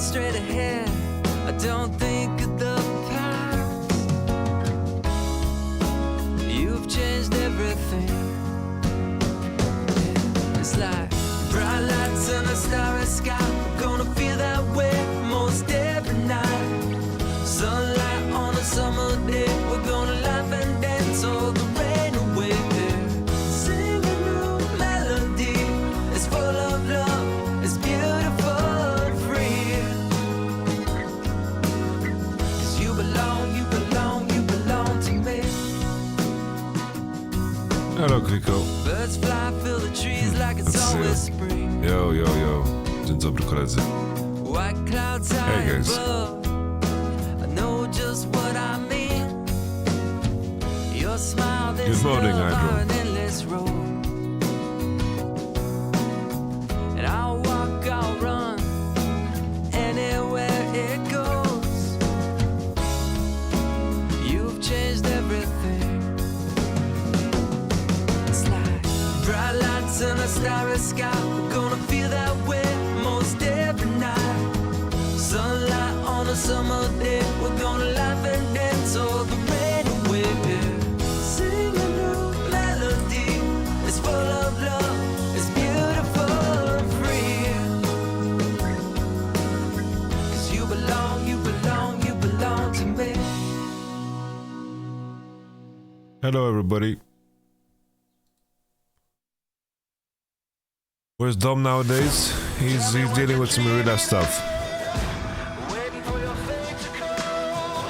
straight ahead. I don't think of the past. You've changed everything. It's like bright lights and a starry sky. We're gonna feel that way most every night. Sunlight on a summer day. We're gonna laugh and dance all the rain away. Sing a new melody. It's full of love. It's beautiful and free. 'Cause you belong, you belong, you belong to me. Hello, Kriko. Birds fly, fill the trees like it's always spring. Yo, yo, yo. Dzień dobry, koledzy. White clouds Hey, high guys. above. I know just what I mean. Your smile, this Good morning, love Hydro. are an endless road. And I'll walk, I'll run, anywhere it goes. You've changed everything. It's like bright lights and a starry sky. We're gonna feel that way most every night. Sunlight on a summer day. We're gonna laugh and dance all the rain away. Sing a new melody. It's full of love. It's beautiful and free. 'Cause you belong, you belong, you belong to me. Hello, everybody. Where's Dom nowadays? He's dealing with some real stuff. Waiting for your fate to come.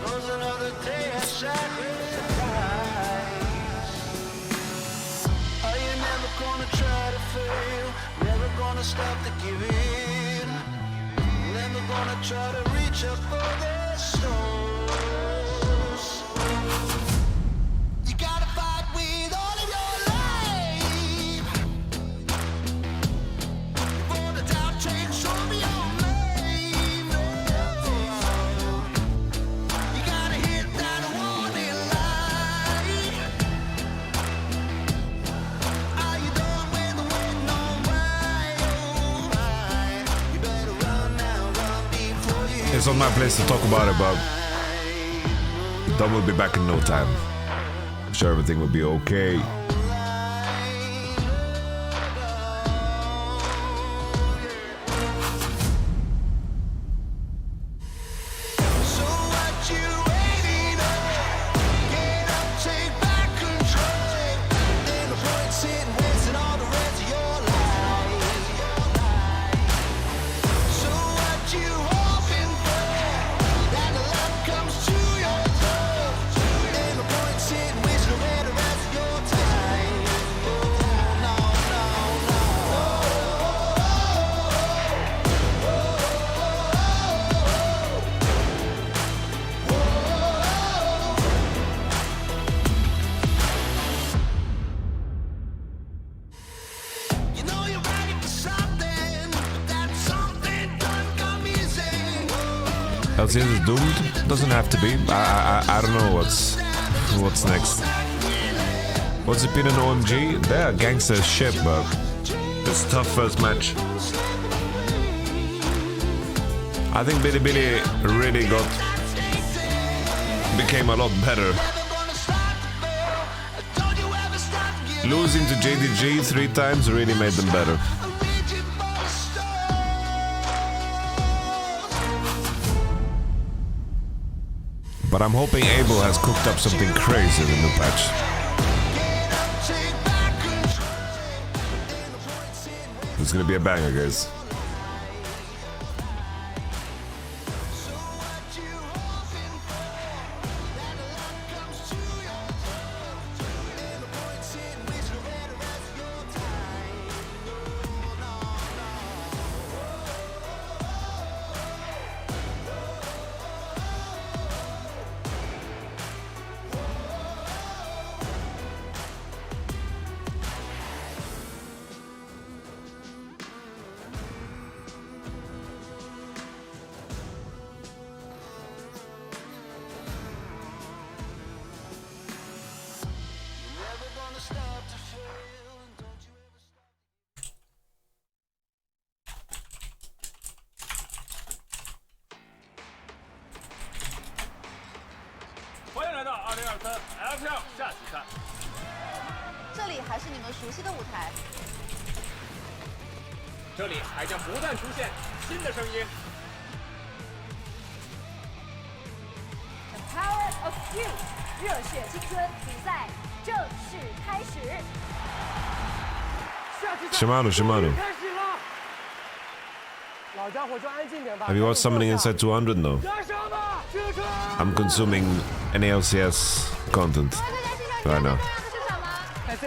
There's another day of sacrifice. Are you never gonna try to fail? Never gonna stop to give in? Never gonna try to reach up for the stars? You gotta fight with all of your life. For the doubt train, show me your name. You gotta hit that warning light. Are you done with the waiting on right? You better run now, run before you hit. It's not my place to talk about it, but Dom will be back in no time. I'm sure everything will be okay. So what you waiting on? Get up, take back control. Ain't no point sitting wasting all the rest of your life. So what you hoping for? That the love comes to your door. Ain't no point sitting wasting away the rest of your time. Oh, no, no, no. You know you're ready for something, but that something done come easy. LCS is doomed? Doesn't have to be. I don't know what's next. What's it been in OMG? They're gangster as shit, but it's a tough first match. I think Billy really became a lot better. Losing to JDG 3 times really made them better. But I'm hoping Abel has cooked up something crazy in the new patch. It's gonna be a banger, guys. LPL 下集赛。这里还是你们熟悉的舞台。这里还将不断出现新的声音。The power of youth， 热血青春比赛正式开始。Shimano. 开始了。老家伙就安静点吧。 Have you watched Summoning Inside 200 though? 加上吧，支持。I'm consuming any LCS content right now.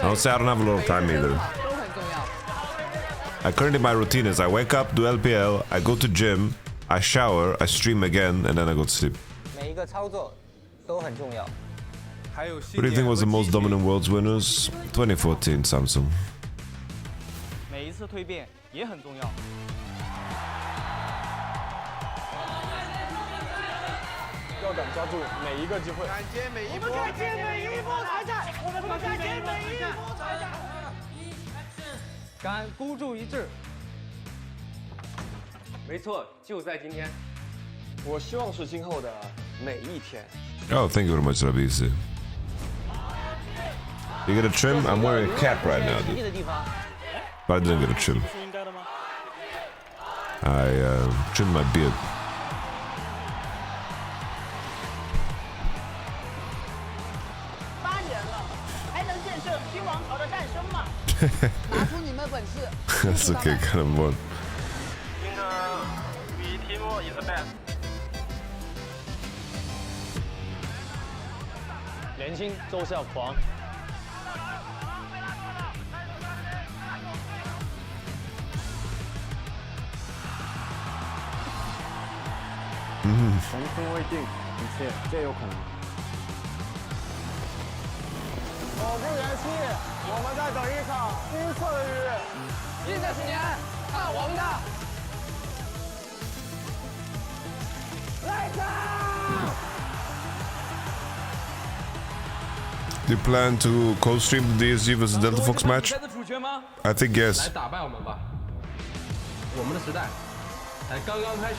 I'll say I don't have a lot of time either. 都很重要。 Currently my routine is I wake up, do LPL, I go to gym, I shower, I stream again, and then I go to sleep. 每一个操作都很重要。 What do you think was the most dominant world's winners? 2014 Samsung. 每一次蜕变也很重要。要敢抓住每一个机会。感接每一波，感接每一波才战，我们感接每一波才战。敢孤注一掷。没错，就在今天。我希望是今后的每一天。 Oh, thank you very much, Rabisi. You get a trim? I'm wearing a cap right now, 实际 dude. 的地方。 But I didn't get a trim. I trimmed my beard. 8年了，还能见证新王朝的诞生吗？拿出你们本事。 That's okay, kind of one. We team is the best。年轻就是要狂。神心未定，一切皆有可能。我不言弃，我们在等一场金色的雨。新的几年，看我们的！来战！ Do you plan to co-stream the DSG vs Delta Fox match? 的主角吗？ I think yes. 打败我们吧！我们的时代才刚刚开始。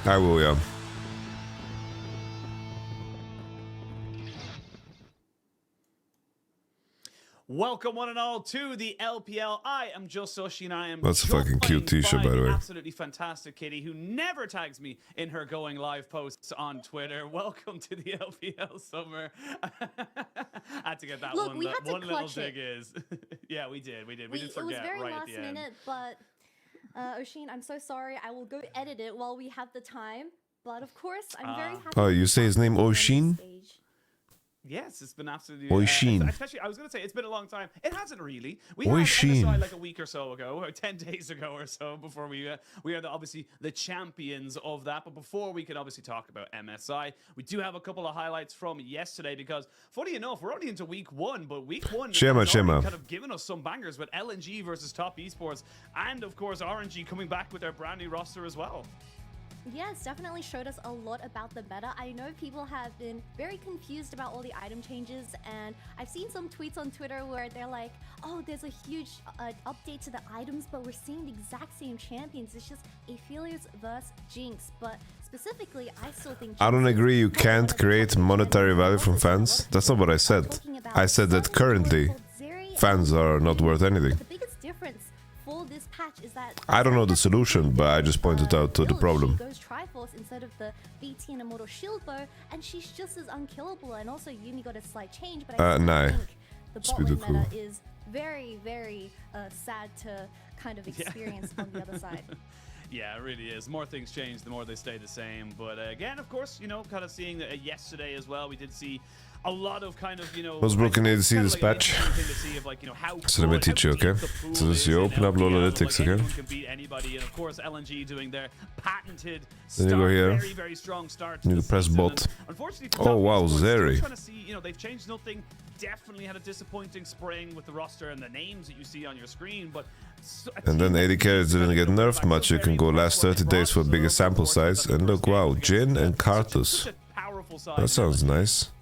I will, yeah. Welcome one and all to the LPL. I am Joe Soshi and I am That's a fucking cute joined t-shirt, by the way. Absolutely fantastic kitty who never tags me in her going live posts on Twitter. Welcome to the LPL Summer. I had to get that Look, one. we had to one little clutch dig it. is. Yeah, we did. We did It was forget very right last at the end. minute, but Oshin, I'm so sorry. I will go edit it while we have the time. But of course, I'm very happy. Oh, you say his name Oshin? Yes, it's been absolutely. Oishin. Especially, I was going to say it's been a long time. It hasn't really. We Oishin. had MSI like a week or so ago, or 10 days ago or so, before we are obviously the champions of that. But before we can obviously talk about MSI, we do have a couple of highlights from yesterday because, funny enough, we're only into week one, but week one has already kind of given us some bangers with LNG versus Top Esports, and of course RNG coming back with their brand new roster as well. Yeah, it's definitely showed us a lot about the meta. I know people have been very confused about all the item changes, and I've seen some tweets on Twitter where they're like, oh, there's a huge update to the items, but we're seeing the exact same champions. It's just Aphelios versus Jinx, but specifically, I still think... I don't agree you can't create monetary value from fans. That's not what I said. I said that currently, fans are not worth anything. The biggest difference for this patch is that I don't know the solution, but I just pointed out to the problem. She goes Triforce instead of the BT and Immortal Shield Bow, and she's just as unkillable. And also, Yumi got a slight change, but I nah. think the bot lane meta is very, very sad to kind of experience on the other side. Yeah, it really is. The more things change, the more they stay the same. But again, of course, you know, kind of seeing yesterday as well, we did see a lot of kind of, you know... Most broken ADC this patch. So let me teach you, okay? So this you open up LoL Analytics, okay? Can beat anybody, and of course LNG doing their patented Then you go here. very, very strong start. You press bot. Unfortunately, oh wow, Zeri. Trying to see, you know, they've changed nothing. Definitely had a disappointing spring with the roster and the names that you see on your screen, but... And then AD carries didn't get nerfed much. You can go last 30 days for a bigger sample size. And look, wow, Jhin and Karthus. That sounds nice.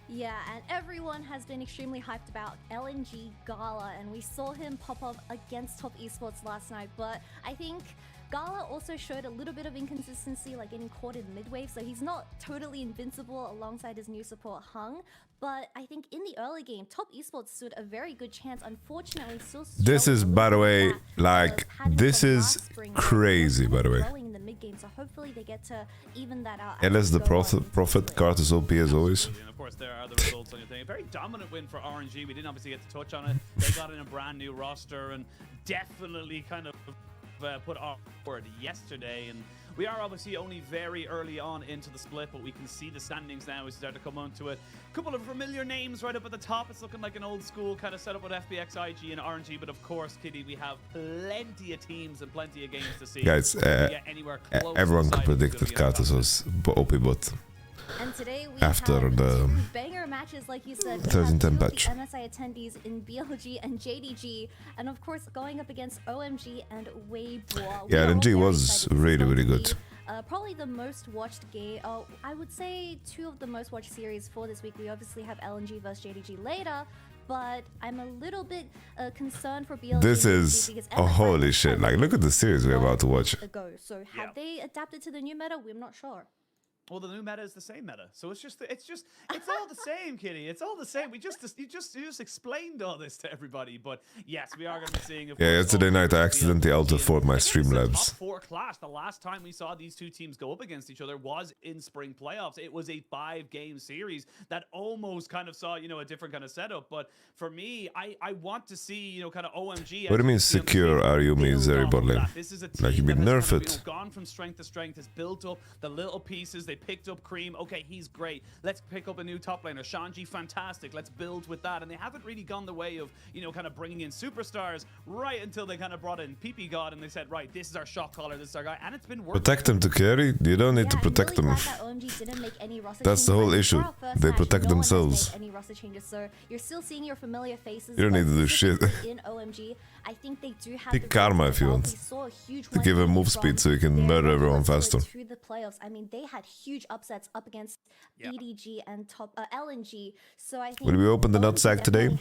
Yeah, and everyone has been extremely hyped about LNG Gala, and we saw him pop up against Top Esports last night, but I think Gala also showed a little bit of inconsistency, like getting caught in mid-wave, so he's not totally invincible alongside his new support Hung. But I think in the early game, Top Esports stood a very good chance. Unfortunately, still This is, by the way, like, this is crazy, by the way. In the mid game, so hopefully they get to even that out. LS the Prophet, card is OP as always. And of course, there are the results on your thing. A very dominant win for RNG. We didn't obviously get to touch on it. They got in a brand new roster and definitely kind of put our forward yesterday. And we are obviously only very early on into the split, but we can see the standings now as we start to come onto it. A couple of familiar names right up at the top. It's looking like an old school kind of setup with FBX, IG, and RNG. But of course, Kitty, we have plenty of teams and plenty of games to see. Guys, everyone could predict that Karthus was OP bot. And today we After have the two banger matches, like you said. 2010 patch. The MSI attendees in BLG and JDG, and of course going up against OMG and Weibo. Yeah, RNG was really, really good. Probably the most watched game. I would say two of the most watched series for this week. We obviously have LNG versus JDG later, but I'm a little bit concerned for BLG. This is holy shit! Like, look at the series we're about to watch. So have they adapted to the new meta? We're not sure. Well, the new meta is the same meta, so it's all the same, Kitty. It's all the same. You just explained all this to everybody, but yes, we are going to be seeing. Yeah, yesterday night I accidentally altered my Streamlabs. Top 4 clash. The last time we saw these two teams go up against each other was in spring playoffs. It was a 5-game series that almost kind of saw, a different kind of setup. But for me, I want to see, kind of OMG. What do you mean secure Ayumi Zeri bot lane? This is a Like, you mean nerf it? Gone from strength to strength, has built up the little pieces. They picked up Cream. Okay, he's great. Let's pick up a new top laner. Shanji, fantastic. Let's build with that. And they haven't really gone the way of, kind of bringing in superstars right until they kind of brought in PP God and they said, right, this is our shot caller, this is our guy. And it's been working. Protect them to carry? You don't need to protect them. That's the whole issue. They protect themselves. So you're still seeing your familiar faces. You don't need to do shit. In OMG, I think they do have Pick Karma if you want. To give her move speed so you can murder everyone faster. To the playoffs. I mean, they had huge upsets up against EDG and top LNG. So I think will we open the nutsack today?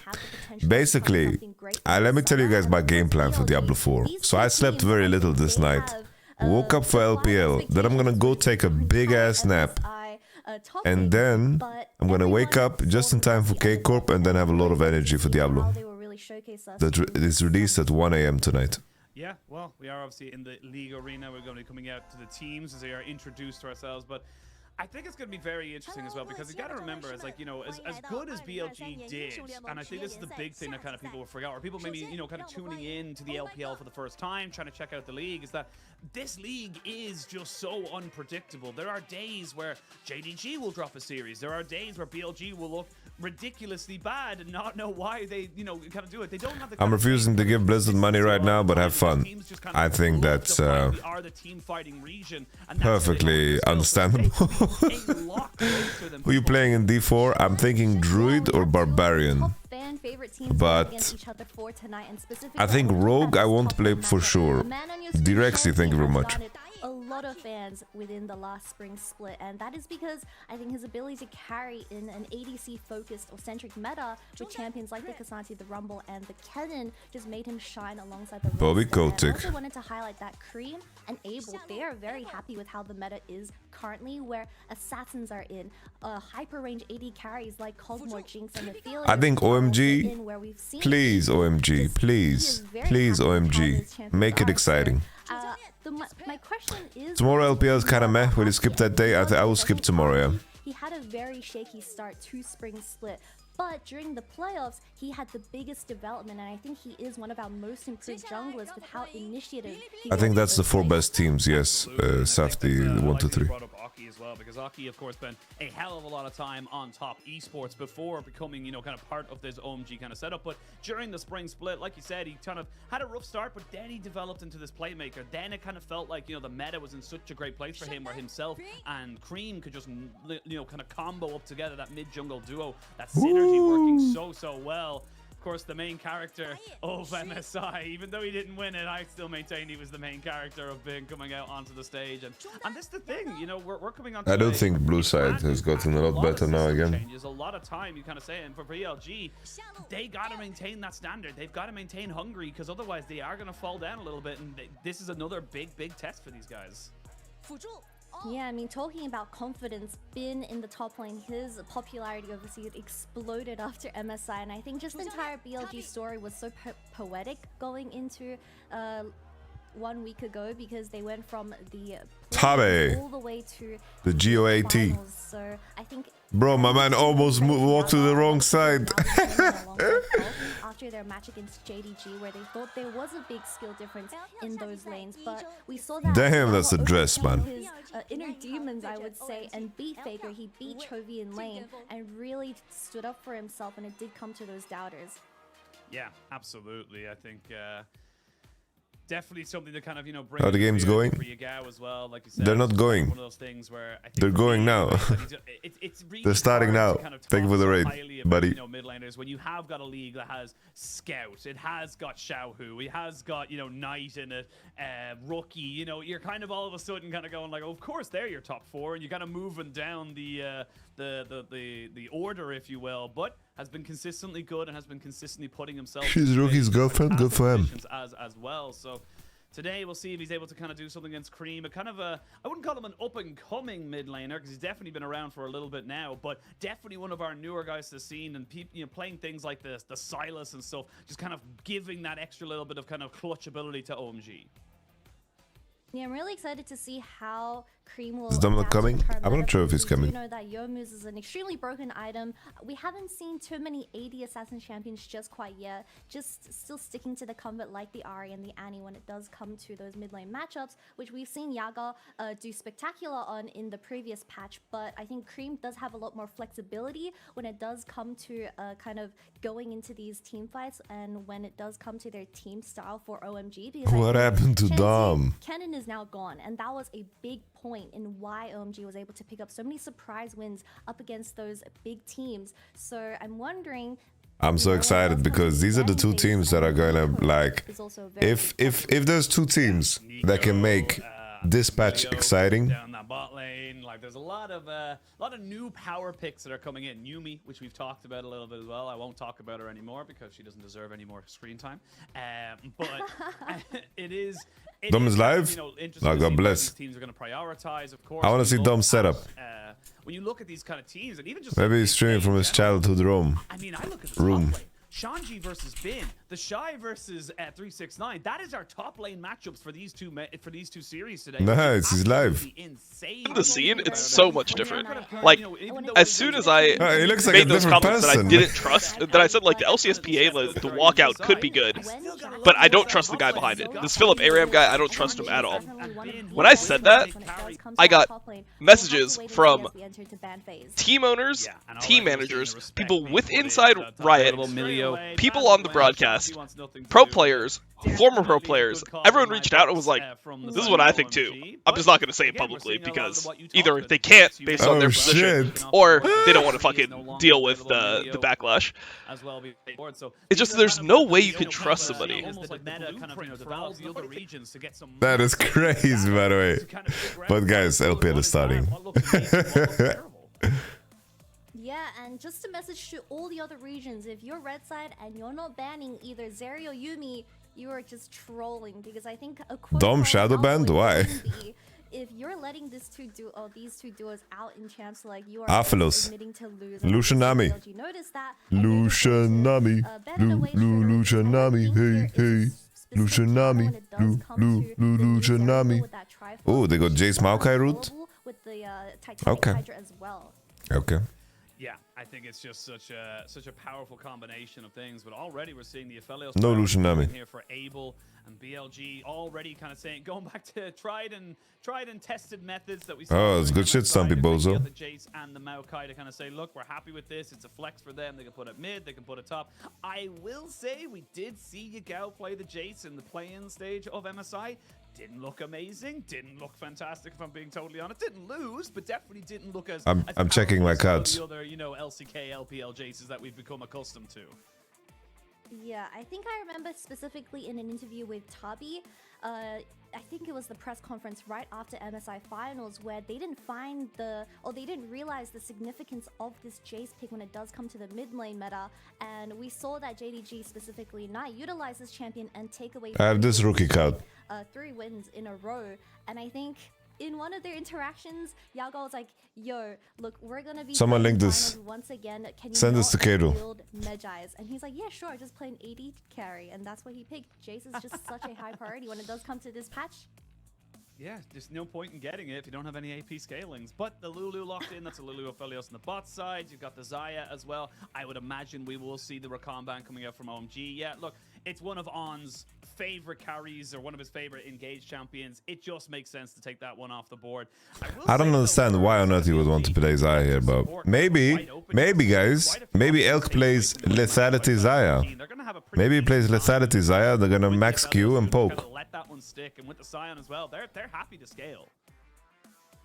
Basically, let me tell you guys my game plan for Diablo 4. So I slept very little this night. Woke up for LPL. Then I'm gonna go take a big ass nap. And then I'm gonna wake up just in time for K-Corp and then have a lot of energy for Diablo. That is released at 1 AM tonight. Yeah, well, we are obviously in the league arena. We're going to be coming out to the teams as they are introduced to ourselves. But I think it's going to be very interesting as well, because you got to remember, as good as BLG did, and I think this is the big thing that kind of people will forget, or people maybe, kind of tuning in to the LPL for the first time, trying to check out the league, is that this league is just so unpredictable. There are days where JDG will drop a series. There are days where BLG will look ridiculously bad and not know why they, kind of do it. They don't have the. I'm refusing to give Blizzard money right now, but have fun. I think that's perfectly understandable. Who are you playing in D4? I'm thinking Druid or Barbarian. But I think Rogue I won't play for sure. Direxy, thank you very much. A lot of fans within the last spring split, and that is because I think his ability to carry in an ADC focused or centric meta with champions like the K'Sante, the Rumble, and the Kennen just made him shine alongside the Bobby Kotick. I also wanted to highlight that Cream and Abel, they are very happy with how the meta is currently, where assassins are in, hyper range AD carries like Cosmore, Jinx, and Ophelia. I think OMG, please OMG, please OMG, make it exciting. My question is, tomorrow LPL is kind of meh. Will you skip that day? I will skip tomorrow, yeah. He had a very shaky start to spring split, but during the playoffs, he had the biggest development, and I think he is one of our most improved junglers with how initiative he I think that's the 4 best teams, yes. Safety 1, 2, 3. As well, because Aki, of course, spent a hell of a lot of time on top esports before becoming, kind of part of this OMG kind of setup. But during the spring split, like you said, he kind of had a rough start, but then he developed into this playmaker. Then it kind of felt like, the meta was in such a great place for him, where himself and Cream could just, kind of combo up together, that mid-jungle duo, that synergy working so well. course, the main character of MSI. Even though he didn't win it, I still maintain he was the main character of being coming out onto the stage. And that's the thing, you know, we're coming on. I don't think blue side has gotten a lot better now again. Changes a lot of time, you kind of say, and for BLG, they got to maintain that standard. They've got to maintain hungry, because otherwise they are going to fall down a little bit. And this is another big test for these guys. Yeah, I mean, talking about confidence, Bin in the top lane, his popularity obviously exploded after MSI, and I think just the entire BLG story was so poetic going into 1 week ago, because they went from the Tabe, all the way to the GOAT. finals. So I think, Bro, my man almost walked to the wrong side. after their match against JDG, where they thought there was a big skill difference in those lanes, but we saw that. Damn, that's a dress, man. His inner demons, I would say, and beat Faker. He beat Chovy in lane and really stood up for himself when it did come to those doubters. Yeah, absolutely. I think definitely something to kind of, you know, bring. How the game's going? For Yagao as well, like you said, They're not going. One of those things where I think They're going now. It's really They're starting now. hard to kind of Thank you for the talk raid, highly about, buddy. you know, mid laners when you have got a league that has Scout, it has got Xiaohu, it has got, you know, Knight in it, Rookie. You know, you're kind of all of a sudden kind of going like, oh, of course they're your top four, and you're kind of moving down the order, if you will, but has been consistently good and has been consistently putting himself. She's Rookie's girlfriend. Good for him. As well. So today we'll see if he's able to kind of do something against Cream. A kind of a, I wouldn't call him an up-and-coming mid laner, because he's definitely been around for a little bit now, but definitely one of our newer guys to the scene, and you know, playing things like the Silas and stuff, just kind of giving that extra little bit of kind of clutch ability to OMG. Yeah, I'm really excited to see how Cream will. Is Dominic coming? I'm not sure if he's coming. You know that Yomu's is an extremely broken item. We haven't seen too many AD Assassin champions just quite yet. Just still sticking to the combat like the Ahri and the Annie when it does come to those mid lane matchups, which we've seen Yaga do spectacular on in the previous patch. But I think Cream does have a lot more flexibility when it does come to kind of going into these team fights, and when it does come to their team style for OMG. Because What happened to Dom? Kennen is now gone, and that was a big point in why OMG was able to pick up so many surprise wins up against those big teams. So I'm wondering. I'm so excited because these are the two teams that are gonna, like, if there's two teams that can make this patch exciting. Down that bot lane, like there's a lot of new power picks that are coming in. Yumi, which we've talked about a little bit as well. I won't talk about her anymore because she doesn't deserve any more screen time. But it is. Dom is live? You know, Oh, God bless. Teams are going to prioritize, of course. I want to see Dom's setup. When you look at these kind of teams, and even just Maybe he's streaming from his childhood room. I mean, I look at the room. top lane. Shanji versus Bin, the Shy versus 369. That is our top lane matchups for these two series today. Nice, he's live. In the scene, it's so much different. Like, as soon as I he looks like made a those different comments person. that I didn't trust, that I said like the LCSPA, the walkout could be good, but I don't trust the guy behind it. This Philip Aram guy, I don't trust him at all. When I said that, I got messages from team owners, team managers, people with inside Riot, people on the broadcast, pro players, former pro players. Everyone reached out and was like, this is what I think too. I'm just not going to say it publicly because either they can't based on their position, or they don't want to fucking deal with the backlash. It's just there's no way you can trust somebody. That is crazy, by the way. But guys, LPL is starting. Yeah, and just a message to all the other regions, if you're red side and you're not banning either Zeri or Yumi, you are just trolling, because I think a quote Dom shadow banned? Why? If you're letting these two duos out in champs, like you are Aphelos. admitting to lose. Lucianami. Lucianami. Lucianami. Hey, hey. Lucianami. Lucianami. Oh, they got Jace Maokai route? Okay. Okay. Yeah, I think it's just such a powerful combination of things. But already we're seeing the Aphelios No Lucianami here for Abel and BLG, already kind of saying, going back to tried and tested methods that we saw. Oh, it's good shit, Stumpy Bozo. The Jace and the Maokai to kind of say, look, we're happy with this. It's a flex for them. They can put it mid, they can put it top. I will say we did see Yagao play the Jace in the play-in stage of MSI. Didn't look amazing, didn't look fantastic, if I'm being totally honest. Didn't lose, but definitely didn't look as I'm checking my cards. The other, you know, LCK, LPL Jaces that we've become accustomed to. Yeah, I think I remember specifically in an interview with Tabi, I think it was the press conference right after MSI finals where they didn't find they didn't realize the significance of this Jace pick when it does come to the mid lane meta, and we saw that JDG specifically not utilize this champion and take away I have this rookie card. 3 wins in a row, and I think in one of their interactions, Yago was like, "Yo, look, we're gonna be Someone link playing this. finals once again. Can you Send this to not Kato." build Medjais?" And he's like, "Yeah, sure. Just play an AD carry," and that's what he picked. Jace is just such a high priority when it does come to this patch. Yeah, there's no point in getting it if you don't have any AP scalings. But the Lulu locked in. That's a Lulu Aphelios on the bot side. You've got the Xayah as well. I would imagine we will see the Rakan ban coming out from OMG. Yeah, look, it's one of On's favorite carries or one of his favorite engaged champions. It just makes sense to take that one off the board. I don't understand why on earth he would want to play Xayah here, but maybe guys, maybe Elk plays Lethality Xayah. Maybe he plays Lethality Xayah, they're gonna max Q and poke. Let that one stick, and with the Scion as well, they're happy to scale.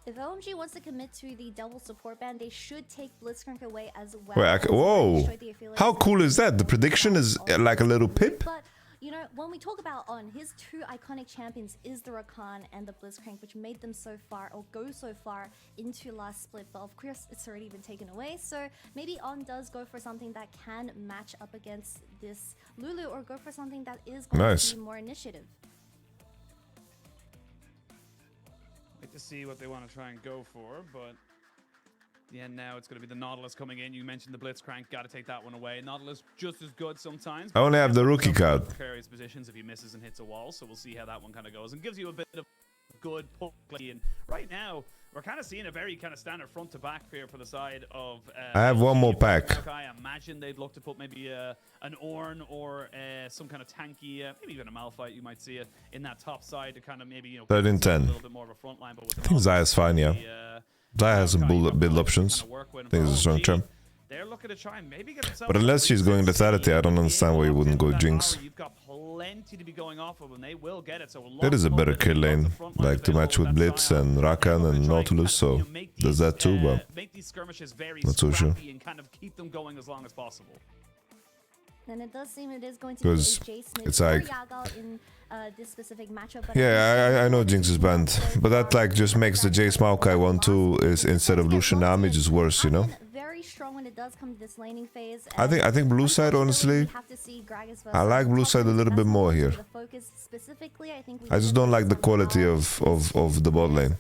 If OMG wants to commit to the double support ban, they should take Blitzcrank away as well. Wait, whoa! How cool is that? The prediction is like a little pip. But you know, when we talk about On, his 2 iconic champions is the Rakan and the Blitzcrank, which made them so far, or go so far, into last split. But of course, it's already been taken away. So maybe On does go for something that can match up against this Lulu, or go for something that is going to be more initiative. Like to see what they want to try and go for, but the end now, it's going to be the Nautilus coming in. You mentioned the Blitzcrank, got to take that one away. Nautilus just as good sometimes. I only have the rookie card. Precarious positions if he misses and hits a wall, so we'll see how that one kind of goes. And gives you a bit of good pull play. And right now, we're kind of seeing a very kind of standard front to back here for the side of. I have one more pack. I imagine they'd look to put maybe an Ornn or some kind of tanky, maybe even a Malphite. You might see it in that top side to kind of maybe 13-10. a little bit more of a front line. But with I think Xayah's fine, yeah. Xayah has some build options. I think he's a strong champ. They're looking to try and maybe get themselves. But unless she's going Lethality, I don't understand why you wouldn't go Jinx. You've got plenty to be going off of, and they will get it. So It is a better kill lane, like to match with Blitz and Rakan and Nautilus, so there's that too, but make these skirmishes very not so sure. and kind of keep them going as long as possible. And it does seem it is going to be a Jace it's like, Yago in this specific matchup. But yeah, I know Jinx is banned, but that like just makes the Jace Maokai 1-2 is instead of Lucianami just worse, you know. Very strong when it does come to this laning phase. I think blue side, honestly, I like blue side a little bit more here. I just don't like the quality of the bot lane.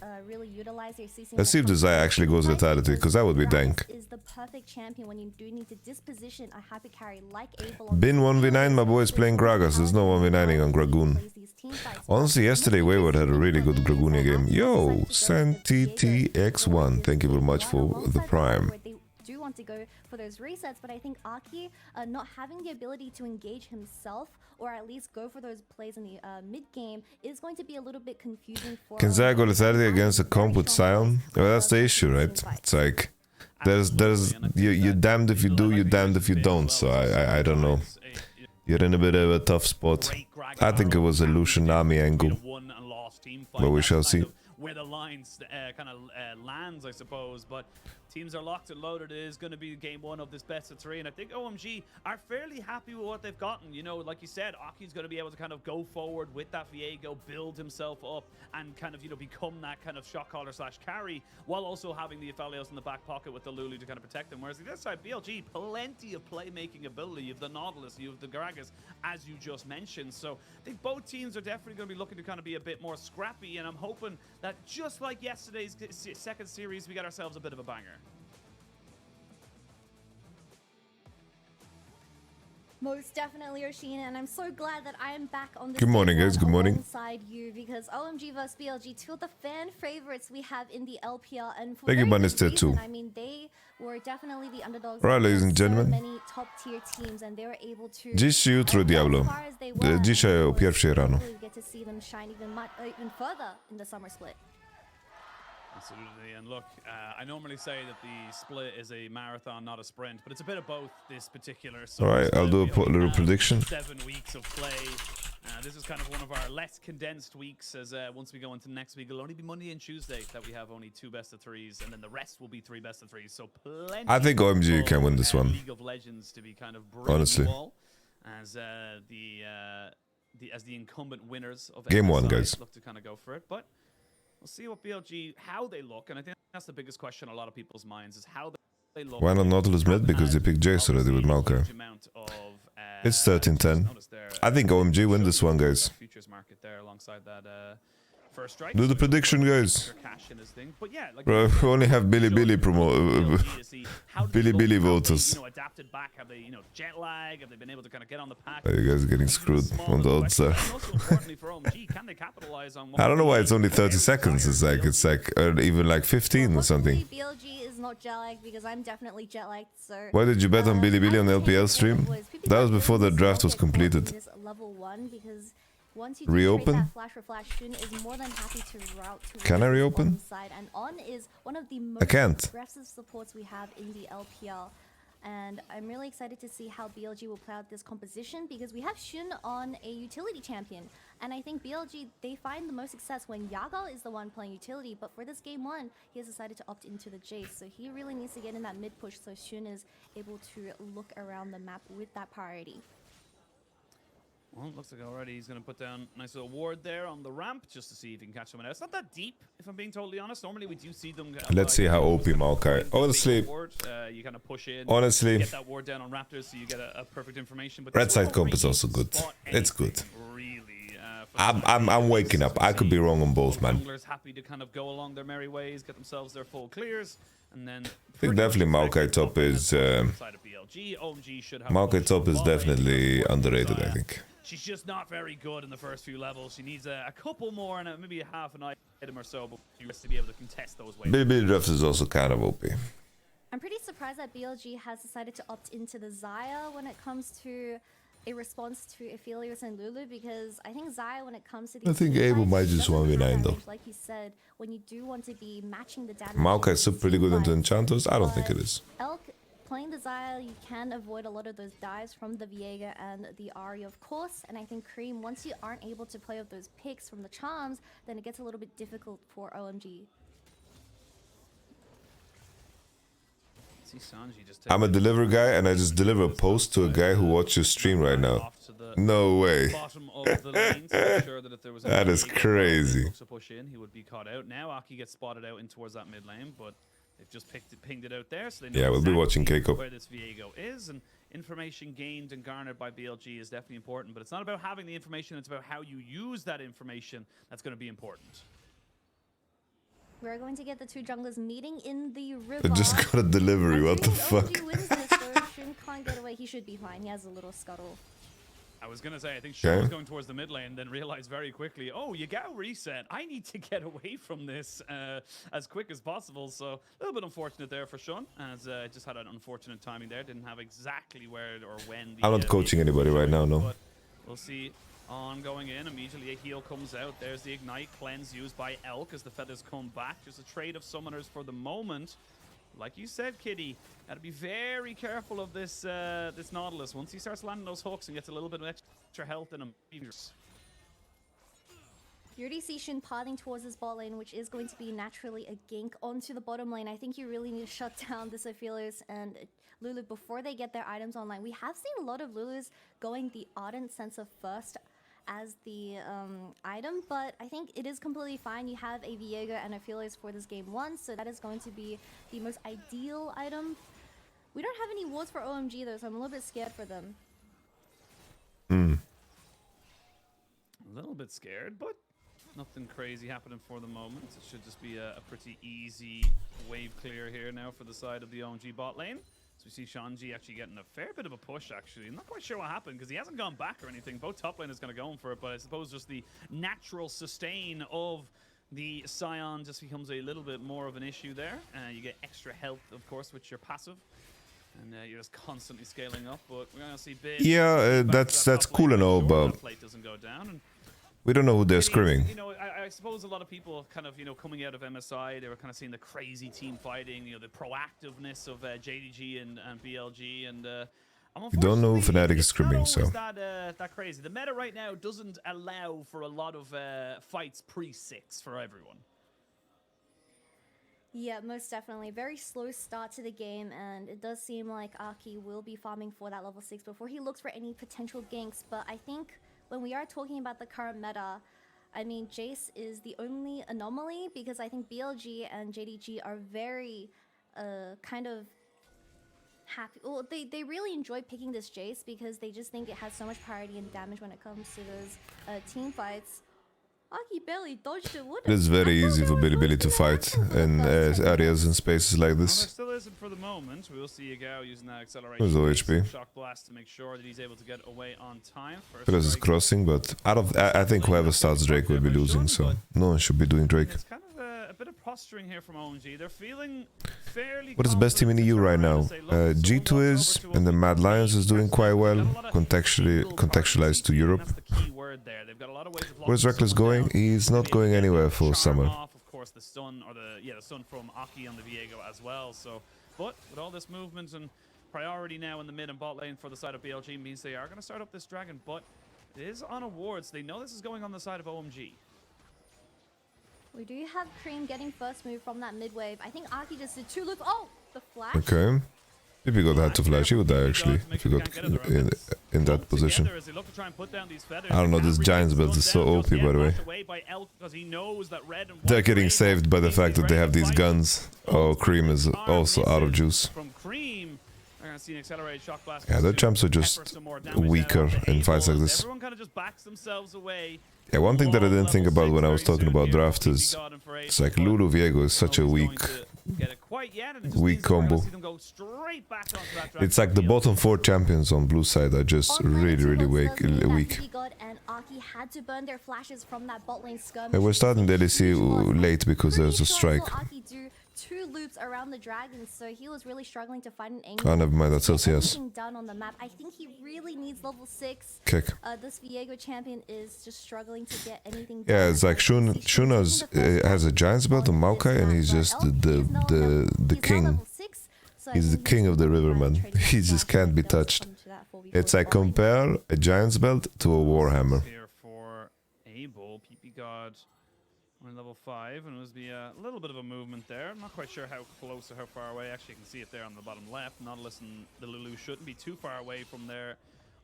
Let's see if the Xayah actually goes Lethality, because that would be dank. Is the perfect champion when you do need to disposition a happy carry like Abel. Bin 1v9, my boy is playing Gragas. There's no 1v9ing on Dragoon. Honestly, yesterday Wayward had a really good Dragoonia game. Yo, SanTTX1, thank you very much for the prime. Do want to go for those resets, but I think Aki not having the ability to engage himself or at least go for those plays in the mid game is going to be a little bit confusing for. Can Xayah go Lethality against a comp with Sion? Well, that's the issue, right? It's like there's you're damned if you do, you're damned if you don't. So I don't know. You're in a bit of a tough spot. I think it was a Lucianami angle, but we shall see. Where the lines kind of lands, I suppose, but teams are locked and loaded. It is going to be game 1 of this best of 3, and I think OMG are fairly happy with what they've gotten. You know, like you said, Aki's going to be able to kind of go forward with that Viego, build himself up, and kind of, you know, become that kind of shot caller / carry, while also having the Aphelios in the back pocket with the Lulu to kind of protect them. Whereas the other side, BLG, plenty of playmaking ability. You have the Nautilus, you have the Gragas, as you just mentioned. So I think both teams are definitely going to be looking to kind of be a bit more scrappy, and I'm hoping that just like yesterday's second series, we got ourselves a bit of a banger. Most definitely, Oshin, and I'm so glad that I am back on this. Good morning, guys. Good morning. Alongside you, because OMG vs BLG, 2 of the fan favorites we have in the LPL, and for Thank you, Bunny's too. I mean, they were definitely the underdogs. Right, ladies and gentlemen. Many top tier teams, and they were able to. Dziś jutro, Diablo. Dzisiaj o 1:00 rano. Get to see them shine even further in the summer split. Absolutely, and look, I normally say that the split is a marathon, not a sprint, but it's a bit of both this particular. Alright, I'll do a little prediction. 7 weeks of play. This is kind of one of our less condensed weeks, as once we go into next week, it'll only be Monday and Tuesday that we have only 2 best of 3s, and then the rest will be 3 best of 3s. So plenty. I think OMG can win this one. League of Legends to be kind of honestly. as the incumbent winners of Game one, MSI guys. look to kind of go for it. But we'll see what BLG, how they look, and I think that's the biggest question on a lot of people's minds is how they look. Why not Nautilus mid? Because they picked Jace already with Maokai. It's 13-10. I think OMG win this one, guys. Futures market there alongside that first strike. Do the prediction, guys. But yeah, like, Bro, we only have Billy promote. Billy voters. Adapted back. Have they, jet lag? Have they been able to kind of get on the pack? You guys are getting screwed on the odds there. Also importantly for OMG, can they capitalize on? I don't know why it's only 30 seconds. It's like or even like 15 or something. BLG is not jet lagged because I'm definitely jet lagged. So Why did you bet on Billy on the LPL stream? That was before the draft was completed. Level 1 because once you Reopen? that flash for flash, Shun is more than happy to route to Can I reopen? side, and On is one of the I most can't. aggressive supports we have in the LPL. And I'm really excited to see how BLG will play out this composition because we have Shun on a utility champion. And I think BLG, they find the most success when Yagal is the one playing utility. But for this game 1, he has decided to opt into the Jace. So he really needs to get in that mid push so Shun is able to look around the map with that priority. Well, it looks like already he's going to put down a nice little ward there on the ramp just to see if he can catch someone else. It's not that deep, if I'm being totally honest. Normally we do see them. Let's see how OP Maokai. Honestly, you kind of push in. Honestly, get that ward down on Raptors, so you get a perfect information. But red side comp is also good. It's good. I'm waking up. I could be wrong on both, man. Junglers happy to kind of go along their merry ways, get themselves their full clears, and then. I think definitely Maokai top is. Maokai top is definitely underrated, I think. She's just not very good in the first few levels. She needs a couple more and maybe a half an item or so before she gets to be able to contest those waves. Billy draft is also kind of OP. I'm pretty surprised that BLG has decided to opt into the Xayah when it comes to a response to Aphelios and Lulu because I think Xayah when it comes to these I think Abel might just 1v9 though. Like you said, when you do want to be matching the damage. Maokai is super pretty good into Enchantos? I don't think it is. Elk, playing the Xayah, you can avoid a lot of those dives from the Viega and the Ahri, of course. And I think Cream, once you aren't able to play with those picks from the charms, then it gets a little bit difficult for OMG. I'm a deliver guy and I just deliver a post to a guy who watches stream right now. No way. That is crazy. He would be caught out. Now Aki gets spotted out in towards that mid lane, but they've just pinged it out there, so they know we'll be watching Keiko. Where this Viego is, and information gained and garnered by BLG is definitely important, but it's not about having the information, it's about how you use that information that's going to be important. We're going to get the two junglers meeting in the river. I just got a delivery, what the fuck? Wins this, so Shun can't get away. He should be fine. He has a little scuttle. I was going to say, I think Shun was going towards the mid lane, then realized very quickly, oh, Yagao reset. I need to get away from this as quick as possible. So a little bit unfortunate there for Shun, as just had an unfortunate timing there. Didn't have exactly where or when. I'm not coaching anybody right now, no. But we'll see. On going in, immediately a heal comes out. There's the Ignite cleanse used by Elk as the feathers come back. Just a trade of summoners for the moment. Like you said, Kitty, gotta be very careful of this this Nautilus. Once he starts landing those hooks and gets a little bit of extra health in him. You already see Shun pathing towards his bot lane, which is going to be naturally a gank onto the bottom lane. I think you really need to shut down this Aphelios and Lulu before they get their items online. We have seen a lot of Lulus going the Ardent Sensor first as the item, but I think it is completely fine. You have a Viego and Aphelios for this game 1, so that is going to be the most ideal item. We don't have any wards for OMG though, so I'm a little bit scared for them. A little bit scared, but nothing crazy happening for the moment. It should just be a pretty easy wave clear here now for the side of the OMG bot lane. So we see Shanji actually getting a fair bit of a push, actually. I'm not quite sure what happened, because he hasn't gone back or anything. Both top laners going to go in for it, but I suppose just the natural sustain of the Scion just becomes a little bit more of an issue there. You get extra health, of course, with your passive. And you're just constantly scaling up, but we're going to see big... Yeah, that's cool and all, but... Plate doesn't go down, and we don't know who they're screaming. You know, I suppose a lot of people kind of, coming out of MSI, they were kind of seeing the crazy team fighting, the proactiveness of JDG and BLG, and don't know who Fnatic is screaming, so. That crazy. The meta right now doesn't allow for a lot of fights pre-6 for everyone. Yeah, most definitely. Very slow start to the game, and it does seem like Aki will be farming for that level 6 before he looks for any potential ganks. But I think when we are talking about the current meta, I mean, Jace is the only anomaly because I think BLG and JDG are very kind of happy. Well, they really enjoy picking this Jace because they just think it has so much priority and damage when it comes to those team fights. Aki barely dodged it. It's very easy for Billy to fight in areas and spaces like Well, this. there still isn't for the moment. We will see Yagao using that acceleration. There's OHP. Shock blast to make sure that he's able to get away on time. Because it's crossing, but I think whoever starts Drake will be losing, so no one should be doing Drake. It's kind of a bit of posturing here from OMG. They're feeling fairly. What is the best team in EU right now? G2 is, and the Mad Lions is doing quite well, contextualized to Europe. That's the key word there. They've got a lot of ways of Where's Reckless going? He's not going anywhere for summer. Of course, the stun or the stun from Aki on the Viego as well. So, but with all this movement and priority now in the mid and bot lane for the side of BLG means they are going to start up this dragon. But it is on awards. They know this is going on the side of OMG. We do have Cream getting first move from that mid wave. I think Aki just did 2 loops. Oh, the flash. Okay. If he got had to flash, he would die actually, if he got in that position. I don't know, this Giant's build is so OP by the way. They're getting saved by the fact that they have these guns. Oh, Cream is also out of juice. Yeah, the champs are just weaker in fights like this. Yeah, one thing that I didn't think about when I was talking about draft is it's like Lulu Viego is such a weak combo. It's like the bottom 4 champions on blue side are just really weak. And we're starting the LEC late because there's a strike. 2 loops around the dragon, so he was really struggling to find an angle. Oh, never mind, that's LCS. Done on the map. I think he really needs level 6. Kick. This Viego champion is just struggling to get anything done. Yeah, it's like Shuna's has a Giant's belt on Maokai, and he's just the king. He's the king of the river, man. He just can't be touched. It's like compare a Giant's belt to a Warhammer. Here for Abel, PP God. We're in level 5, and it was a little bit of a movement there. I'm not quite sure how close or how far away. Actually, you can see it there on the bottom left. Nautilus and the Lulu shouldn't be too far away from their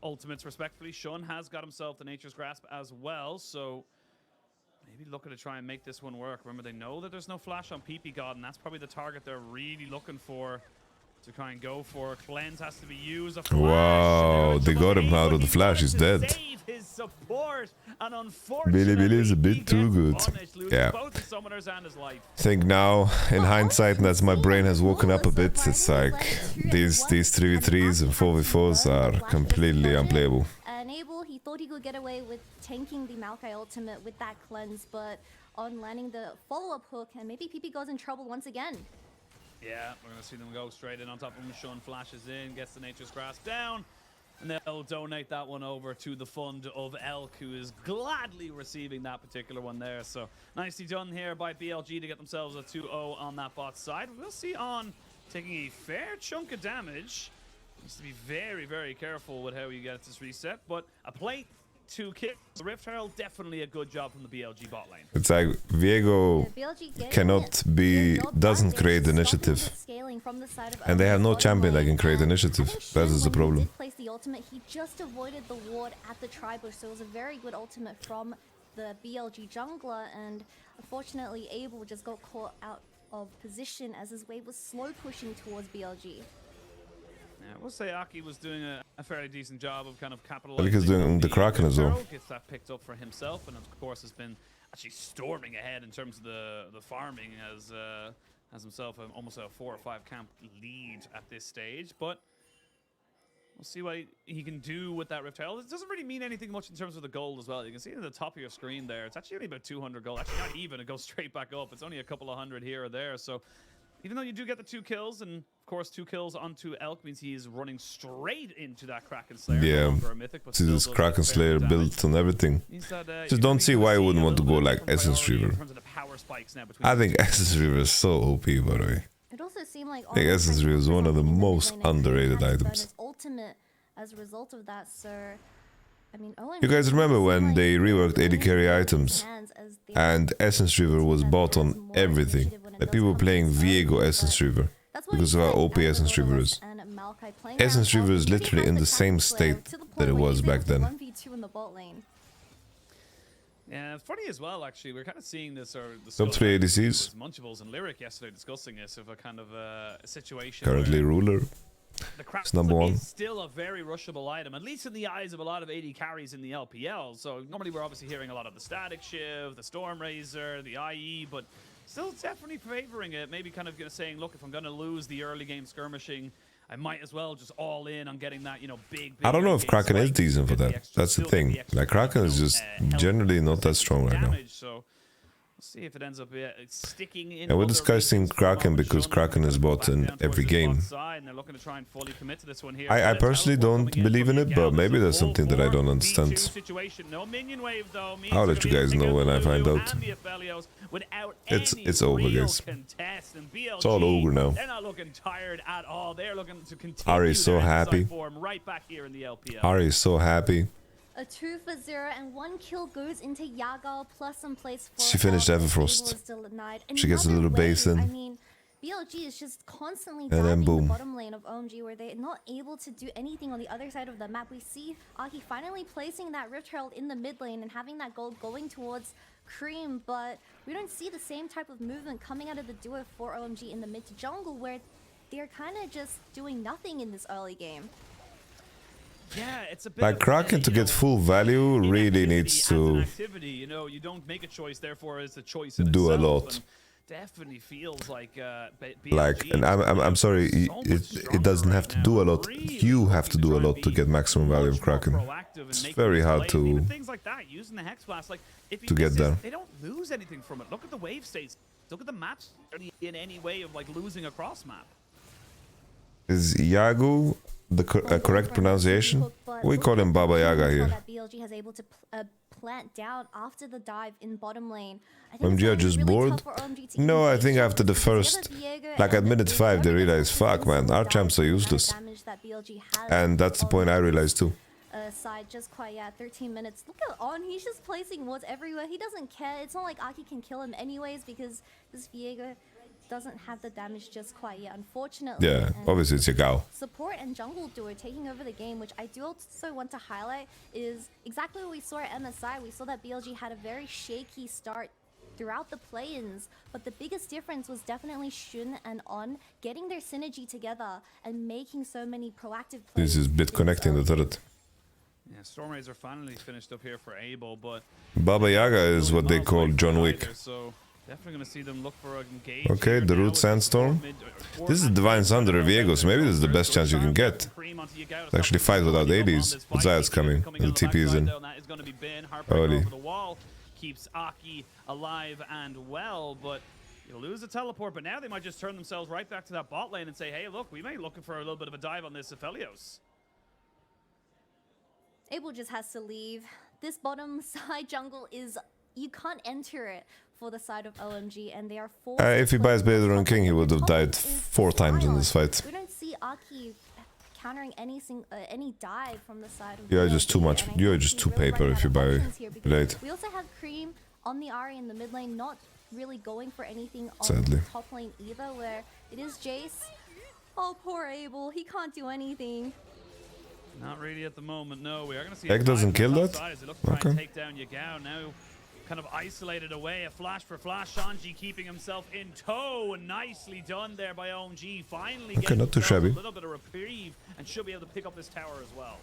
ultimates, respectively. Shun has got himself the Nature's Grasp as well, so maybe looking to try and make this one work. Remember, they know that there's no flash on PP God, and that's probably the target they're really looking for to try and go for. Cleanse has to be used. Wow, they got him out of the flash. He's dead. Billy is a bit too good. Yeah. I think now, in hindsight, and as my brain has woken up a bit, it's like these 3v3s and 4v4s are completely unplayable. And Abel, he thought he could get away with tanking the Maokai ultimate with that cleanse, but on landing the follow-up hook, and maybe PP goes in trouble once again. Yeah, we're going to see them go straight in on top of him. Shun flashes in, gets the Nature's Grasp down, and they'll donate that one over to the fund of Elk, who is gladly receiving that particular one there. So nicely done here by BLG to get themselves a 2-0 on that bot side. We'll see On taking a fair chunk of damage. Needs to be very careful with how he gets this reset, but a plate, 2 kills. The Rift Herald, definitely a good job from the BLG bot lane. It's like Viego doesn't create initiative. And they have no champion that can create initiative. That is the problem. The ultimate, he just avoided the ward at the tri-bush, so it was a very good ultimate from the BLG jungler, and unfortunately Abel just got caught out of position as his wave was slow pushing towards BLG. Yeah, we'll say Aki was doing a fairly decent job of kind of capitalizing. I think he's doing the Kraken as well. Gets that picked up for himself, and of course has been actually storming ahead in terms of the farming as himself almost a 4 or 5 camp lead at this stage. But we'll see what he can do with that Rift Herald. It doesn't really mean anything much in terms of the gold as well. You can see at the top of your screen there, it's actually only about 200 gold. Actually, not even. It goes straight back up. It's only a couple of hundred here or there. So even though you do get the 2 kills, and of course 2 kills onto Elk means he is running straight into that Kraken Slayer. Yeah, see this Kraken Slayer built on everything. Just don't see why you wouldn't want to go like Essence Reaver. I think Essence Reaver is so OP, by the way. It also seemed like I think Essence Reaver is one of the most underrated items. Ultimate as a result of that, so I mean, you guys remember when they reworked AD carry items and Essence Reaver was bought on everything? That people playing Viego Essence Reaver because of how OP Essence Reaver is. Essence Reaver is literally in the same state that it was back then. 1v2 in the bot lane. Yeah, it's funny as well, actually. We're kind of seeing this, or the Top 3 ADCs. Munchables and Lyric yesterday discussing this of a kind of a situation. Currently ruler. The Crown It's number 1. is still a very rushable item, at least in the eyes of a lot of AD carries in the LPL. So normally we're obviously hearing a lot of the Static Shiv, the Storm Razor, the IE, but still definitely favoring it. Maybe kind of saying, look, if I'm going to lose the early game skirmishing, I might as well just all in on getting that, you know, big I don't know if Kraken is decent for that. That's the thing. Like, Kraken is just generally not that strong right now. So we'll see if it ends up sticking in. And we're discussing Kraken because Kraken is bought in every game. I personally don't believe in it, but maybe there's something that I don't understand. I'll let you guys know when I find out. It's over, guys. It's all over now. They're not looking tired at all. They're looking to continue. Ari is so happy. Right back here in the LPL. Ari is so happy. A 2 for 0 and 1 kill goes into Yagal plus some place for She finished Everfrost. She gets a little basin. I mean, BLG is just constantly And then diving boom. the bottom lane of OMG where they're not able to do anything on the other side of the map. We see Aki finally placing that Rift Herald in the mid lane and having that gold going towards Cream, but we don't see the same type of movement coming out of the duo for OMG in the mid to jungle where they're kind of just doing nothing in this early game. Yeah, it's a bit Like, Kraken to get full value really needs to you know, you don't make a choice, therefore it's a choice do a lot. Definitely feels like And I'm sorry, it doesn't have to do a lot. You have to do a lot to get maximum value of Kraken. It's very hard to things like that, using the Hex Blast, like if to get there. They don't lose anything from it. Look at the wave states. Look at the maps in any way of like losing a cross map. Is Yagu the correct pronunciation? We call him Baba Yaga here. That BLG has able to plant down after the dive in bottom lane. OMG are just bored? No, I think after the first, like at minute 5, they realized, fuck man, our champs are useless. And that's the point I realized too. Side just quite, yeah, 13 minutes. Look at On, he's just placing wards everywhere. He doesn't care. It's not like Aki can kill him anyways because this Viego doesn't have the damage just quite yet, unfortunately. Yeah, obviously it's Yagao. Support and jungle duo taking over the game, which I do also want to highlight, is exactly what we saw at MSI. We saw that BLG had a very shaky start throughout the play-ins, but the biggest difference was definitely Shun and On getting their synergy together and making so many proactive plays. This is bit connecting the turret. Yeah, Storm Razor finally finished up here for Abel, but Baba Yaga is what they call John Wick. So definitely going to see them look for a engage. Okay, the Root Sandstorm. This is Divine Thunder Viego, so maybe this is the best chance you can get. To actually fight without ADs. But Zaya's coming, and the TP is in. Early. Keeps Aki alive and well, but you'll lose the teleport, but now they might just turn themselves right back to that bot lane and say, hey, look, we may be looking for a little bit of a dive on this Aphelios. Abel just has to leave. This bottom side jungle is, you can't enter it for the side of OMG, and they are forced. If he buys Blazer on King, he would have died 4 times in this fight. We don't see Aki countering any dive from the side of You're just too much. You're just too paper if you buy Blade. We also have Cream on the Ahri in the mid lane, not really going for anything on Sadly. the top lane either, where it is Jace. Oh, poor Abel. He can't do anything. Not really at the moment, no. We are going to see Egg doesn't kill that? Okay. Take down Yagao now. Kind of isolated away, a flash for flash. Shanji keeping himself in tow. Nicely done there by OMG. Finally getting not too shabby. A little bit of reprieve and should be able to pick up this tower as well.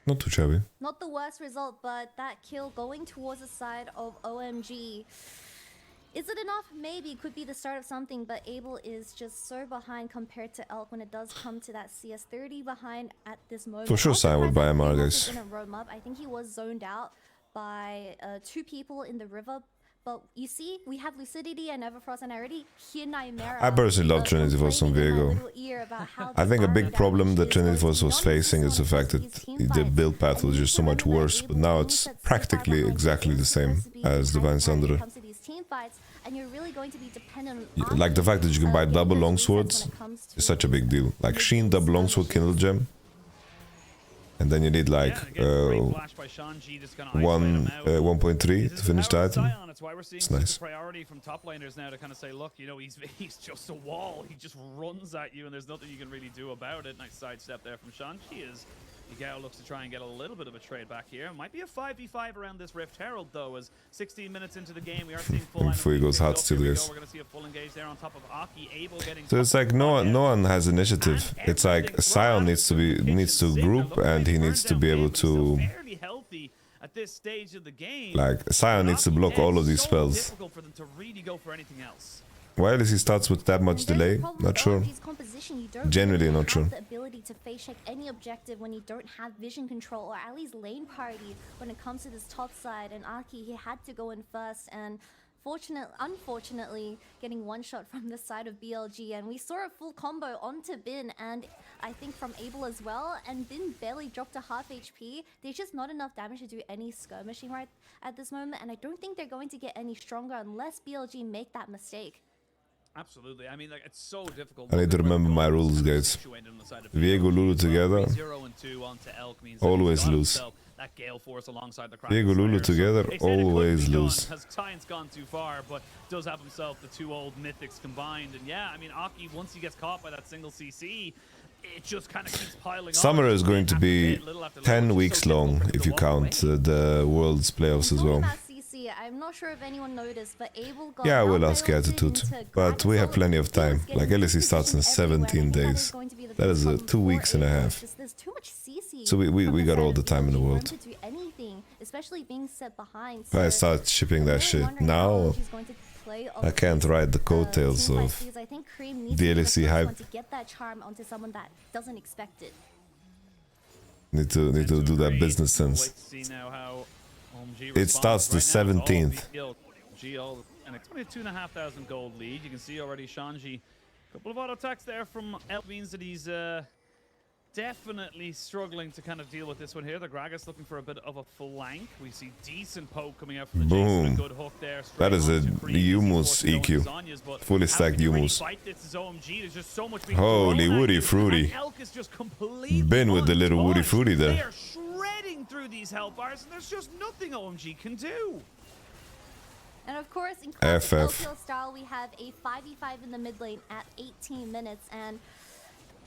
Not too shabby. Not the worst result, but that kill going towards the side of OMG. Is it enough? Maybe. It could be the start of something, but Abel is just so behind compared to Elk when it does come to that CS 30 behind at this moment. For sure, Sai would buy MR, guys. I think he was zoned out by 2 people in the river. But you see, we have Lucidity and Everfrost, and I already hear Nightmare. I personally love Trinity Force on Viego. I think a big problem that Trinity Force was facing is the fact that the build path was just so much worse, but now it's practically exactly the same as Divine Thunder. And you're really going to be dependent on like the fact that you can buy double longswords is such a big deal. Like Sheen double longsword Kindle Gem. And then you need like 1.3 to finish the item. It's why we're seeing It's nice. priority from top laners now to kind of say, look, you know, he's just a wall. He just runs at you, and there's nothing you can really do about it. Nice sidestep there from Shanji as Miguel looks to try and get a little bit of a trade back here. Might be a 5v5 around this Rift Herald, though, as 16 minutes into the game, we are seeing full Before he goes hard still, guys. We're going to see a full engage there on top of Aki, Abel getting... So it's like no one has initiative. It's like Sion needs to group, and he needs to be able to... At this stage of the game, like, Sion needs to block all of these spells. difficult for them to really go for anything else. Why does he start with that much delay? Not sure. Generally not sure. The ability to face check any objective when you don't have vision control, or at least lane party when it comes to this top side. And Aki, he had to go in first, and unfortunately getting one shot from the side of BLG, and we saw a full combo onto Bin, and I think from Abel as well, and Bin barely dropped to half HP. There's just not enough damage to do any skirmishing right at this moment, and I don't think they're going to get any stronger unless BLG make that mistake. Absolutely. I mean, like, it's so difficult. I need to remember my rules, guys. Viego, Lulu together, always lose. Viego, Lulu together, always lose. Has Science gone too far, but does have himself the two old mythics combined. And yeah, I mean, Aki, once he gets caught by that single CC, it just kind of keeps piling on. Summer is going to be 10 weeks long if you count the World's playoffs as well. I'm not sure if anyone noticed, but Abel got... Yeah, I will ask Attitude, but we have plenty of time. Like, LSE starts in 17 days. That is 2 weeks and a half. So we got all the time in the world. If I start shipping that shit now, I can't ride the coattails of the LSE hype. Need to do that business sense. It starts the 17th. And a 22,500 gold lead. You can see already Shanji, a couple of auto attacks there from El, means that he's definitely struggling to kind of deal with this one here. The Gragas looking for a bit of a flank. We see decent poke coming out from the Jason, a good hook there. That is a Yumus EQ. Fully stacked Yumus. Holy woody fruity. Been with the little woody fruity there. Through these hellfires, and there's just nothing OMG can do. And of course, in classic LPL style, we have a 5v5 in the mid lane at 18 minutes, and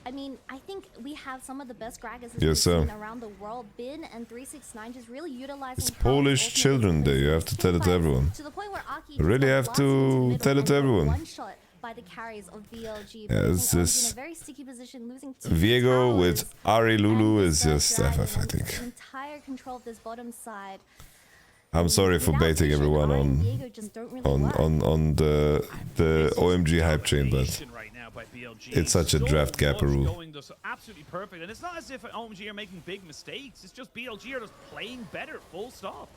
I mean, I think we have some of the best Gragas around the world. Bin and 369 just really utilizing... It's Polish Children Day, you have to tell it to everyone. To the point where Aki you really have to tell it to everyone. One shot by the carries of BLG. Yeah, it's just... in a very sticky position, losing Viego with Ari Lulu is just FF, I think. Entire control of this bottom side. I'm sorry for baiting everyone on the OMG hype train, but it's such a draft gapperoo. Absolutely perfect, and it's not as if OMG are making big mistakes. It's just BLG are just playing better, full stop.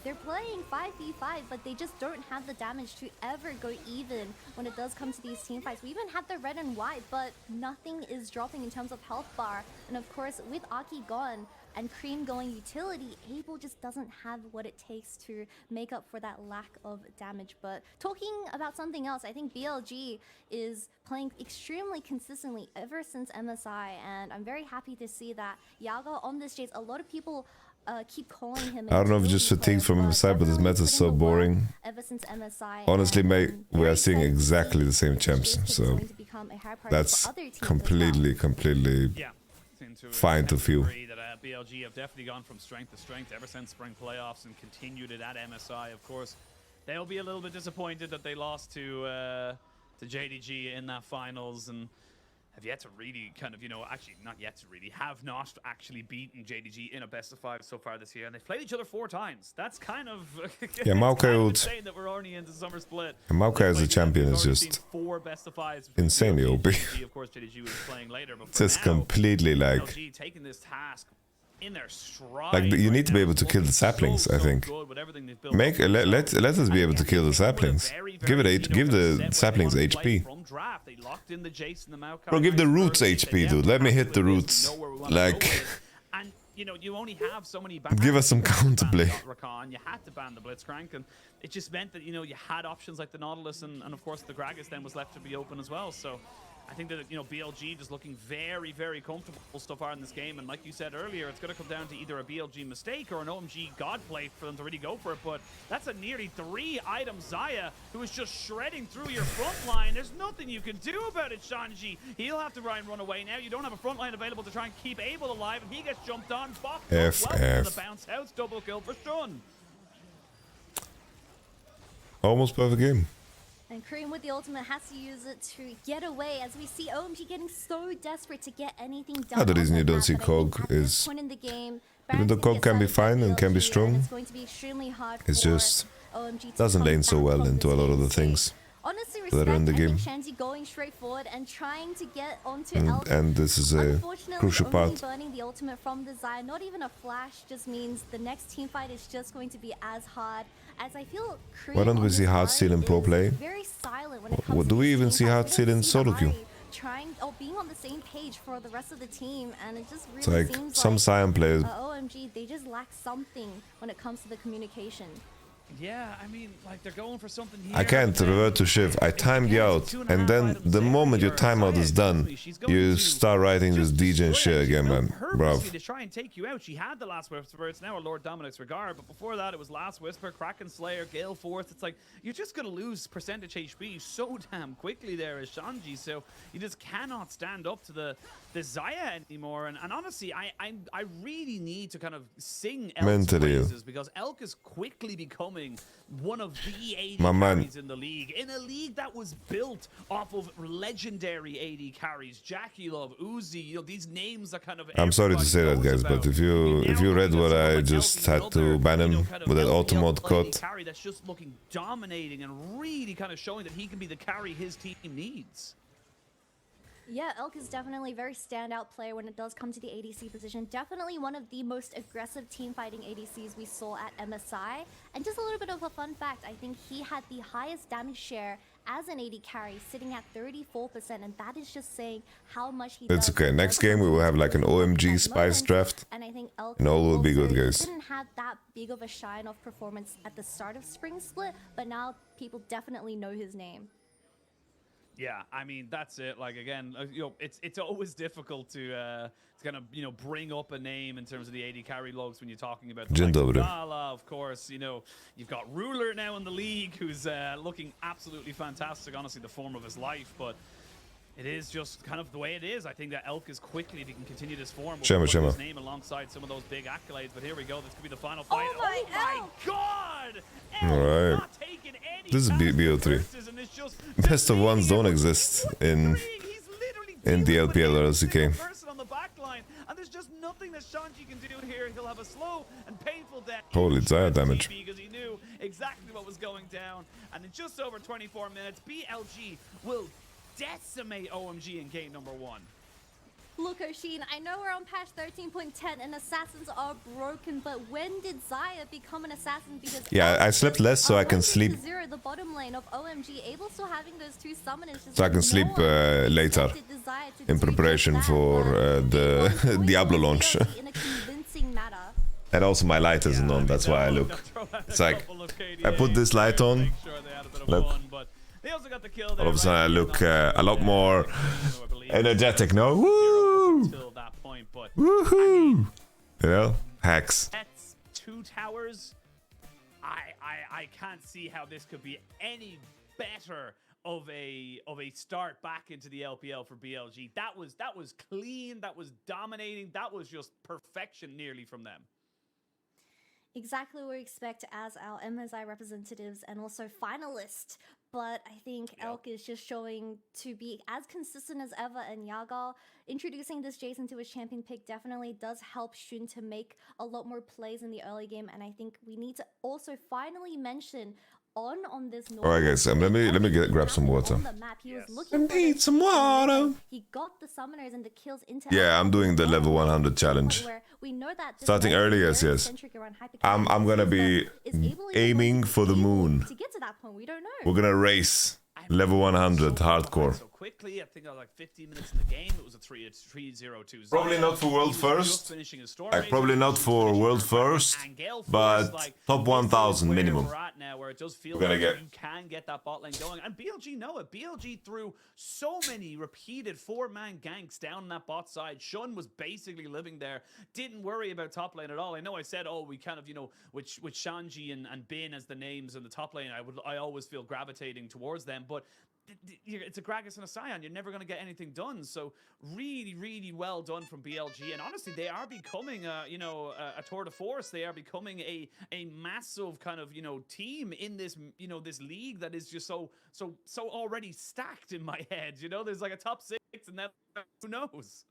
They're playing 5v5, but they just don't have the damage to ever go even when it does come to these team fights. We even have the red and white, but nothing is dropping in terms of health bar. And of course, with Aki gone and Cream going utility, Abel just doesn't have what it takes to make up for that lack of damage. But talking about something else, I think BLG is playing extremely consistently ever since MSI, and I'm very happy to see that Yaga on this stage. A lot of people keep calling him. I don't know if it's just fatigued from MSI, but this meta is so boring. Honestly, mate, we are seeing exactly the same champs, so that's completely fine to feel. BLG have definitely gone from strength to strength ever since spring playoffs and continued it at MSI. Of course, they'll be a little bit disappointed that they lost to JDG in that finals, and have yet to really kind of, you know, actually not yet to really, have not actually beaten JDG in a best of 5 so far this year, and they've played each other 4 times. That's kind of yeah, Maokai insane that we're already into Summer Split. And Maokai as a champion is just 4 best of 5s insanely OP. Of course, JDG was playing later, but just completely like LG taking this task in their stride. Like, you need to be able to kill the saplings, I think. Let us be able to kill the saplings. Give the saplings HP. Bro, give the roots HP, dude. Let me hit the roots. Like, and you know, you only have so many. Give us some counterplay. You had to ban the Blitzcrank, and it just meant that, you know, you had options like the Nautilus, and of course the Gragas then was left to be open as well. So I think that, you know, BLG just looking very, very comfortable so far in this game. And like you said earlier, it's going to come down to either a BLG mistake or an OMG god play for them to really go for it. But that's a nearly 3-item Xayah who is just shredding through your front line. There's nothing you can do about it, Shanji. He'll have to try and run away now. You don't have a front line available to try and keep Abel alive. And he gets jumped on. Box well from the bounce house. Double kill for Shun. Almost perfect game. And Cream with the ultimate has to use it to get away, as we see OMG getting so desperate to get anything done. The reason you don't see Kog is, even though Kog can be fine and can be strong, it's just doesn't lane so well into a lot of the things Honestly, that are in the game. Shanji going straight forward and trying to get onto And this is a crucial part. Burning the ultimate from the Xayah, not even a flash, just means the next team fight is just going to be as hard. As I feel Why don't we see Hardsteel in pro play? Very silent when it comes What do we even see Hardsteel in solo queue? Trying or being on the same page for the rest of the team, and it just really It's like seems some Sion players. OMG, they just lack something when it comes to the communication. Yeah, I mean, like, they're going for something here. I can't revert to Shiv. I timed you out, and then the moment your timeout is done, you start writing this DJ shit again, man. Bruv. To try and take you out. She had the last Whisper. It's now a Lord Dominic's regard, but before that, it was last Whisper, Kraken Slayer, Gale Force. It's like you're just gonna lose percentage HP so damn quickly there as Shanji. So you just cannot stand up to the Xayah anymore. And honestly, I really need to kind of sing Elk's praises, because Elk is quickly becoming one of the AD carries in the league, in a league that was built off of legendary AD carries. Jackie Love, Uzi, you know, these names that kind of. I'm sorry to say that, guys, but if you read what I just had to ban him with that automod cut. Carry that's just looking dominating and really kind of showing that he can be the carry his team needs. Yeah, Elk is definitely a very standout player when it does come to the ADC position. Definitely one of the most aggressive team fighting ADCs we saw at MSI. And just a little bit of a fun fact, I think he had the highest damage share as an AD carry, sitting at 34%, and that is just saying how much he It's okay. Next game we will have like an OMG Spice draft, and I think Elk and all will be good, guys. Didn't have that big of a shine of performance at the start of Spring Split, but now people definitely know his name. Yeah, I mean, that's it. Like, again, you know, it's always difficult to kind of, you know, bring up a name in terms of the AD carry logs when you're talking about Gala, of course. You know, you've got Ruler now in the league, who's looking absolutely fantastic. Honestly, the form of his life, but it is just kind of the way it is. I think that Elk is quickly, if he can continue this form, will put his name alongside some of those big accolades. But here we go. This could be the final fight. Oh my God! All right. This is BO3. Best of ones don't exist in the LPL or LCK. And there's just nothing that Shanji can do here. He'll have a slow and painful death. Holy Xayah damage. Because he knew exactly what was going down. And in just over 24 minutes, BLG will decimate OMG in game number 1. Look, Oshin, I know we're on patch 13.10 and assassins are broken, but when did Xayah become an assassin? Because yeah, I slept less so I can sleep. The bottom lane of OMG, able still having those two summoners. So I can sleep later in preparation for the Diablo launch. And also my light isn't on, that's why I look. It's like, I put this light on, look. All of a sudden I look a lot more energetic, no? Woo! Woohoo! You know? Hacks. That's 2 towers. I can't see how this could be any better of a start back into the LPL for BLG. That was clean, that was dominating, that was just perfection nearly from them. Exactly what we expect as our MSI representatives and also finalists. But I think Elk is just showing to be as consistent as ever, and Yagal introducing this Jason to his champion pick definitely does help Shun to make a lot more plays in the early game. And I think we need to also finally mention on this. Alright guys, let me grab some water. I need some water. He got the summoners and the kills into. Yeah, I'm doing the level 100 challenge. Starting early, yes. I'm gonna be aiming for the moon. To get to that point, we don't know. We're gonna race level 100 hardcore. quickly. I think like 15 minutes in the game, it was a 3-0-2. Probably not for world first. Like probably not for world first, but top 1,000 minimum. We're at now, where it does feel We're gonna like get. you can get that bot lane going, and BLG know it. BLG threw so many repeated 4-man ganks down that bot side. Shun was basically living there, didn't worry about top lane at all. I know I said, oh, we kind of, you know, with Shanji and Bin as the names in the top lane, I always feel gravitating towards them, but it's a Gragas and a Sion. You're never going to get anything done. So really, really well done from BLG. And honestly, they are becoming a tour de force. They are becoming a massive kind of, you know, team in this, you know, this league that is just so already stacked in my head. You know, there's like a top 6, and then who knows?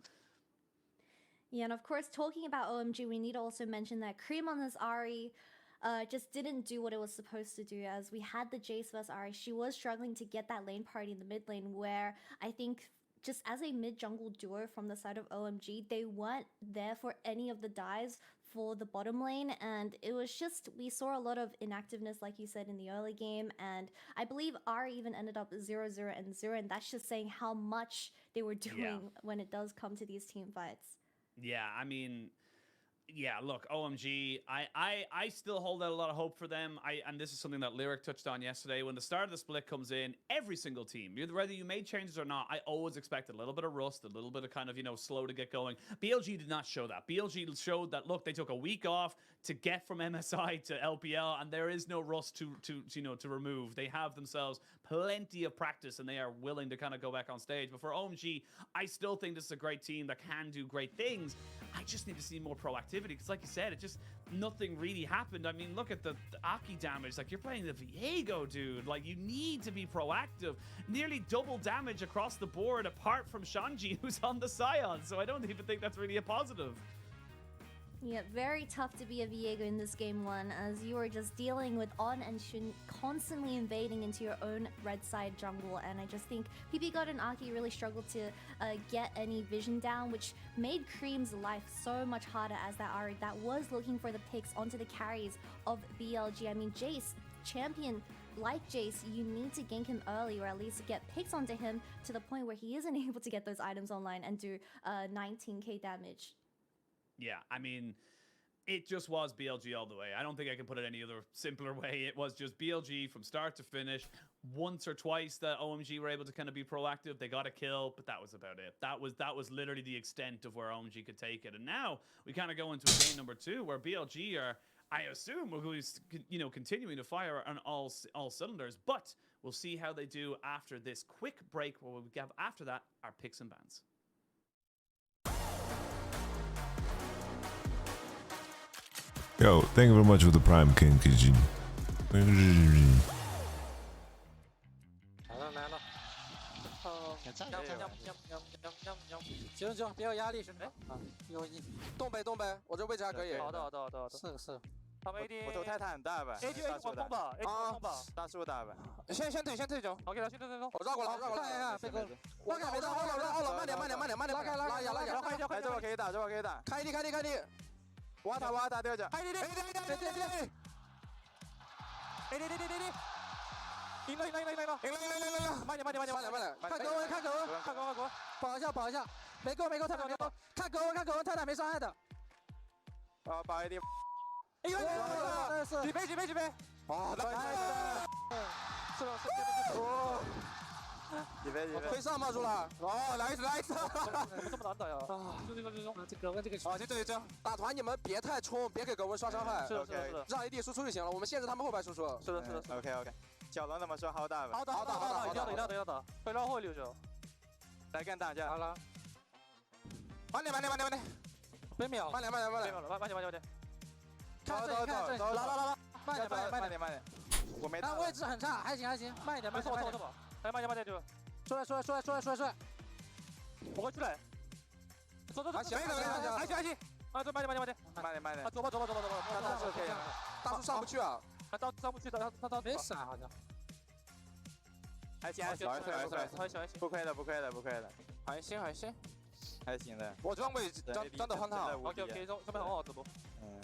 Yeah, and of course, talking about OMG, we need to also mention that Cream on this Ahri just didn't do what it was supposed to do. As we had the Jace vs Ahri, she was struggling to get that lane party in the mid lane, where I think just as a mid jungle duo from the side of OMG, they weren't there for any of the dives for the bottom lane, and it was just, we saw a lot of inactiveness, like you said, in the early game, and I believe Ahri even ended up 0-0 and 0, and that's just saying how much they were doing when it does come to these team fights. Yeah, I mean, yeah, look, OMG, I still hold out a lot of hope for them. And this is something that Lyric touched on yesterday. When the start of the split comes in, every single team, whether you made changes or not, I always expect a little bit of rust, a little bit of kind of, you know, slow to get going. BLG did not show that. BLG showed that, look, they took a week off to get from MSI to LPL, and there is no rust to remove. They have themselves plenty of practice, and they are willing to kind of go back on stage. But for OMG, I still think this is a great team that can do great things. I just need to see more proactivity, because like you said, it just, nothing really happened. I mean, look at the Aki damage. Like, you're playing the Viego, dude. Like, you need to be proactive. Nearly double damage across the board, apart from Shanji, who's on the Sion. So I don't even think that's really a positive. Yeah, very tough to be a Viego in this game one, as you are just dealing with On and Shun constantly invading into your own red side jungle, and I just think PP God and Aki really struggled to get any vision down, which made Cream's life so much harder as that Ahri that was looking for the picks onto the carries of BLG. I mean, Jace, champion like Jace, you need to gank him early, or at least get picks onto him to the point where he isn't able to get those items online and do 19k damage. Yeah, I mean, it just was BLG all the way. I don't think I can put it any other simpler way. It was just BLG from start to finish. Once or twice that OMG were able to kind of be proactive. They got a kill, but that was about it. That was literally the extent of where OMG could take it. And now we kind of go into game number 2, where BLG are, I assume, will be, you know, continuing to fire on all cylinders. But we'll see how they do after this quick break, where we have after that our picks and bans. Yo, thank you very much for the Prime King KG. 来了，行，别有压力，兄弟。你东北，我这位置还可以。好的。是。他们 AD 我头太太很大呗 ，AD 往东吧，AD 往东吧，大树大呗。先退就。OK 了，先退。我绕过来，看，贝哥，我绕了，慢点，拉开，来，这把可以打，开地。挖塔掉脚，开地，赢了，慢点，看格文，保一下，没够，太难了，看格文，太难没伤害的，把 AD， 举杯，几杯，推上冒出了，来一次，怎么这么难打呀？这格文这个，行，打团你们别太冲，别给格文刷伤害，是，让 AD 输出就行了，我们限制他们后排输出，是的，OK， 小龙怎么说？好打呗，好打，一定要打，会绕后溜来干打架，好了，慢点，别秒，慢点，看这，拉，慢点，我没打，位置很差，还行，慢一点，没错，哎，慢点就，出来，我过去了，走，还行，啊，这慢点，走吧，大树上不去啊，他上不去的，他没闪好像，还行，不亏的，还行的，我这位置真的很好 ，OK， 这边很好，这波，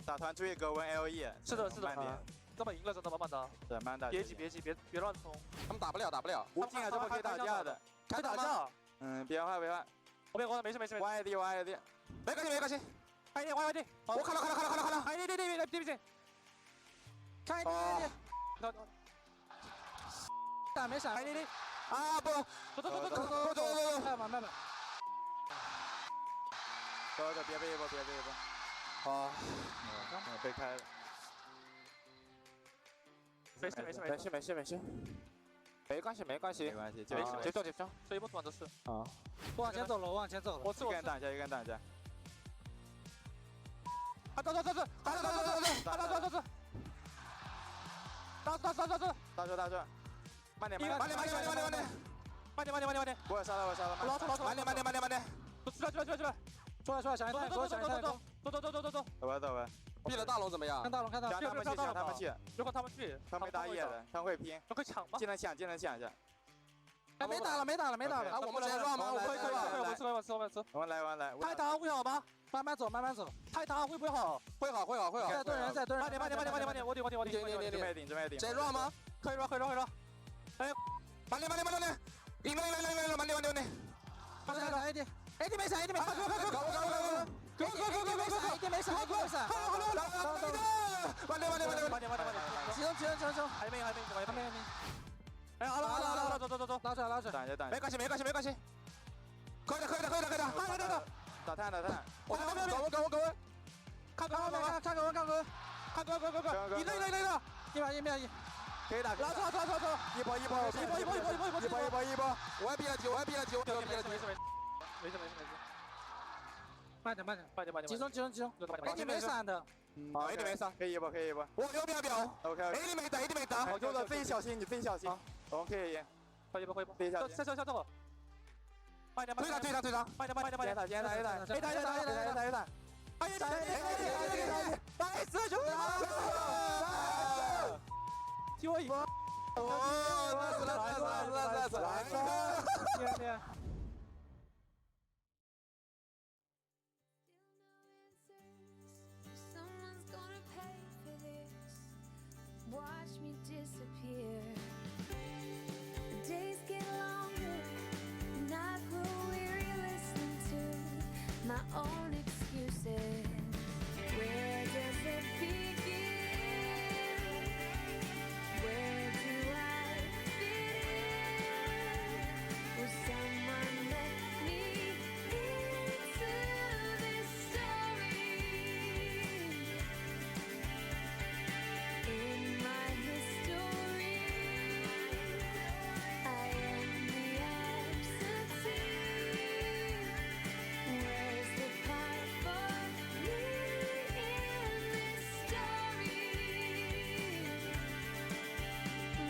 打团注意格文 LE， 是的，这么赢了真的慢慢打，对，慢打，别急，别乱冲，他们打不了，无尽啊，这波可以打架的，看到吗？别换别换，我别慌，没事没事没事。玩 ID 玩 ID，没关系没关系。快点玩 ID，我看到。哎对不起。看 ID。闪没闪 ID。啊不，走，慢。走，别背一波。好，被开了。没事，没关系，接住，这一波突然都是。啊，我往前走了，我一个人挡一下。啊，走，大车，慢点，我杀了，老出，慢点，出来，小心太空，走，走吧。闭了大龙怎么样？看到，让他们去，如果他们去，他们没打野的，他们会拼，可以抢吗？技能抢一下。哎，没打了，啊，我们直接乱吗？可以，我们来。太塔会好吗？慢慢走，太塔会不会好？会好。再蹲人，慢点，我顶，准备顶，直接乱吗？可以乱。哎，慢点，来，慢点，AD 没闪，快，AD 没闪，慢点，集中，还没，哎，好了，走，拉出来，没关系，可以的，打探，我看个1对，一秒，可以打，拉走，一波，我要逼了机，没事，慢点，集中，AD 没闪的，好，AD 没闪，可以一波，我有秒 ，OK， AD 没打，好，自己小心，你自己小心，我们可以赢，快一波，自己小心，下走，慢点，退场，慢点，先打，哎呀，来死球！替我赢！来！Watch me disappear. The days get longer, and I grow weary listening to my own excuses. Where does it begin? Where do I fit in? Will someone let me into this story? In my history, I am the absentee. Where's the part for me in this story?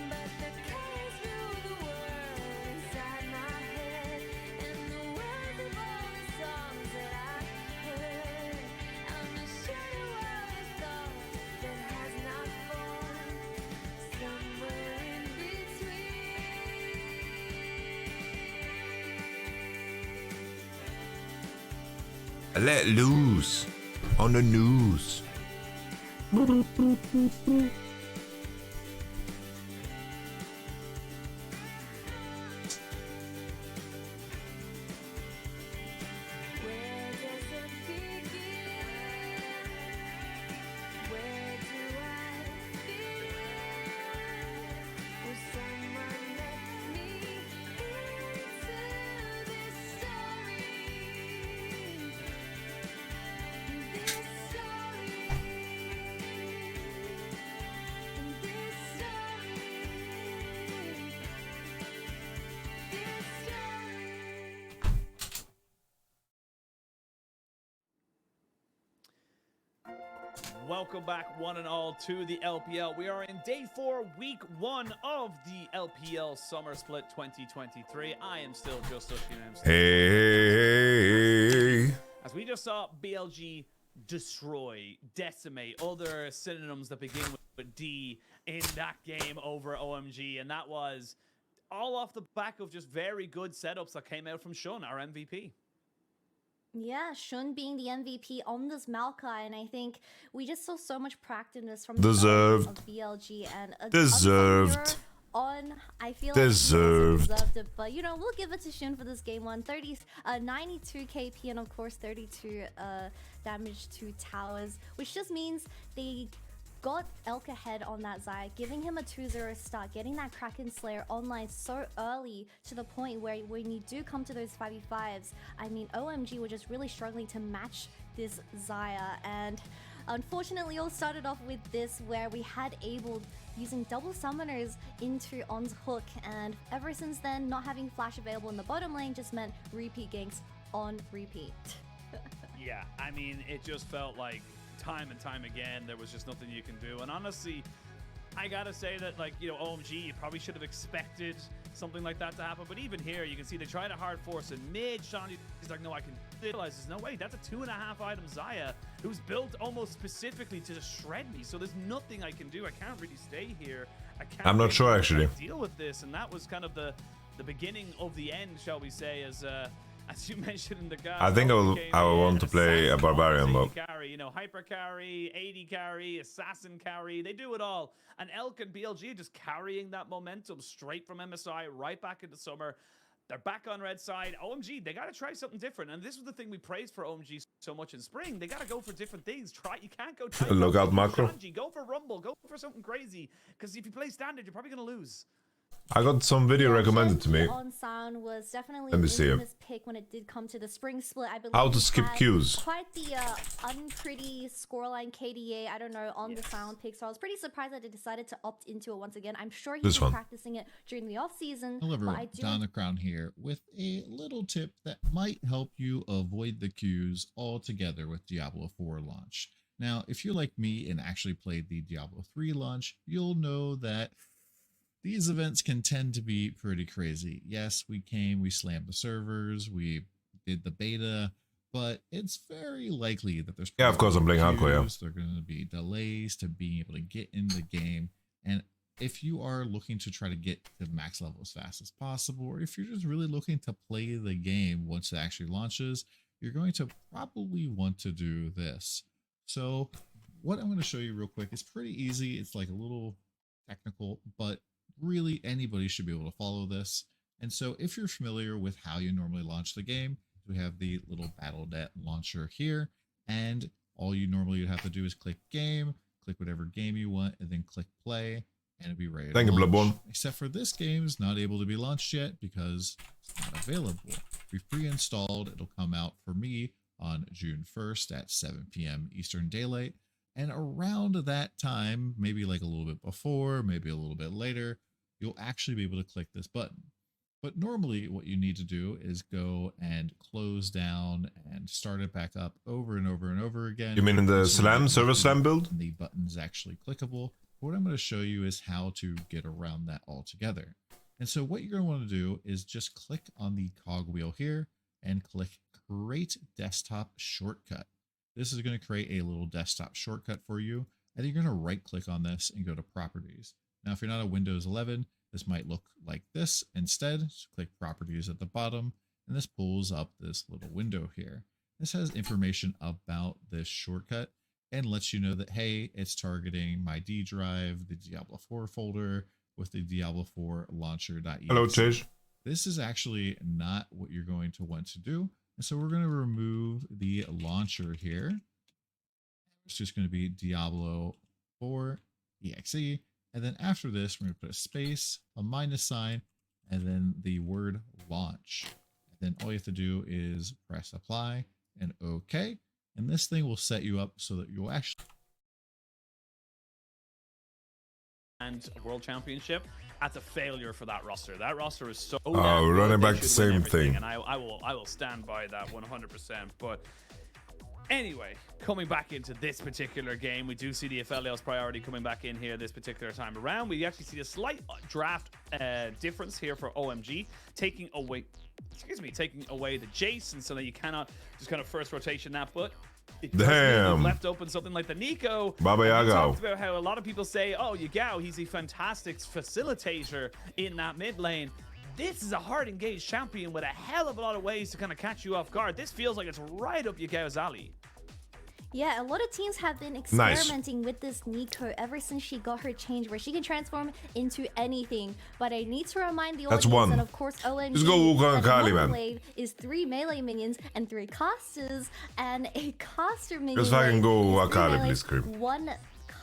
But the colors rule the world inside my head, and the words of all the songs that I heard. I'm a shadow of a thought that has not formed, somewhere in between. Let loose on the news. Where does it begin? Where do I fit in? Will someone let me into this story? This story. Welcome back, one and all, to the LPL. We are in day 4, week 1 of the LPL Summer Split 2023. I am still just Hey. as we just saw BLG destroy, decimate, other synonyms that begin with D in that game over OMG, and that was all off the back of just very good setups that came out from Shun, our MVP. Yeah, Shun being the MVP on this Maokai, and I think we just saw so much practice from Deserved. the of BLG and a Deserved. mirror on. I feel Deserved. like he deserved it, but you know, we'll give it to Shin for this game one. 92 KP and of course 32 damage to towers, which just means they got Elk ahead on that Zaya, giving him a 2-0 start, getting that Kraken Slayer online so early to the point where when you do come to those 5v5s, I mean, OMG were just really struggling to match this Zaya. And unfortunately, all started off with this where we had Abel using double summoners into On's hook, and ever since then, not having flash available in the bottom lane just meant repeat ganks on repeat. Yeah, I mean, it just felt like time and time again, there was just nothing you can do. And honestly, I gotta say that, like, you know, OMG, you probably should have expected something like that to happen. But even here, you can see they tried a hard force in mid. Sean, he's like, no, I can realize there's no way. That's a 2.5 item Zaya who's built almost specifically to just shred me. So there's nothing I can do. I can't really stay here. I can't. I'm not sure actually. Deal with this, and that was kind of the beginning of the end, shall we say, as you mentioned in the guide. I think I will want to play a barbarian mob. Carry, you know, hyper carry, AD carry, assassin carry, they do it all. And Elk and BLG just carrying that momentum straight from MSI right back into summer. They're back on red side. OMG, they got to try something different. And this was the thing we praised for OMG so much in spring. They got to go for different things. You can't go look out macro. Go for Rumble. Go for something crazy. Because if you play standard, you're probably going to lose. I got some video recommended to me. On sound was definitely Let me see him. this pick when it did come to the spring split. I believe How to skip queues. Quite the unpretty scoreline KDA, I don't know, on the sound pick. So I was pretty surprised that they decided to opt into it once again. I'm sure he's been practicing it during the off season. Hello everyone, Don the Crown here with a little tip that might help you avoid the queues altogether with Diablo 4 launch. Now, if you're like me and actually played the Diablo 3 launch, you'll know that these events can tend to be pretty crazy. Yes, we slammed the servers, we did the beta, but it's very likely that there's of course I'm playing hardcore. Yeah. There are going to be delays to being able to get in the game, and if you are looking to try to get to max level as fast as possible, or if you're just really looking to play the game once it actually launches, you're going to probably want to do this. So what I'm going to show you real quick is pretty easy. It's like a little technical, but really anybody should be able to follow this. And so if you're familiar with how you normally launch the game, we have the little Battle.net launcher here, and all you normally would have to do is click game, click whatever game you want, and then click play, and it'll be ready to launch. Except for this game is not able to be launched yet because it's not available. We've pre-installed. It'll come out for me on June 1st at 7 p.m. Eastern Daylight. And around that time, maybe like a little bit before, maybe a little bit later, you'll actually be able to click this button. But normally what you need to do is go and close down and start it back up over and over and over again. You mean in the server slam build? The button's actually clickable. What I'm going to show you is how to get around that altogether. And so what you're going to want to do is just click on the cogwheel here and click Create Desktop Shortcut. This is going to create a little desktop shortcut for you. And you're going to right click on this and go to Properties. Now, if you're not a Windows 11, this might look like this instead. So click Properties at the bottom, and this pulls up this little window here. This has information about this shortcut and lets you know that, hey, it's targeting my D drive, the Diablo 4 folder with the Diablo 4 launcher.exe. Hello, Chase. This is actually not what you're going to want to do. And so we're going to remove the launcher here. It's just going to be Diablo 4 exe. And then after this, we're going to put a space, a minus sign, and then the word launch. And then all you have to do is press apply and OK. And this thing will set you up so that you'll actually... And a world championship, that's a failure for that roster. That roster is so we're running back the same thing. And I will stand by that 100%. But anyway, coming back into this particular game, we do see the FLL's priority coming back in here this particular time around. We actually see a slight draft difference here for OMG, taking away the Jason, so that you cannot just kind of first rotation that. But damn, left open something like the Nico. Baba Yaga. We talked about how a lot of people say, oh, Yagao, he's a fantastic facilitator in that mid lane. This is a hard engaged champion with a hell of a lot of ways to kind of catch you off guard. This feels like it's right up Yagao's alley. Yeah, a lot of teams have been experimenting with this Nico ever since she got her change where she can transform into anything. But I need to remind the audience, and of course OMG, Just go Wukong Kali, man. wave is 3 melee minions and 3 casters, and a caster minion. Just fucking go Akali, please, Scream. 1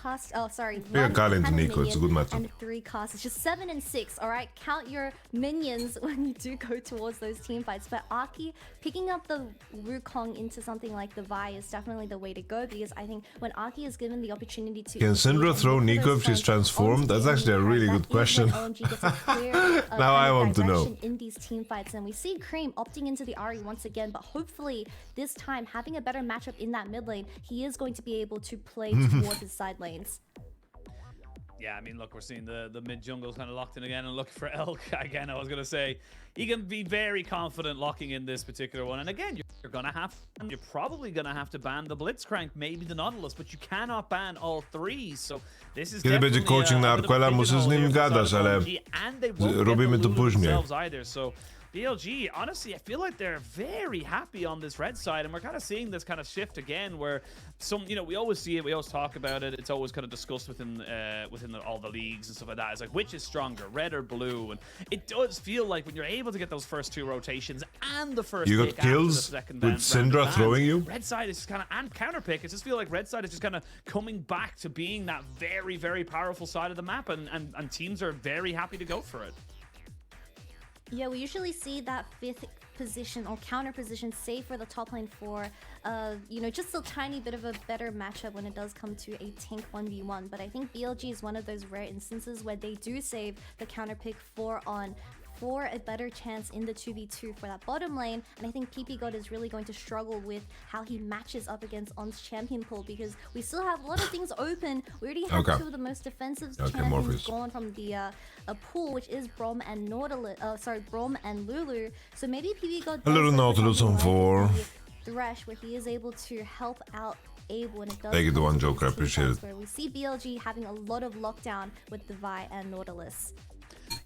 cast. Oh, sorry. Yeah, 1 Kali into Hana Nico, it's a good minion matchup. and 3 casters. Just 7 and 6. All right, count your minions when you do go towards those team fights. But Aki picking up the Wukong into something like the Vi is definitely the way to go, because I think when Aki is given the opportunity to. Can Syndra throw Nico if she's transformed? That's actually a really good question. Now I want to know. In these team fights, and we see Cream opting into the Ahri once again, but hopefully this time having a better matchup in that mid lane, he is going to be able to play towards his side lanes. Yeah, I mean, look, we're seeing the mid jungles kind of locked in again, and looking for Elk again. I was gonna say he can be very confident locking in this particular one, and again, you're probably gonna have to ban the Blitzcrank, maybe the Nautilus, but you cannot ban all 3. So this is Kiedy będzie coaching na Arquela, muszę z nim gadać, ale robimy to później. Either. So BLG, honestly, I feel like they're very happy on this red side, and we're kind of seeing this kind of shift again, where we always see it, we always talk about it. It's always kind of discussed within all the leagues and stuff like that. It's like, which is stronger, red or blue? And it does feel like when you're able to get those first 2 rotations and the first you pick got kills after the with Syndra throwing you. Red side is just kind of, and counter pick. It just feel like red side is just kind of coming back to being that very, very powerful side of the map, and teams are very happy to go for it. Yeah, we usually see that 5th position or counter position save for the top lane for, just a tiny bit of a better matchup when it does come to a tank 1v1. But I think BLG is one of those rare instances where they do save the counter pick for a better chance in the 2v2 for that bottom lane. And I think PP God is really going to struggle with how he matches up against On's champion pool, because we still have a lot of things open. We already have 2 of the most defensive champions gone from the pool, which is Brom and Brom and Lulu. So maybe PP God a little Nautilus on 4. Thresh, where he is able to help out Abe when it does. Take it to one Joker, I appreciate it. Where we see BLG having a lot of lockdown with the Vi and Nautilus.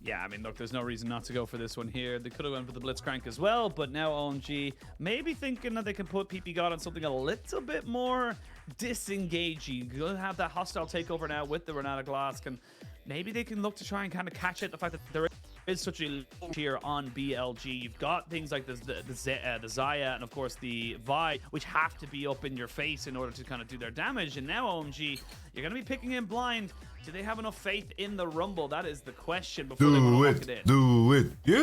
Yeah, I mean, look, there's no reason not to go for this one here. They could have went for the Blitzcrank as well, but now OMG maybe thinking that they can put PP God on something a little bit more disengaging. You'll have that hostile takeover now with the Renata Glass, and maybe they can look to try and kind of catch it. The fact that there is such a low tier on BLG. You've got things like the Xayah and of course the Vi, which have to be up in your face in order to kind of do their damage. And now OMG, you're going to be picking in blind. Do they have enough faith in the Rumble? That is the question before they want to lock it in. Do it. Yeah!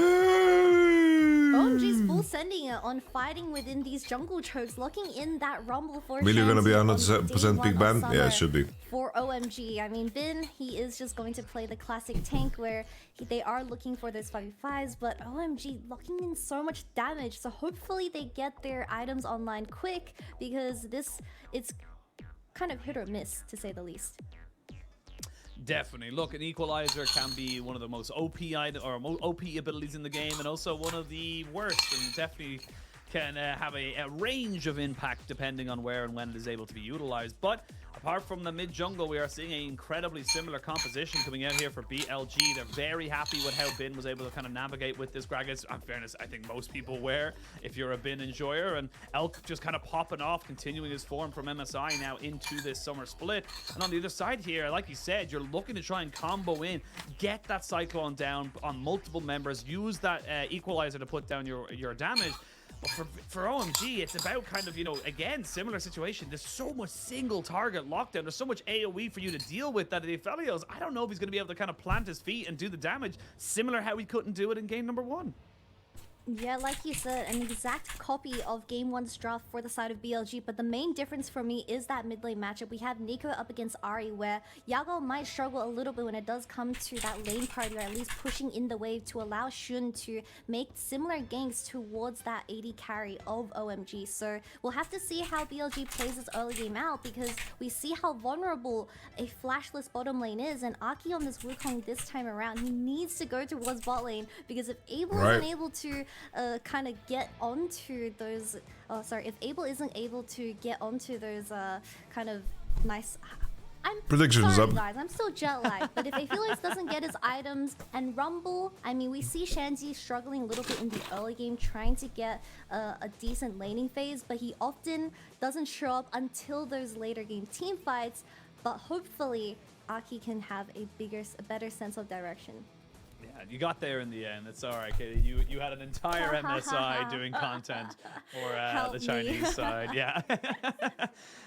OMG's full sending it on fighting within these jungle chokes, locking in that Rumble for Really gonna be 100% big ban? Yeah, it should be. For OMG, I mean, Bin, he is just going to play the classic tank where they are looking for those 5v5s, but OMG locking in so much damage. So hopefully they get their items online quick, because it's kind of hit or miss, to say the least. Definitely. Look, an equalizer can be one of the most OP abilities in the game, and also one of the worst, and definitely can have a range of impact depending on where and when it is able to be utilized. But apart from the mid jungle, we are seeing an incredibly similar composition coming out here for BLG. They're very happy with how Bin was able to kind of navigate with this Gragas. In fairness, I think most people were, if you're a Bin enjoyer. And Elk just kind of popping off, continuing his form from MSI now into this summer split. And on the other side here, like you said, you're looking to try and combo in, get that Cyclone down on multiple members, use that equalizer to put down your damage. But for OMG, it's about kind of, again, similar situation. There's so much single target lockdown. There's so much AoE for you to deal with that the Aphelios, I don't know if he's going to be able to kind of plant his feet and do the damage, similar how he couldn't do it in game number 1. Yeah, like you said, an exact copy of Game 1's draft for the side of BLG, but the main difference for me is that mid lane matchup. We have Nico up against Ahri, where Yago might struggle a little bit when it does come to that lane party, or at least pushing in the wave to allow Shun to make similar ganks towards that AD carry of OMG. So we'll have to see how BLG plays this early game out, because we see how vulnerable a flashless bottom lane is, and Aki on this Wukong this time around, he needs to go towards bot lane, because if Abel isn't able to kind of get onto those if Abel isn't able to get onto those kind of nice I'm Predictions sorry, up. guys. I'm still jet lagged. But if Aphelios doesn't get his items and Rumble, I mean, we see Shanzi struggling a little bit in the early game, trying to get a decent laning phase, but he often doesn't show up until those later game team fights. But hopefully, Aki can have a better sense of direction. Yeah, you got there in the end. It's all right, Katie. You had an entire MSI doing content for the Chinese side. Yeah.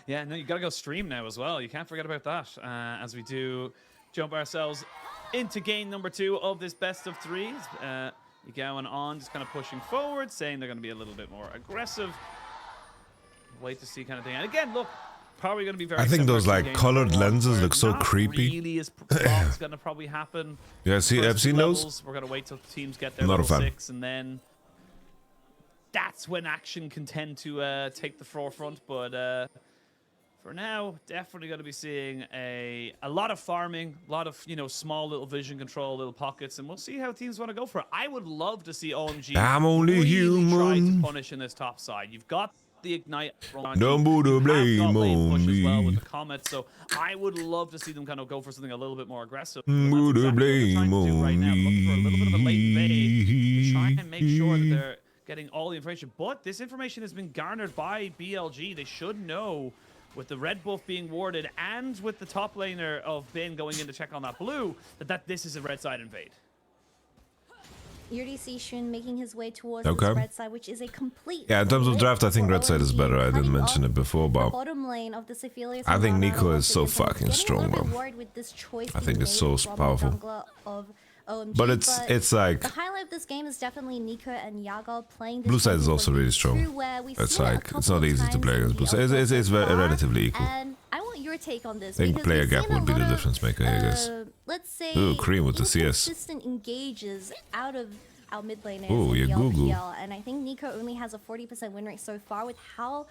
Yeah, no, you got to go stream now as well. You can't forget about that as we do jump ourselves into game number 2 of this best of 3s. You going on, just kind of pushing forward, saying they're going to be a little bit more aggressive. Wait to see kind of thing. And again, look, probably going to be very. I think similar those to like game colored number 1, lenses where look so not creepy. Really is what's going to probably happen. Yeah, see, I've seen those. We're going to wait till teams get their Not a level fan. 6, and then that's when action can tend to take the forefront. But for now, definitely going to be seeing a lot of farming, a lot of small little vision control, little pockets, and we'll see how teams want to go for it. I would love to see OMG I'm only really try human. to punish in this top side. You've got the ignite from Don't put the blame on push as well me. with the comet, so I would love to see them kind of go for something a little bit more aggressive. Put And the that's exactly what they're trying blame to do right on now. Looking for a little bit of a late fade to try me. and make sure that they're getting all the information. But this information has been garnered by BLG. They should know, with the red buff being warded and with the top laner of Bin going in to check on that blue, that this is a red side invade. Yuri Shun making his way towards Okay. the red side, which is a complete. Yeah, in terms of flip draft, I think for red side is OMG, better. I didn't cutting mention off it before, the but bottom lane of the Aphelios I and think Rana Nico is so because they're fucking getting a strong, little bit bro. worried with this choice I think being it's so made from the powerful. jungler of OMG, But it's like the highlight of this game is definitely Nico and Yago playing this blue side is game also for really these strong. two, where we've It's seen it a like it's couple not of easy to times play in against the blue side. It's so very far, relatively equal. And I want your take on this. I think because player we've gap seen a would be the lot of, difference maker here, I guess. Let's say Ooh, Cream with the CS. inconsistent engages out of our mid laners Ooh, in yeah, the Google. LPL, and I think Nico only has a 40% win rate so far with how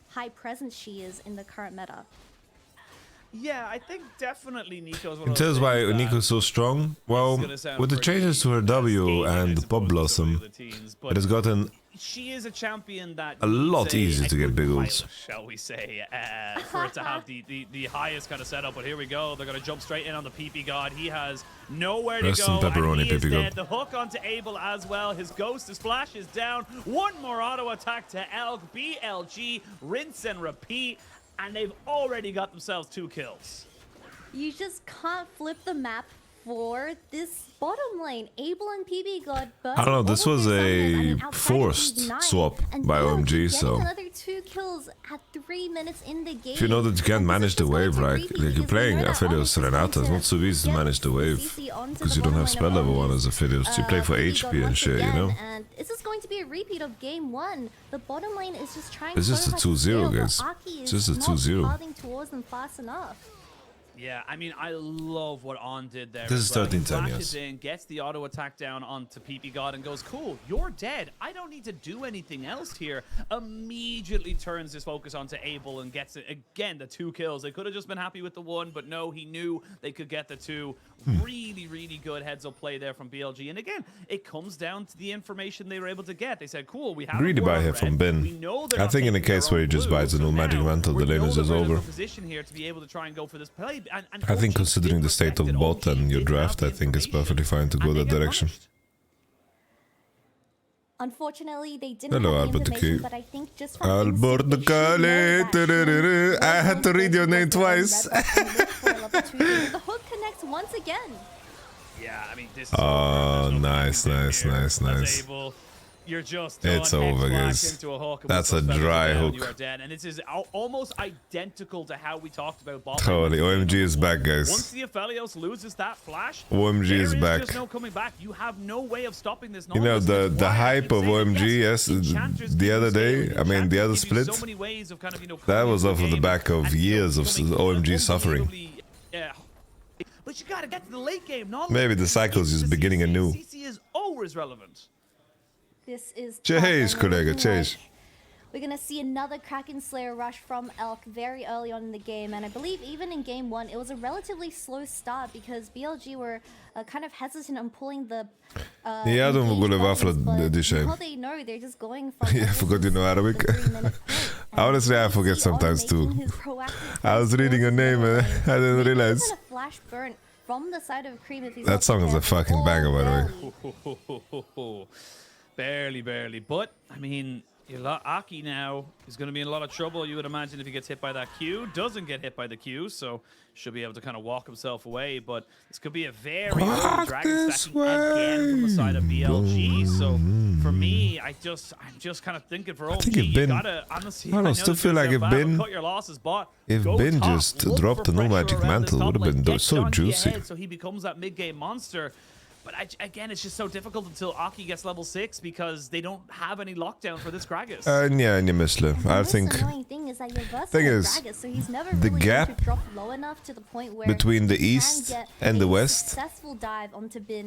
high presence she is in the current meta. Yeah, I think definitely Nico's one It of those tells why things that Nico's so strong. Well, gonna sound with the pretty changes to her W cascading, I and suppose, Pop to some of Blossom, the other teams, but it has gotten she is a champion that a lot needs easier to get good big pilot, ults. shall we say, for it to have the highest kind of setup. But here we go. They're going to jump straight in on the PP God. He has nowhere to Rest go. in pepperoni, and he is PP God. dead. The hook onto Abel as well. His ghost, his flash is down. One more auto attack to Elk. BLG, rinse and repeat. And they've already got themselves 2 kills. You just can't flip the map for this bottom lane. Abel and PB God. I don't know, this was a forced swap by OMG, so another 2 kills at 3 minutes in the game. if you know that you can't manage the wave, like you're playing Aphelios Renata, it's not so easy to manage the wave because you don't have spell level 1 as Aphelios. You play for HP and shit, you know? And this is going to be a repeat of game 1. The bottom lane is just trying It's so just a hard to 2-0, scale, but guys. Aki It's is just a not 2-0. pathing towards them fast enough. Yeah, I mean, I love what On did there. This is as well. He 13-10, flashes yes. in, gets the auto attack down onto PP God and goes, cool, you're dead. I don't need to do anything else here. Immediately turns his focus onto Abel and gets, again, the 2 kills. They could have just been happy with the 1, but no, he knew they could get the 2. Really, really good heads-up play there from BLG. And again, it comes down to the information they were able to get. They said, cool, we have Greedy a war buy here on from red. Ben. We know they're I not think in a taking their case where he own just blue, buys a so new Magic now Mantle, the we lane know is that just we're in a over. position here to be able to try and go for this play. And I think OMG considering the state of did bot protect it. and your OMG did draft, have I the think it's information, perfectly fine to go and they that get direction. punished. Unfortunately, they didn't Hello, have the Albert the information, Key. but I think just from Albert instinct, the they should know Kale. that I had to read your name was twice. red buff and look for a level 2. The hook connects once again. Yeah, I mean, this is Oh, over. There's no nice, point nice, here. nice, As nice. Abel, you're just It's done. over, X-Flash guys. into a hook, and That's with a those feathers dry down, hook. You are dead. And this is almost identical to how we talked about bot. Totally. OMG is back, Once guys. the Aphelios loses that flash, OMG there is back. just no coming back. You have no way of stopping this. You know, the hype of OMG, yes, the other day, I mean, the other split, that was off of the back of years of OMG suffering. Yeah. But you gotta get to the late game. Maybe the cycle is just beginning anew. CC is always relevant. This is Chase, tough, and collega, looking like chase. we're gonna see another Kraken Slayer rush from Elk very early on in the game, and I believe even in game 1 it was a relatively slow start because BLG were kind of hesitant on pulling the Ja, de engage willen buttons, wafelen, but die zijn. now they know they're just going from Ja, forgot you know Arabic. Honestly, I forget sometimes too. I was reading your name and I didn't realize. That song is a fucking banger, by the way. Barely. But, I mean, Aki now is going to be in a lot of trouble, you would imagine, if he gets hit by that Q. Doesn't get hit by the Q, so should be able to kind of walk himself away. But this could be a very early dragon stacking again from the side of BLG. So for me, I'm just kind of thinking for OMG, you gotta honestly. I still feel like if Bin just dropped the no magic mantle, would have been so juicy. So he becomes that mid game monster. But again, it's just so difficult until Aki gets level 6 because they don't have any lockdown for this Gragas. Yeah, I think thing is, the gap between the East and the West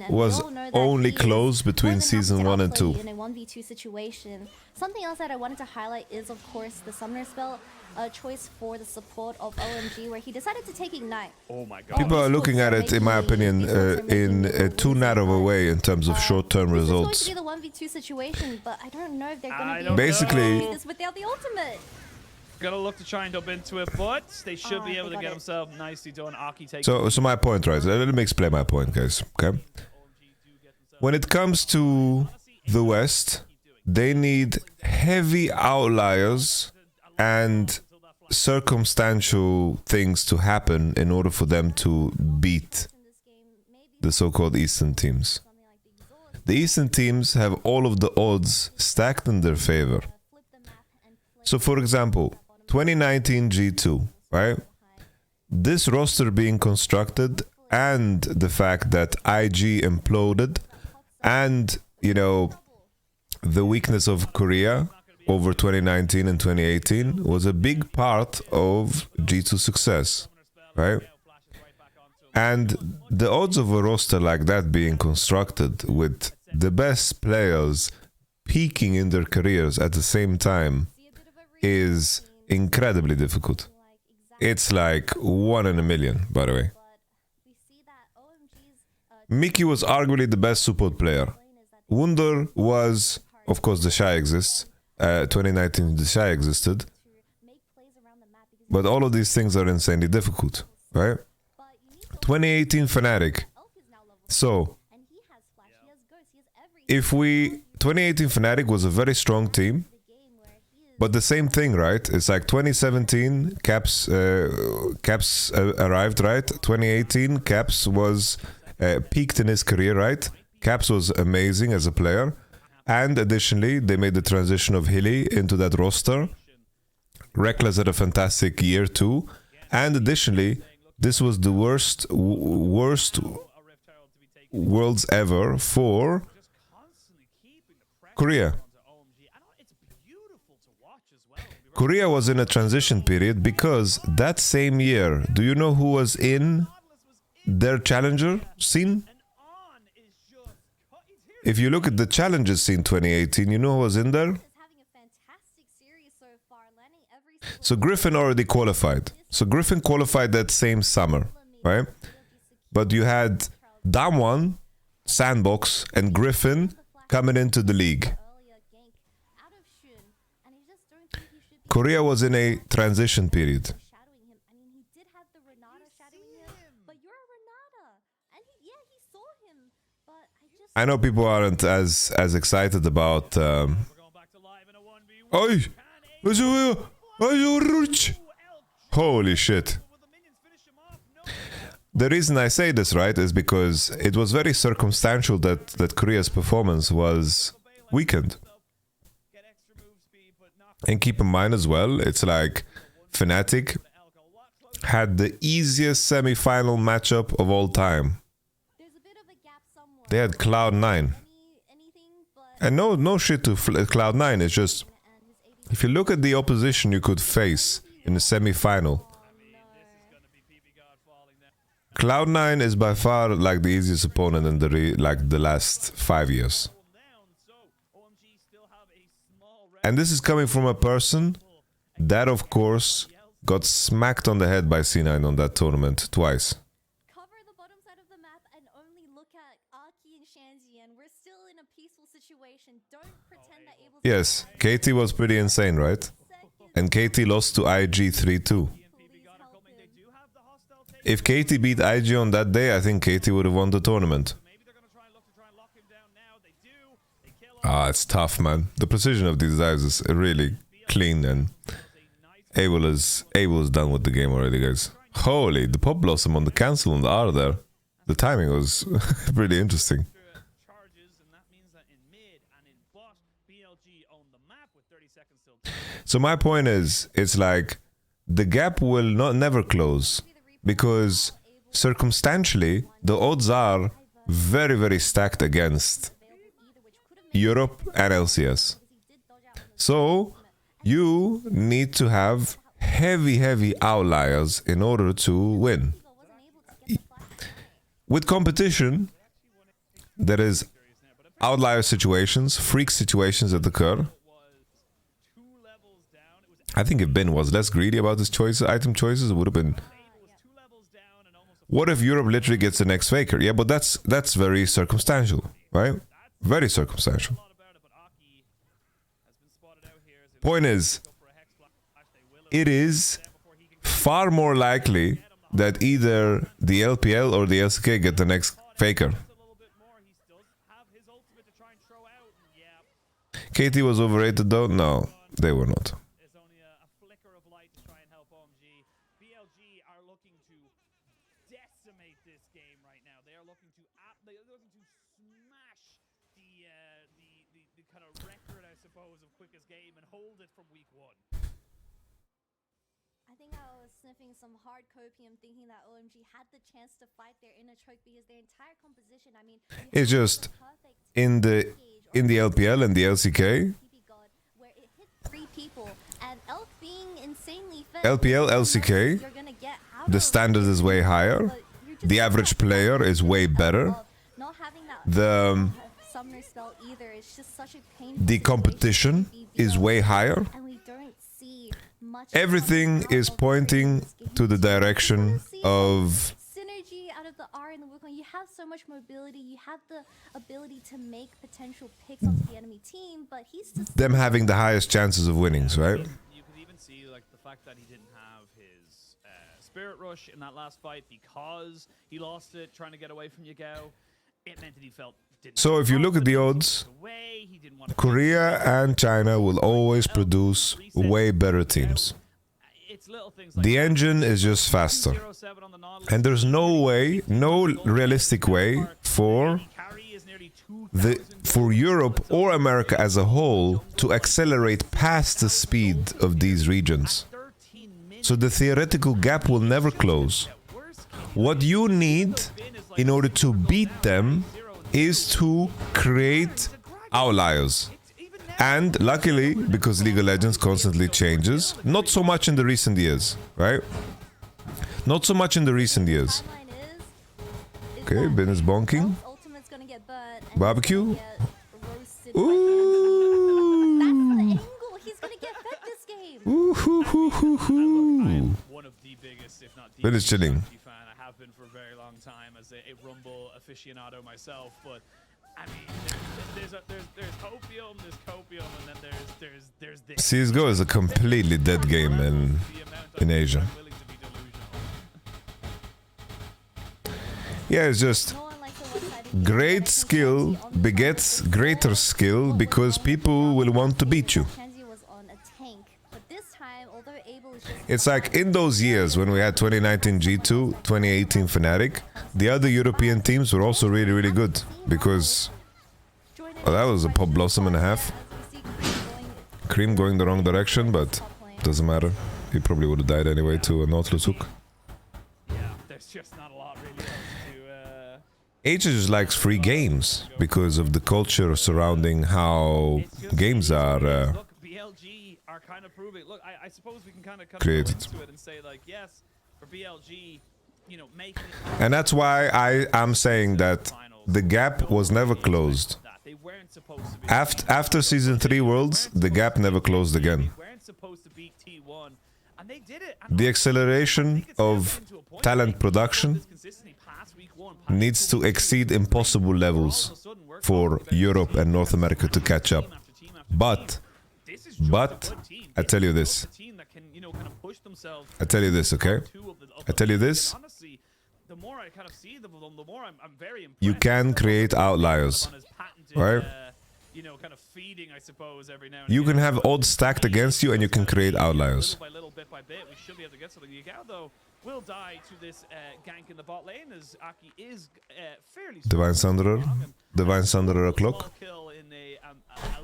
was only closed between Season 1 and 2. In a 1v2 situation. Something else that I wanted to highlight is, of course, the Summoner spell. A choice for the support of OMG, where he decided to take Ignite. Oh my god. People are looking at it, in my opinion, in a too narrow a way in terms of short-term results. It's going to be the 1v2 situation, but I don't know if they're going to be basically able to do this without the ultimate. Gonna look to try and dub into it, but they should be able to get themselves nicely done. Aki takes. So my point, right? Let me explain my point, guys. Okay. When it comes to the West, they need heavy outliers and circumstantial things to happen in order for them to beat the so-called Eastern teams. The Eastern teams have all of the odds stacked in their favor. So for example, 2019 G2, right? This roster being constructed and the fact that IG imploded and, you know, the weakness of Korea over 2019 and 2018 was a big part of G2 success, right? And the odds of a roster like that being constructed with the best players peaking in their careers at the same time is incredibly difficult. It's like 1 in a million, by the way. Mickey was arguably the best support player. Wunder was, of course, the Shy exists. 2019 the Shy existed, but all of these things are insanely difficult, right? 2018 Fnatic. So if 2018 Fnatic was a very strong team, but the same thing, right? It's like 2017 Caps arrived, right? 2018 Caps was peaked in his career, right? Caps was amazing as a player. And additionally, they made the transition of Hilly into that roster. Reckless had a fantastic year too. And additionally, this was the worst worlds ever for Korea. Korea was in a transition period because that same year, do you know who was in their challenger scene? If you look at the challenges scene 2018, you know who was in there? So Griffin already qualified. So Griffin qualified that same summer, right? But you had Damwon, Sandbox, and Griffin coming into the league. Korea was in a transition period. I know people aren't as excited about holy shit. The reason I say this, right, is because it was very circumstantial that Korea's performance was weakened. And keep in mind as well, it's like Fnatic had the easiest semi-final matchup of all time. They had Cloud9. And no shit to Cloud9, it's just, if you look at the opposition you could face in the semi-final, Cloud9 is by far like the easiest opponent in the last 5 years. And this is coming from a person that, of course, got smacked on the head by C9 on that tournament twice. Yes, Katie was pretty insane, right? and KT lost to IG 3-2. If KT beat IG on that day, I think KT would have won the tournament. Ah, it's tough, man. The precision of these dives is really clean, and Abel is done with the game already, guys. Holy, the pop blossom on the cancel on the R there. The timing was pretty interesting. So my point is, it's like the gap will never close, because circumstantially the odds are very, very stacked against Europe and LCS. So you need to have heavy outliers in order to win. With competition, there is outlier situations, freak situations that occur. I think if Ben was less greedy about his choices, item choices, it would have been... What if Europe literally gets the next faker? Yeah, but that's very circumstantial, right? Very circumstantial. Point is, it is far more likely that either the LPL or the LCK get the next faker. KT was overrated though? No, they were not. There's only a flicker of light to try and help OMG. BLG are looking to decimate this game right now. They are looking to smash the kind of record, I suppose, of quickest game and hold it from week 1. I think I was sniffing some hard copium thinking that OMG had the chance to fight their inner choke because their entire composition, I mean... It's just in the LPL and the LCK... where it hit 3 people, and Elk being insanely fed, LPL, LCK, the standard is way higher. The average player is way better. The competition is way higher. Everything is pointing to the direction of synergy out of the R and the Wukong. You have so much mobility, you have the ability to make potential picks onto the enemy team, but he's just them having the highest chances of winnings, right? You could even see like the fact that he didn't have his Spirit Rush in that last fight because he lost it trying to get away from Yagao. It meant that he felt... So if you look at the odds, Korea and China will always produce way better teams. The engine is just faster. And there's no way, no realistic way for Europe or America as a whole to accelerate past the speed of these regions. So the theoretical gap will never close. What you need in order to beat them is to create outliers. And luckily, because League of Legends constantly changes, not so much in the recent years, right? Not so much in the recent years. Okay, Ben is bonking. Barbecue. Ooh. Ooh, hoo, hoo, hoo, hoo. Ben is chilling. For a very long time as a Rumble aficionado myself, but I mean, there's opium, there's copium, and then there's this. CSGO is a completely dead game in Asia. Yeah, it's just great skill begets greater skill because people will want to beat you. It's like in those years when we had 2019 G2, 2018 Fnatic, the other European teams were also really, really good because that was a pop blossom and a half. Cream going the wrong direction, but doesn't matter. He probably would have died anyway to a Nautilus hook. There's just not a lot really to Asia just likes free games because of the culture surrounding how games are BLG are kind of proving. Look, I suppose we can kind of created into it and say like, yes, for BLG, you know, making it. And that's why I am saying that the gap was never closed. After Season 3 Worlds, the gap never closed again. The acceleration of talent production needs to exceed impossible levels for Europe and North America to catch up. But But I tell you this. I tell you this, okay? I tell you this. The more I kind of see them, the more I'm very impressed. You can create outliers, right? You know, kind of feeding, I suppose, every now and You again. can have odds stacked against you, and you can create outliers. Little by bit, we should be able to get something. Yagao, though, will die to this gank in the bot lane, as Aki is fairly Divine Sunderer. Divine Sunderer o'clock. Kill in a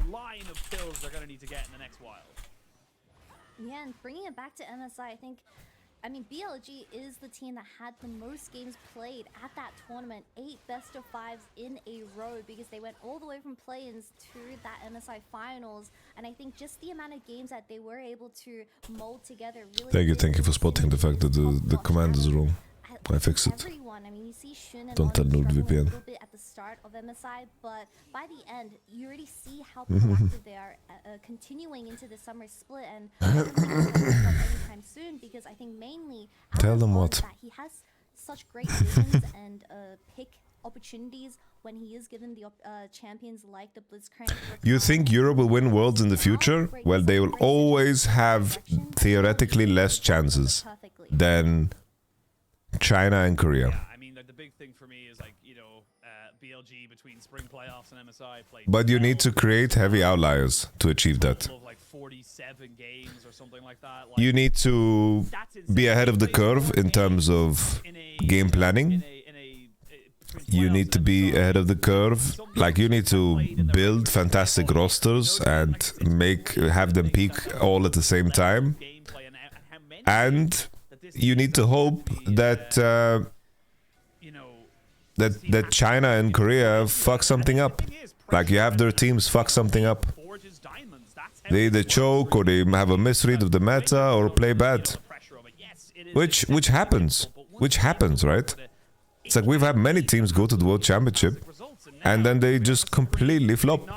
line of kills they're going to need to get in the next while. Yeah, and bringing it back to MSI, I mean, BLG is the team that had the most games played at that tournament. 8 best-of-5s in a row, because they went all the way from play-ins to that MSI finals. And I think just the amount of games that they were able to mold together really... Thank you for spotting the fact that the command is wrong. I fixed it. Everyone, I mean, you see Shun and Don't tell NordVPN. a little bit at the start of MSI, but by the end, you already see how proactive they are continuing into the summer split, and anytime soon, because I think mainly Tell them what. that he has such great visions and pick opportunities when he is given the champions like the Blitzcrank. You think Europe will win Worlds in the future? Well, they will always have theoretically less chances than China and Korea. Yeah, I mean, like, the big thing for me is, like, you know, BLG between spring playoffs and MSI played. But you need to create heavy outliers to achieve that. Like 47 games or something like that. You need to be ahead of the curve in terms of game planning. You need to be ahead of the curve. Like, you need to build fantastic rosters and have them peak all at the same time. And you need to hope that that China and Korea fuck something up. Like, you have their teams fuck something up. They either choke, or they have a misread of the meta, or play bad. Which happens. Which happens, right? It's like, we've had many teams go to the World Championship, and then they just completely flop.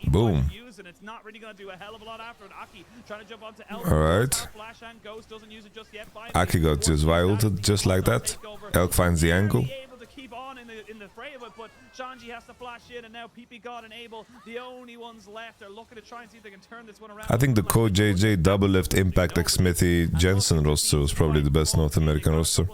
Boom. Alright. Aki got just ulted just like that. Elk finds the angle. I think the Code JJ double lift Impact X Smithy Jensen roster was probably the best North American roster.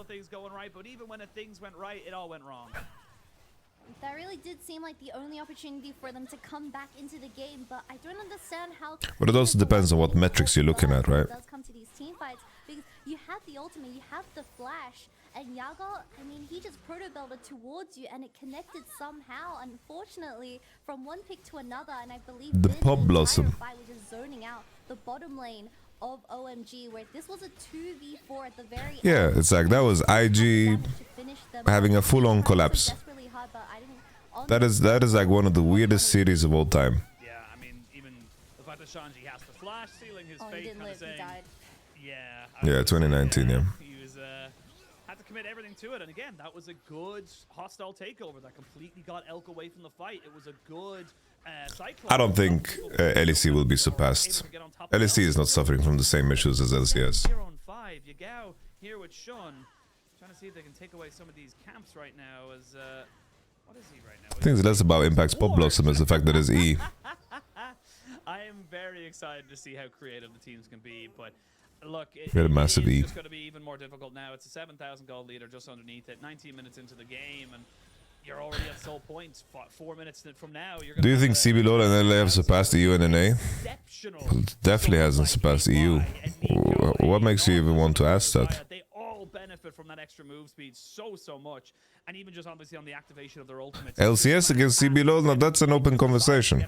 That really did seem like the only opportunity for them to come back into the game, but I don't understand how... But it also depends on what metrics you're looking at, right? It does come to these team fights, because you have the ultimate, you have the flash, and Yago, I mean, he just proto-belted towards you, and it connected somehow, unfortunately, from one pick to another, and I believe the Pop Blossom fight was just zoning out the bottom lane of OMG, where this was a 2v4 at the very end. Yeah, it's like, that was IG having a full-on collapse. That is like one of the weirdest series of all time. Yeah, I mean, even the fact that Shanji has to flash, sealing his fate, kind of saying, he died. Yeah, 2019, yeah. He was had to commit everything to it, and again, that was a good hostile takeover that completely got Elk away from the fight. It was a good cyclone. I don't think LEC will be surpassed. LEC is not suffering from the same issues as LCS. 5, Yagao here with Shun, trying to see if they can take away some of these camps right now. As what is he right now? I think it's less about Impact's Pop Blossom as the fact that it's E. I am very excited to see how creative the teams can be, but look, it's massive E. just going to be even more difficult now. It's a 7,000 gold leader just underneath it, 19 minutes into the game, and you're already at sole points. 4 minutes from now, you're going to... Do you think CBLOL and LA have surpassed EU and NA? It definitely hasn't surpassed EU. What makes you even want to ask that? They all benefit from that extra move speed so much, and even just obviously on the activation of their ultimates. LCS against CBLOL, now that's an open conversation.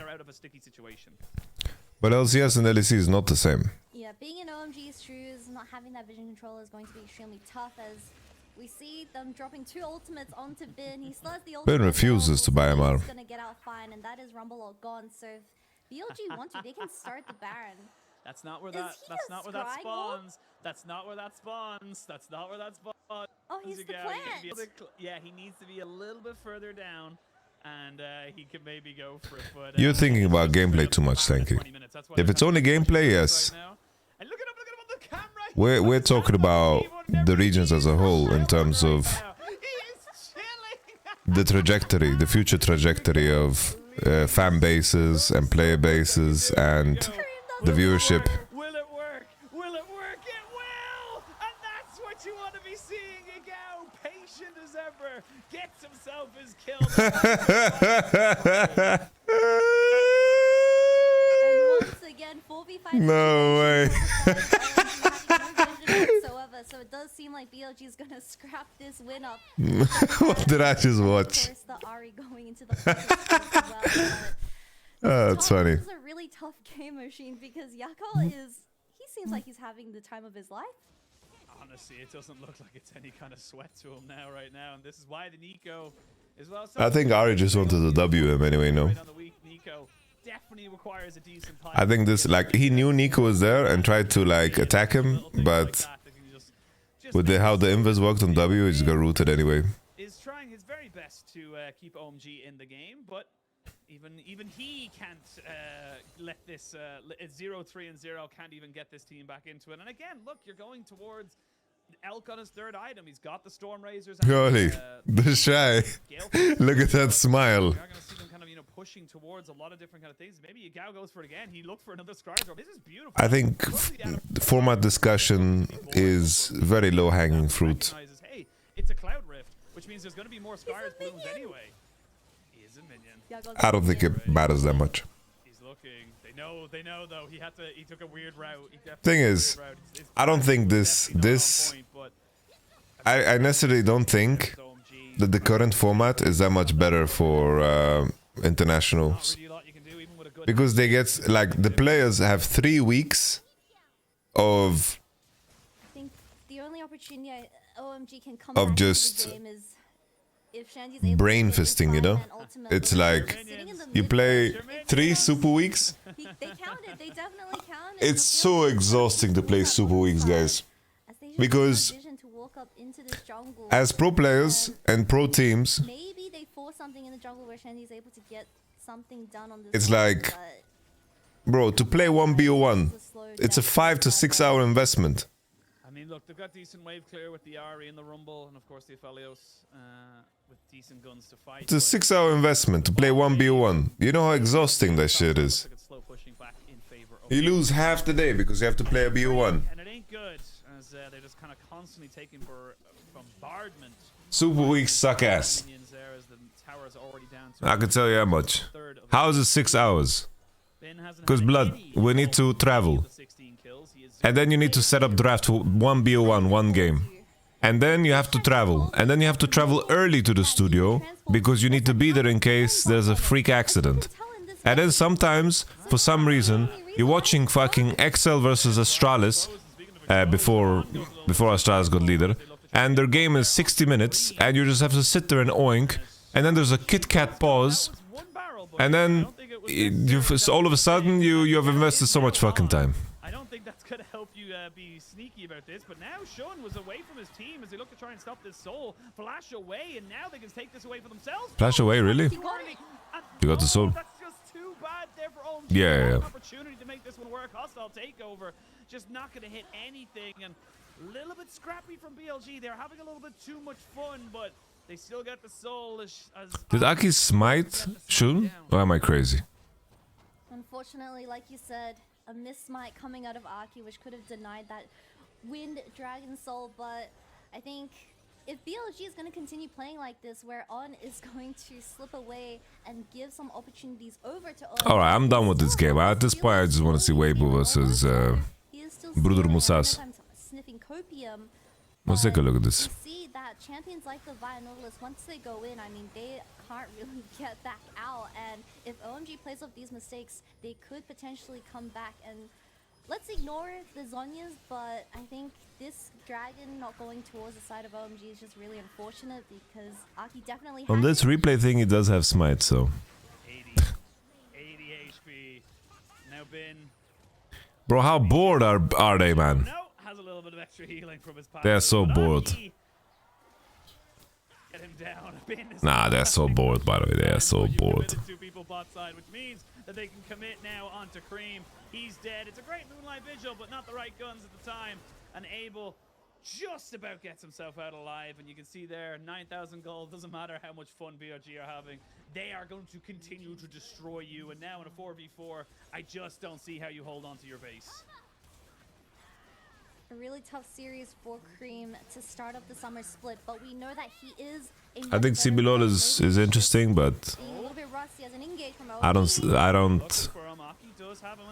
But LCS and LEC is not the same. Yeah, being in OMG's shoes, not having that vision control is going to be extremely tough, as we see them dropping 2 ultimates onto Bin. He still has the ultimate. Bin refuses to buy MR. He's gonna get out fine, and that is Rumble or gone. So if BLG want to, they can start the Baron. That's not where that spawns. That's not where that spawns. That's not where that spawns. Oh, he's the plant. Yeah, he needs to be a little bit further down, and he could maybe go for it. But you're thinking about gameplay too much, thank you. If it's only gameplay, yes. And look at him on the camera. We're talking about the regions as a whole in terms of the trajectory, the future trajectory of fan bases and player bases and the viewership. Will it work? Will it work? It will! And that's what you want to be seeing. Igao, patient as ever, gets himself his kill. And once again, 4v5. No way. So it does seem like BLG is gonna scrap this win up. What did I just watch? Of course, the Ari going into the as well, That's funny. This is a really tough game machine because Yakal he seems like he's having the time of his life. Honestly, it doesn't look like it's any kind of sweat to him now, right now, and this is why the Nico as well. I think Ari just wanted to W him anyway, no? Nico definitely requires a decent I think this, like, he knew Nico was there and tried to, like, attack him, but with how the invis worked on W, he just got rooted anyway. Is trying his very best to keep OMG in the game, but even he can't let this 0-3-0 can't even get this team back into it. And again, look, you're going towards Elk on his third item. He's got the Storm Razors. Holy, the shy. Look at that smile. You're going to see them kind of, pushing towards a lot of different kind of things. Maybe Igao goes for it again. He looked for another Scars Orb. This is beautiful. I think the format discussion is very low-hanging fruit. Hey, it's a Cloud Rift, which means there's going to be more Scars blooms anyway. He is a minion. I don't think it matters that much. He's looking. They know though. He took a weird route. Thing is, I don't think this I necessarily don't think that the current format is that much better for internationals, because they get, like, the players have 3 weeks of I think the only opportunity OMG can come of just if Shandy's able brain to fisting, you know? It's like you play 3 super weeks. They counted. They definitely counted. It's so exhausting to play super weeks, guys, because as pro players and pro teams, maybe they force something in the jungle where Shandy's able to get something done on this. it's like, bro, to play 1v1, it's a 5 to 6 hour investment. I mean, look, they've got decent wave clear with the Ari and the Rumble, and of course the Aphelios with decent guns to fight. It's a 6 hour investment to play 1v1. You know how exhausting that shit is. You lose half the day because you have to play a BO1. And it ain't good, as they're just kind of constantly taking for bombardment. Super weeks suck ass. I can tell you how much. How is it 6 hours? Because, blood, we need to travel. And then you need to set up draft for 1BO1, one game. And then you have to travel. And then you have to travel early to the studio, because you need to be there in case there's a freak accident. And then sometimes, for some reason, you're watching fucking XL versus Astralis, before Astralis got leader, and their game is 60 minutes, and you just have to sit there and oink, and then there's a Kit Kat pause, and then all of a sudden you have invested so much fucking time. I don't think that's going to help you be sneaky about this, but now Shun was away from his team as they look to try and stop this soul. Flash away, and now they can take this away for themselves. Flash away, really? You got the soul. That's just too bad there for OMG. Yeah. Opportunity to make this one work. Hostile takeover, just not going to hit anything, and a little bit scrappy from BLG. They're having a little bit too much fun, but they still got the soul. Did Aki smite Shun? Or am I crazy? Unfortunately, like you said, a miss smite coming out of Aki, which could have denied that Wind Dragon Soul, but I think if BLG is going to continue playing like this, where On is going to slip away and give some opportunities over to On. Alright, I'm done with this game. At this point, I just want to see Weibo versus Bruder Musas. Sniffing copium. Let's take a look at this. You see that champions like the Vi Nautilus, once they go in, I mean, they can't really get back out. And if OMG plays up these mistakes, they could potentially come back. And let's ignore the Zhonya's, but I think this dragon not going towards the side of OMG is just really unfortunate, because Aki definitely On this replay thing, he does have smite, so 80 HP. Now been. bro, how bored are they, man? No, has a little bit of extra healing from his They're so bored. Get him down. Nah, they're so bored, by the way. They're so bored. Two people bot side, which means that they can commit now onto Cream. He's dead. It's a great Moonlight Vigil, but not the right guns at the time. And Abel just about gets himself out alive, and you can see there 9,000 gold. Doesn't matter how much fun BLG are having, they are going to continue to destroy you. And now in a 4v4, I just don't see how you hold on to your base. A really tough series for Cream to start up the summer split, but we know that he is I think CBLOL is interesting, but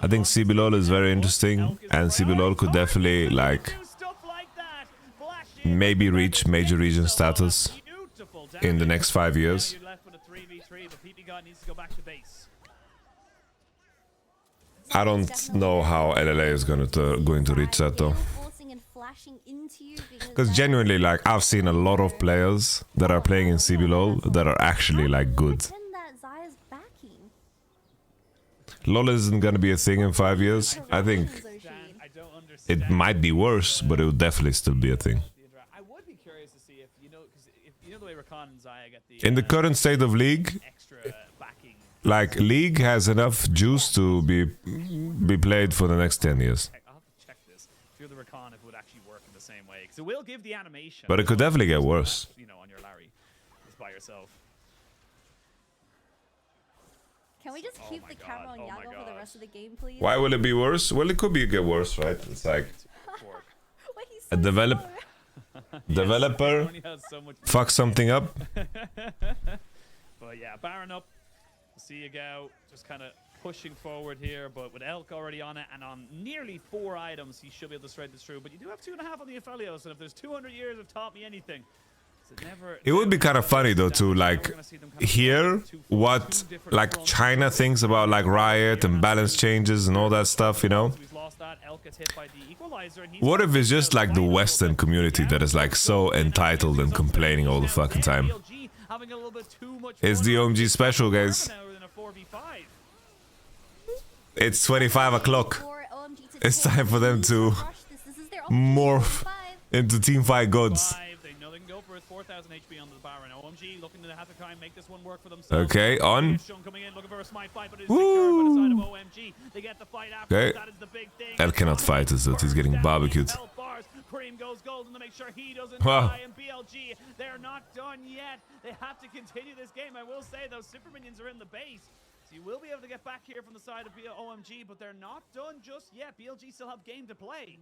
I think CBLOL is very interesting, and CBLOL could definitely like maybe reach major region status in the next 5 years. I don't know how LLA is going to reach that though. Because genuinely, like, I've seen a lot of players that are playing in CBLOL that are actually like good. LOL isn't gonna be a thing in 5 years. I think it might be worse, but it will definitely still be a thing. I would be curious to see if you know the way Rakan and Zaya get the In the current state of League, like, League has enough juice to be played for the next 10 years. I'll have to check this. If you're the Rakan, if it would actually work in the same way, because it will give the animation. But it could definitely get worse. You know, on your Larry, just by yourself. Can we just keep the camera on Yago for the rest of the game, please? Why will it be worse? Well, it could get worse, right? It's like a developer fuck something up. But yeah, Baron up. See you go. Just kind of pushing forward here, but with Elk already on it and on nearly 4 items, he should be able to thread this through. But you do have 2.5 on the Aphelios, and if there's 200 years have taught me anything, it would be kind of funny though to like hear what like China thinks about like Riot and balance changes and all that stuff, you know? What if it's just like the Western community that is like so entitled and complaining all the fucking time? It's the OMG special, guys. It's 25 o'clock. It's time for them to morph into teamfight gods. 4,000 HP on the Baron. OMG looking to have to try and make this one work for themselves. Okay, on. Coming in, looking for a smite fight, but it's secured by the side of OMG. They get the fight after. Okay. That is the big thing. El cannot fight us, he's getting barbecued. Cream goes golden to make sure he doesn't die. And BLG, they're not done yet. They have to continue this game. I will say those super minions are in the base. So you will be able to get back here from the side of OMG, but they're not done just yet. BLG still have game to play.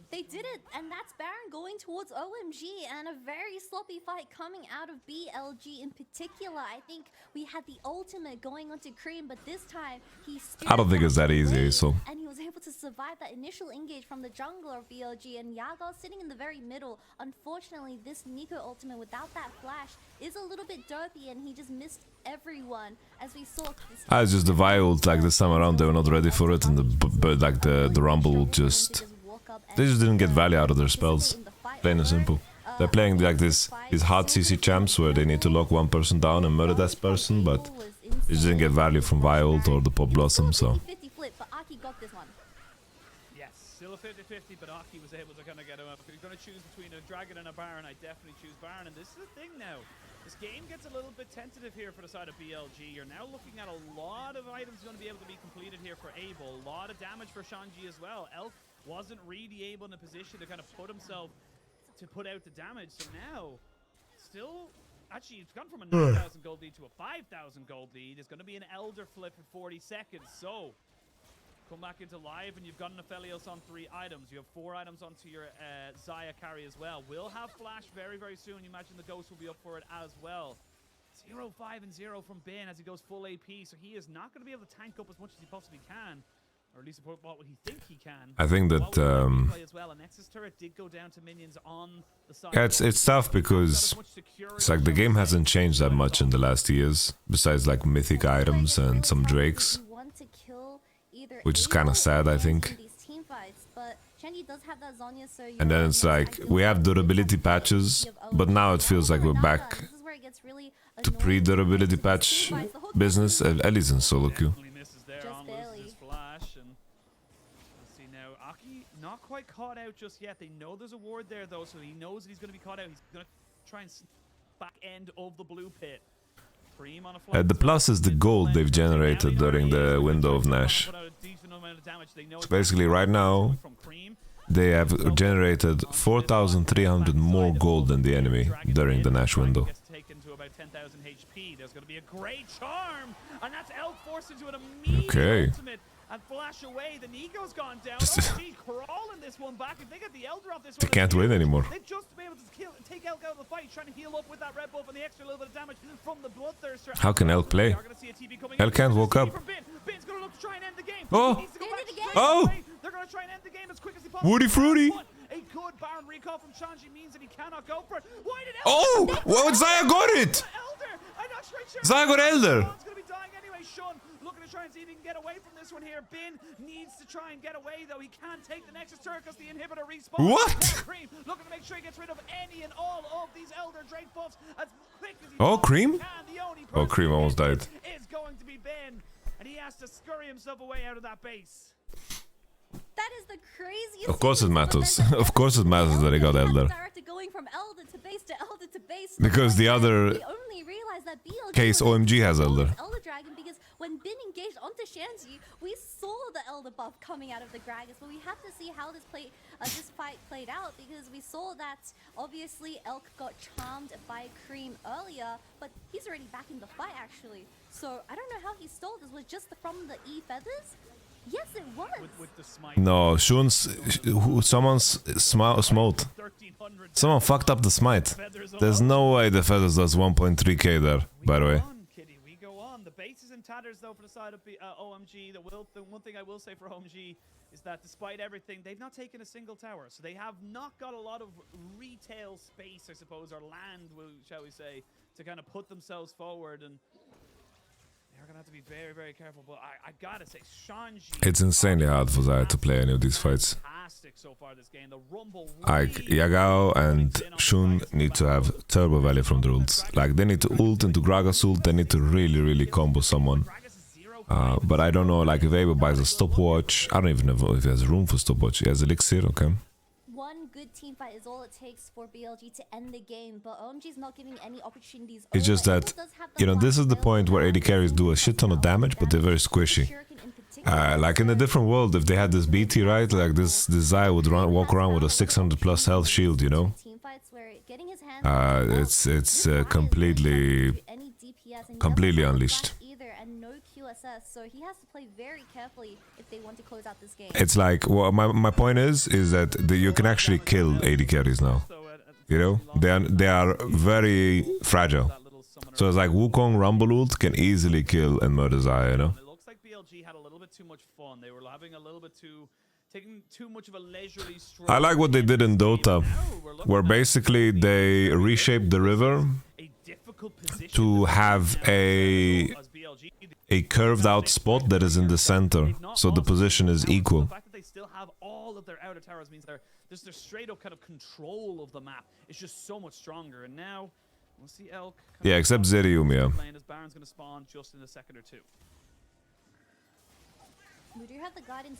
They did it, and that's Baron going towards OMG, and a very sloppy fight coming out of BLG in particular. I think we had the ultimate going onto Cream, but this time he I don't think it's that easy, so. And he was able to survive that initial engage from the jungler of BLG, and Yago sitting in the very middle. Unfortunately, this Nico ultimate without that flash is a little bit dopey, and he just missed everyone, as we saw. It's just the Vi ult, like this time around, they were not ready for it, and the Rumble will just... They just didn't get value out of their spells, plain and simple. They're playing like these hard CC champs where they need to lock one person down and murder that person, but they just didn't get value from Violed or the Pop Blossom, so... Yes, still a 50-50, but Aki was able to kind of get him up. If you're going to choose between a Dragon and a Baron, I definitely choose Baron, and this is the thing now. This game gets a little bit tentative here for the side of BLG. You're now looking at a lot of items going to be able to be completed here for Abel. A lot of damage for Shanji as well. Elk wasn't really able in a position to kind of put himself to put out the damage. So now, still, actually, it's gone from a 9,000 gold lead to a 5,000 gold lead. It's going to be an Elder flip in 40 seconds. So, come back into live, and you've got an Aphelios on 3 items. You have 4 items onto your Zaya carry as well. We'll have Flash very, very soon. You imagine the Ghost will be up for it as well. 0, 5, and 0 from Ben as he goes full AP. So he is not going to be able to tank up as much as he possibly can. Or at least what he thinks he can. I think that yeah, it's tough because it's like the game hasn't changed that much in the last years, besides like mythic items and some Drakes, which is kind of sad, I think. And then it's like we have durability patches, but now it feels like we're back to pre-durability patch business, at least in solo queue. Not quite caught out just yet. They know there's a ward there though, so he knows that he's going to be caught out. He's going to try and back end of the blue pit. The plus is the gold they've generated during the window of Nash. So basically right now, they have generated 4,300 more gold than the enemy during the Nash window. Gets taken to about 10,000 HP. There's going to be a great charm, and that's Elk forced into an immediate ultimate and flash away. The Nico's gone down. OMG crawling this one back. If they get the Elder off this one, They can't win anymore. They've just been able to take Elk out of the fight, trying to heal up with that red buff and the extra little bit of damage from the Bloodthirster. How can Elk play? Elk can't walk up. Bin's going to look to try and end the game. Oh! Oh! They're going to try and end the game as quick as he possibly Woody Fruity! A good Baron recall from Shanji means that he cannot go for it. Why did Oh! Well, Zaya got it! I'm not sure. Zaya got Elder! Sean's going to be dying anyway. Sean looking to try and see if he can get away from this one here. Bin needs to try and get away, though. He can't take the Nexus turret because the inhibitor respawns. What? Cream looking to make sure he gets rid of any and all of these Elder Drake buffs as quick as he Oh, Cream? can. The only Oh, person Cream almost died. is going to be Bin, and he has to scurry himself away out of that base. That is the craziest. Of course it matters. Of course it matters that he got Elder. Director going from Elder to base to Elder to base. Because the other We only realized that BLG case was OMG has Elder. Elder Dragon, because when Bin engaged onto Shanji, we saw the Elder buff coming out of the Gragas, but we have to see how this fight played out, because we saw that obviously Elk got charmed by Cream earlier, but he's already back in the fight actually. So I don't know how he stole this. Was just from the E feathers? Yes, it was. With the smite. No, someone's smote. Someone fucked up the smite. There's no way the feathers does 1.3k there, by the way. We go on. The base is in tatters though for the side of OMG. The one thing I will say for OMG is that despite everything, they've not taken a single tower. So they have not got a lot of retail space, I suppose, or land, shall we say, to kind of put themselves forward. And they're going to have to be very, very careful. But I got to say, Shanji... It's insanely hard for Zaya to play any of these fights. Fantastic so far this game. The Rumble Like, Yagao and Shun need to have turbo value from the ults. Like, they need to ult into Gragas ult, they need to really, really combo someone. But I don't know, like, if Abel buys a stopwatch, I don't even know if he has room for stopwatch. He has Elixir, okay. One good team fight is all it takes for BLG to end the game, but OMG's not giving any opportunities. It's just that, you know, this is the point where AD carries do a shit ton of damage, but they're very squishy. Like in a different world, if they had this BT, right, like this Zaya would walk around with a 600 plus health shield, you know. It's completely unleashed. So he has to play very carefully if they want to close out this game. It's like, well, my point is that you can actually kill AD carries now. You know, they are very fragile. So it's like Wukong Rumble ult can easily kill and murder Zaya, you know. It looks like BLG had a little bit too much fun. They were having a little bit taking too much of a leisurely stroll. I like what they did in Dota, where basically they reshaped the river to have a curved out spot that is in the center, so the position is equal. The fact that they still have all of their outer towers means their straight up kind of control of the map is just so much stronger. And now we'll see Elk. Yeah, except Zerium, yeah. As Baron's going to spawn just in a second or two. We do have the Guardians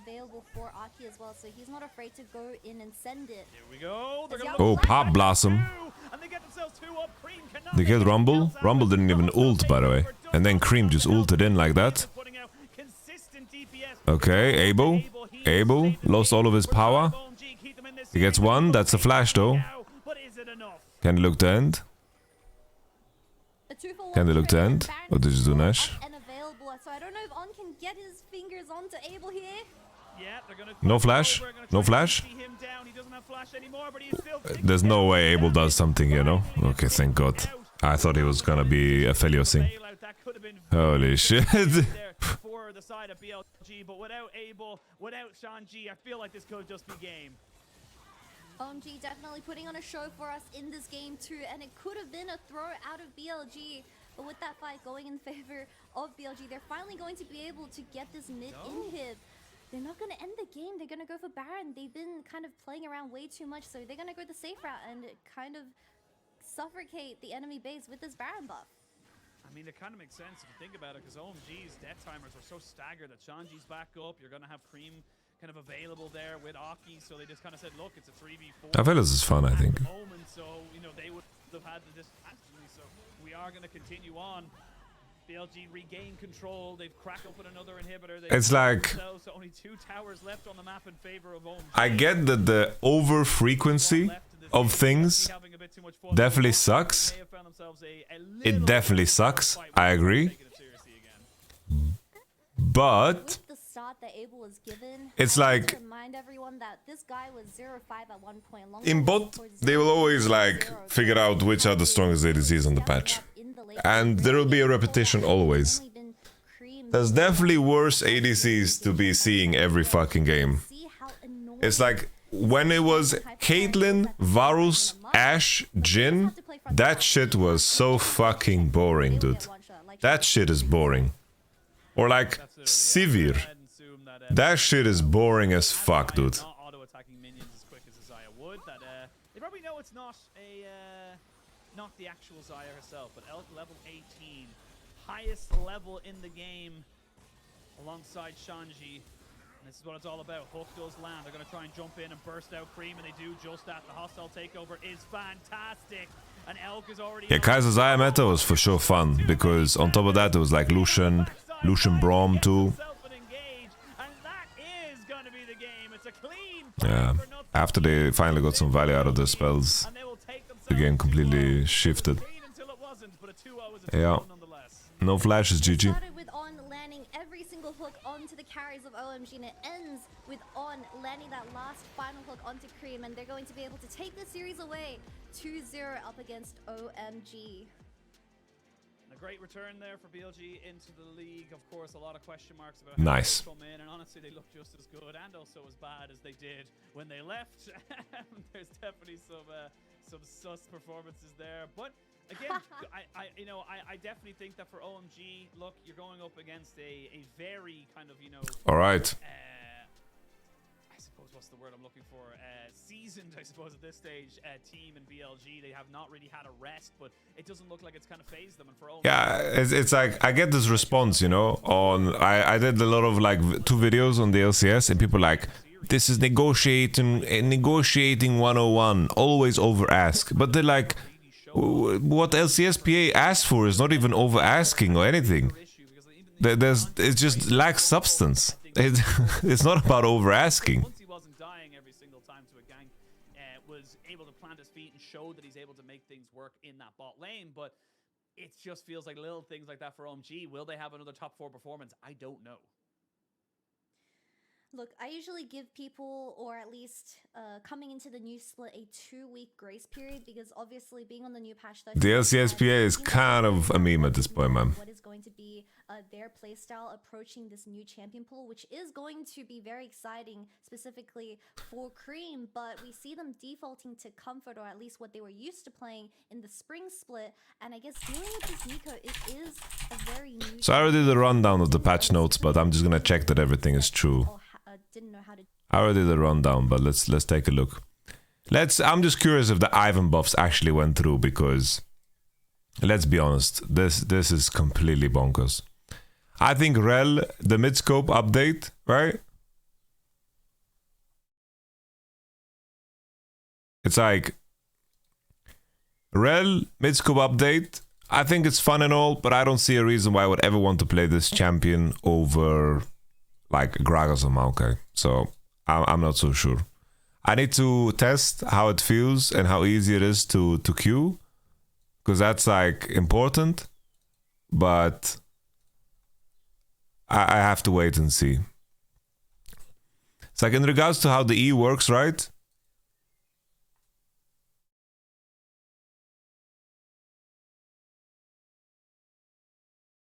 available for Aki as well, so he's not afraid to go in and send it. Here we go. Oh, Pop Blossom. They killed Rumble. Rumble didn't even ult, by the way. And then Cream just ulted in like that. Okay, Abel lost all of his power. He gets one. That's a flash, though. Can they look to end? Can they look to end? Or did you do Nash? So I don't know if On can get his fingers onto Abel here. No flash? No flash? There's no way Abel does something, you know? Okay, thank God. I thought he was gonna be a Felios thing. Holy shit. For the side of BLG, but without Abel, without Shanji, I feel like this could just be game. OMG definitely putting on a show for us in this game too, and it could have been a throw out of BLG. But with that fight going in favor of BLG, they're finally going to be able to get this mid inhib. They're not going to end the game. They're going to go for Baron. They've been kind of playing around way too much, so they're going to go the safe route and kind of suffocate the enemy base with this Baron buff. I mean, it kind of makes sense if you think about it, because OMG's death timers are so staggered that Shanji's back up. You're going to have Cream kind of available there with Aki, so they just kind of said, look, it's a 3v4. I feel this is fun, I think. So, you know, they would have had the disadvantage, so we are going to continue on. BLG regain control. They've cracked open another inhibitor. It's like, so only 2 towers left on the map in favor of OMG. I get that the over frequency of things definitely sucks. It definitely sucks. I agree. But With the start that Abel was given, it's I want like to remind everyone that this guy was 0-5 at one point. Long in bot, they will always like figure out which are the strongest ADCs on the patch. And there will be a repetition always. There's definitely worse ADCs to be seeing every fucking game. It's like when it was Caitlyn, Varus, Ashe, Jhin, that shit was so fucking boring, dude. That shit is boring. Or like Sivir. That shit is boring as fuck, dude. Not auto-attacking minions as quick as Zaya would. They probably know it's not not the actual Zaya herself, but Elk level 18, highest level in the game, alongside Shanji. And this is what it's all about. Hook does land. They're gonna try and jump in and burst out Cream, and they do just that. The hostile takeover is fantastic. And Elk is already. Yeah, Kaiser Zaya meta was for sure fun because on top of that it was like Lucian Braum too. Yeah, after they finally got some value out of the spells, the game completely shifted. Yeah, no flashes, GG. Started with On landing every single hook onto the carries of OMG, and it ends with On landing that last final hook onto Cream, and they're going to be able to take the series away 2-0 up against OMG. A great return there for BLG into the league. Of course, a lot of question marks about Nice. how they come in, and honestly, they look just as good and also as bad as they did when they left. There's definitely some sus performances there, but again, I definitely think that for OMG, look, you're going up against a very kind of All right. I suppose what's the word I'm looking for? Seasoned, I suppose, at this stage, team in BLG. They have not really had a rest, but it doesn't look like it's kind of phased them. And for Yeah, it's like I get this response, on I did a lot of like 2 videos on the LCS, and people like, this is negotiating 101, always over ask. But they're like, what LCSPA asked for is not even over asking or anything. It just lacks substance. It's not about over asking. Once he wasn't dying every single time to a gank, was able to plant his feet and show that he's able to make things work in that bot lane, but it just feels like little things like that for OMG. Will they have another top 4 performance? I don't know. Look, I usually give people, or at least coming into the new split, a 2-week grace period, because obviously being on the new patch 13, The LCSPA is kind of a meme at this point, man. What is going to be their playstyle approaching this new champion pool, which is going to be very exciting, specifically for Cream, but we see them defaulting to Comfort, or at least what they were used to playing in the spring split, and I guess dealing with this Nico, it is a very new... So I already did a rundown of the patch notes, but I'm just gonna check that everything is true. Didn't know how to... I already did a rundown, but let's take a look. I'm just curious if the Ivan buffs actually went through, because let's be honest, this is completely bonkers. I think Rel, the mid-scope update, right? It's like Rel, mid-scope update. I think it's fun and all, but I don't see a reason why I would ever want to play this champion over like Gragas or Maokai. So I'm not so sure. I need to test how it feels and how easy it is to queue, because that's like important, but I have to wait and see. It's like in regards to how the E works, right?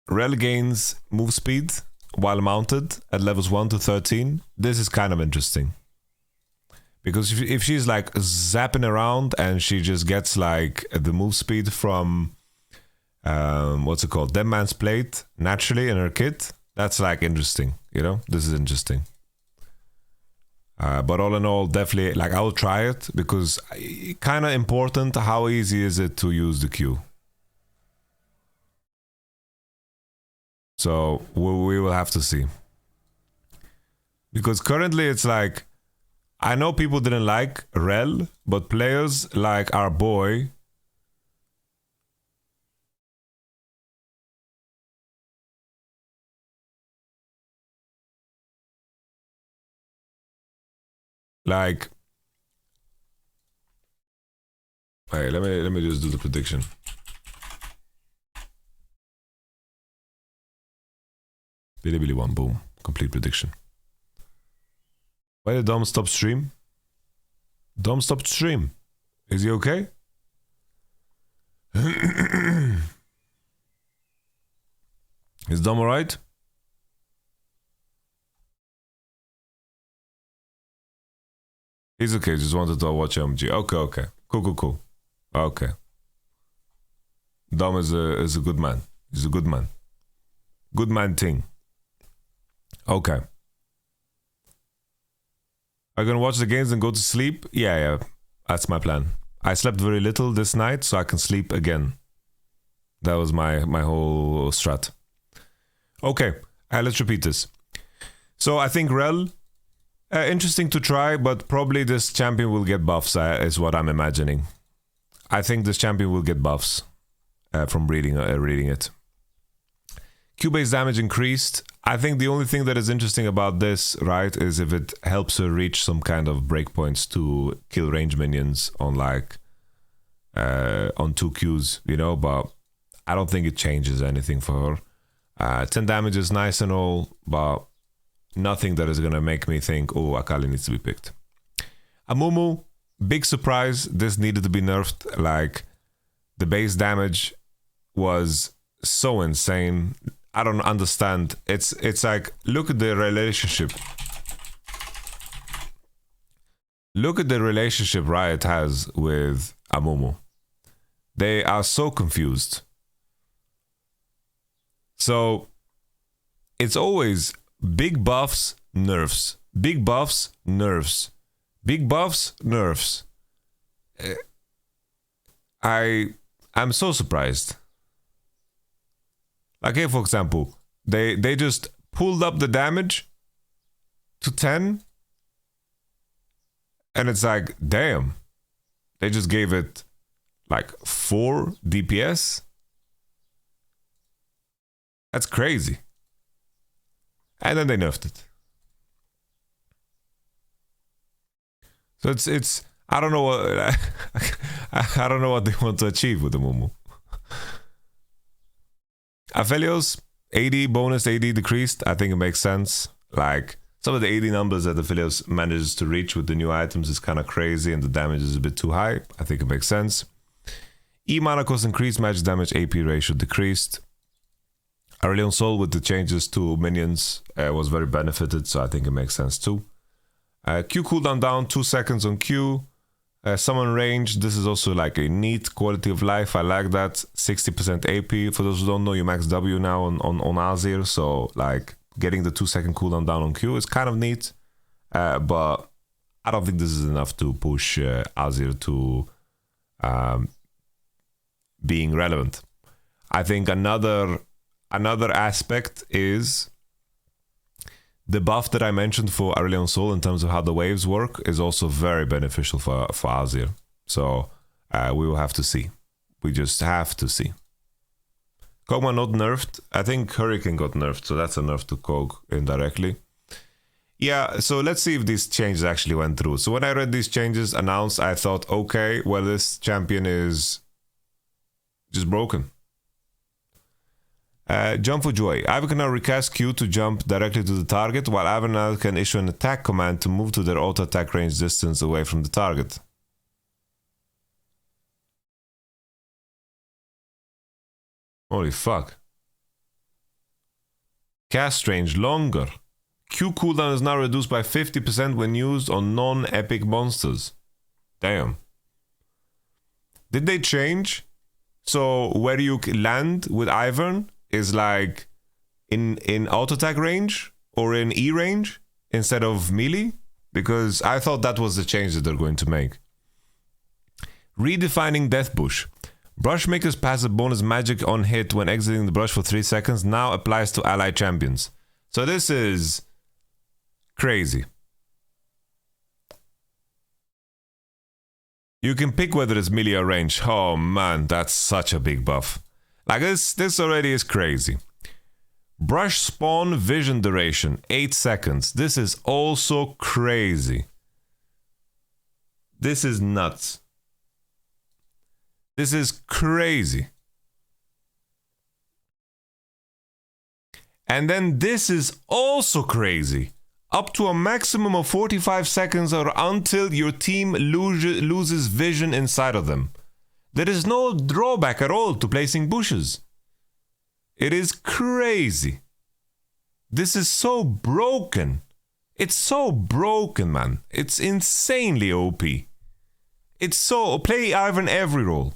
Rel gains move speed while mounted at levels 1 to 13. This is kind of interesting, because if she's like zapping around and she just gets like the move speed from what's it called, Dead Man's Plate naturally in her kit, that's like interesting, this is interesting. But all in all, definitely, like, I'll try it, because kind of important, how easy is it to use the Q. So we will have to see, because currently it's like, I know people didn't like Rel, but players like our boy Like, hey, let me just do the prediction. Billy 1, boom, complete prediction. Why did Dom stop stream? Dom stopped stream. Is he okay? Is Dom alright? He's okay, just wanted to watch OMG. Okay. Cool. Okay. Dom is a good man. He's a good man. Good man thing. Okay. Are you gonna watch the games and go to sleep? Yeah. That's my plan. I slept very little this night, so I can sleep again. That was my whole strat. Okay, let's repeat this. So I think Rel, interesting to try, but probably this champion will get buffs, is what I'm imagining. I think this champion will get buffs from reading it. Q-base damage increased. I think the only thing that is interesting about this, right, is if it helps her reach some kind of breakpoints to kill range minions on like on 2 Qs, you know, but I don't think it changes anything for her. 10 damage is nice and all, but nothing that is gonna make me think, oh, Akali needs to be picked. Amumu, big surprise. This needed to be nerfed. Like, the base damage was so insane. I don't understand. It's like, look at the relationship. Look at the relationship Riot has with Amumu. They are so confused. So it's always big buffs, nerfs. Big buffs, nerfs. Big buffs, nerfs. I'm so surprised. Like here, for example, they just pulled up the damage to 10, and it's like, damn, they just gave it like 4 DPS. That's crazy. And then they nerfed it. So it's I don't know what I don't know what they want to achieve with the Mumu. Aphelios, AD bonus, AD decreased. I think it makes sense. Like, some of the AD numbers that Aphelios manages to reach with the new items is kind of crazy, and the damage is a bit too high. I think it makes sense. E mana cost increased, magic damage, AP ratio decreased. Aurelion Sol with the changes to minions was very benefited, so I think it makes sense too. Q cooldown down 2 seconds on Q. Summon range, this is also like a neat quality of life. I like that. 60% AP. For those who don't know, you max W now on Azir, so like getting the 2 second cooldown down on Q is kind of neat. But I don't think this is enough to push Azir to being relevant. I think another aspect is the buff that I mentioned for Aurelion Sol in terms of how the waves work is also very beneficial for Azir. So we will have to see. We just have to see. Kog'Maw not nerfed. I think Hurricane got nerfed, so that's a nerf to Kog indirectly. Yeah, so let's see if these changes actually went through. So when I read these changes announced, I thought, okay, well, this champion is just broken. Jump for joy. Ivern can now recast Q to jump directly to the target, while Ivern now can issue an attack command to move to their auto attack range distance away from the target. Holy fuck. Cast range longer. Q cooldown is now reduced by 50% when used on non-epic monsters. Damn. Did they change? So where you land with Ivern is like in auto attack range or in E range instead of melee? Because I thought that was the change that they're going to make. Redefining Death Bush. Brushmaker's passive bonus magic on hit when exiting the brush for 3 seconds now applies to allied champions. So this is crazy. You can pick whether it's melee or range. Oh man, that's such a big buff. Like this already is crazy. Brush spawn vision duration, 8 seconds. This is also crazy. This is nuts. This is crazy. And then this is also crazy. Up to a maximum of 45 seconds or until your team loses vision inside of them. There is no drawback at all to placing bushes. It is crazy. This is so broken. It's so broken, man. It's insanely OP. It's so... Play Ivan every role.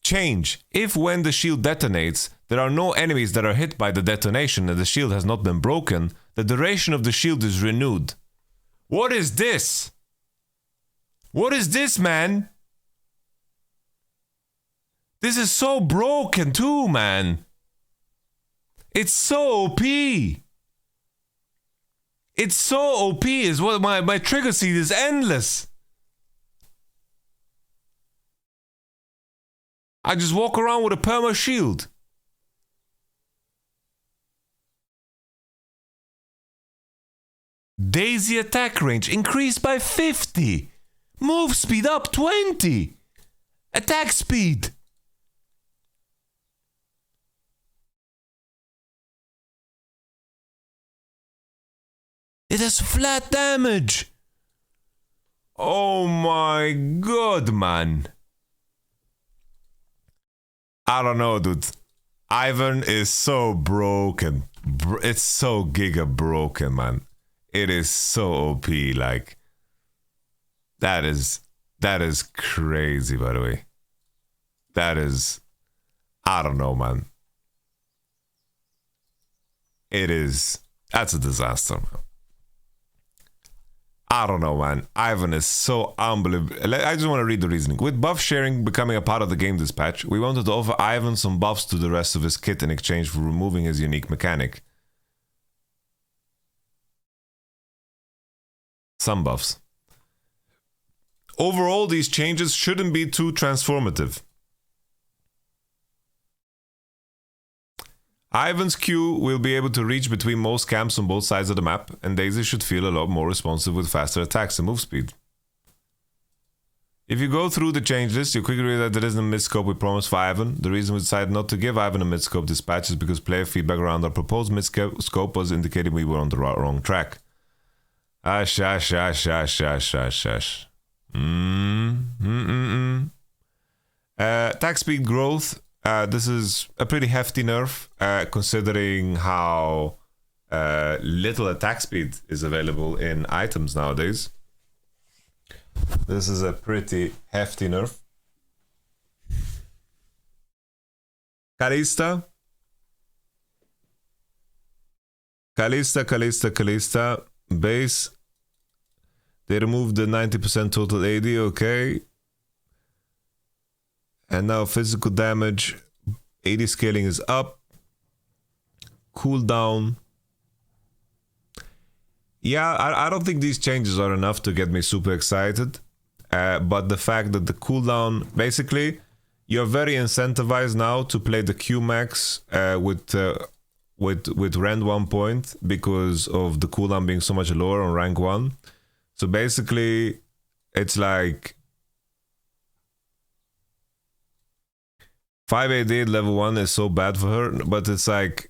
Change. If when the shield detonates, there are no enemies that are hit by the detonation and the shield has not been broken, the duration of the shield is renewed. What is this? What is this, man? This is so broken too, man. It's so OP. It's so OP is what my trigger speed is endless. I just walk around with a perma shield. Daisy attack range increased by 50. Move speed up 20. Attack speed. It has flat damage. Oh my god, man. I don't know, dude. Ivan is so broken. It's so giga broken, man. It is so OP, like. That is crazy, by the way. That is, I don't know, man. It is, that's a disaster, man. I don't know, man. Ivan is so unbelievable. I just want to read the reasoning. With buff sharing becoming a part of the game dispatch, we wanted to offer Ivan some buffs to the rest of his kit in exchange for removing his unique mechanic. Some buffs. Overall, these changes shouldn't be too transformative. Ivan's Q will be able to reach between most camps on both sides of the map, and Daisy should feel a lot more responsive with faster attacks and move speed. If you go through the change list, you quickly realize there isn't a mid-scope we promised for Ivan. The reason we decided not to give Ivan a mid-scope dispatch is because player feedback around our proposed mid-scope was indicating we were on the wrong track. Attack speed growth. This is a pretty hefty nerf, considering how little attack speed is available in items nowadays. This is a pretty hefty nerf. Kalista. Base. They removed the 90% total AD, okay. And now physical damage, AD scaling is up. Cooldown. Yeah, I don't think these changes are enough to get me super excited. But the fact that the cooldown, basically, you're very incentivized now to play the Q-Max with Rend 1 point because of the cooldown being so much lower on rank 1. So basically, it's like 5 AD at level 1 is so bad for her, but it's like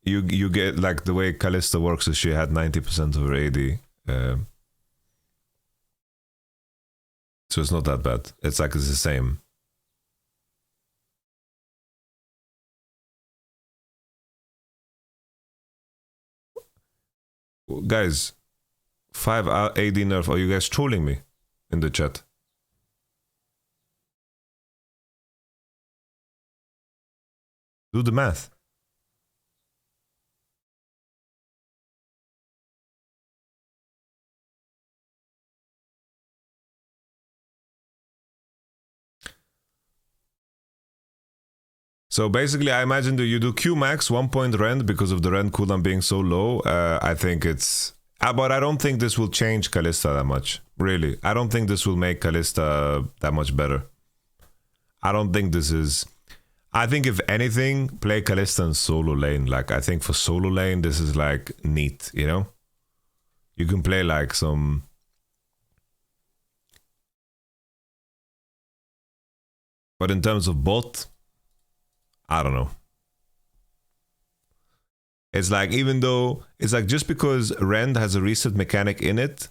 you get like the way Kalista works is she had 90% of her AD. So it's not that bad. It's like it's the same. Guys, 5 AD nerf. Are you guys trolling me in the chat? Do the math. So basically, I imagine that you do Q max 1 point rend because of the rend cooldown being so low. I think it's... but I don't think this will change Kalista that much. Really. I don't think this will make Kalista that much better. I don't think this is... I think if anything, play Kalista in solo lane. Like, I think for solo lane, this is like neat, you know? You can play like some... But in terms of bot, I don't know. It's like, even though it's like, just because Rend has a reset mechanic in it,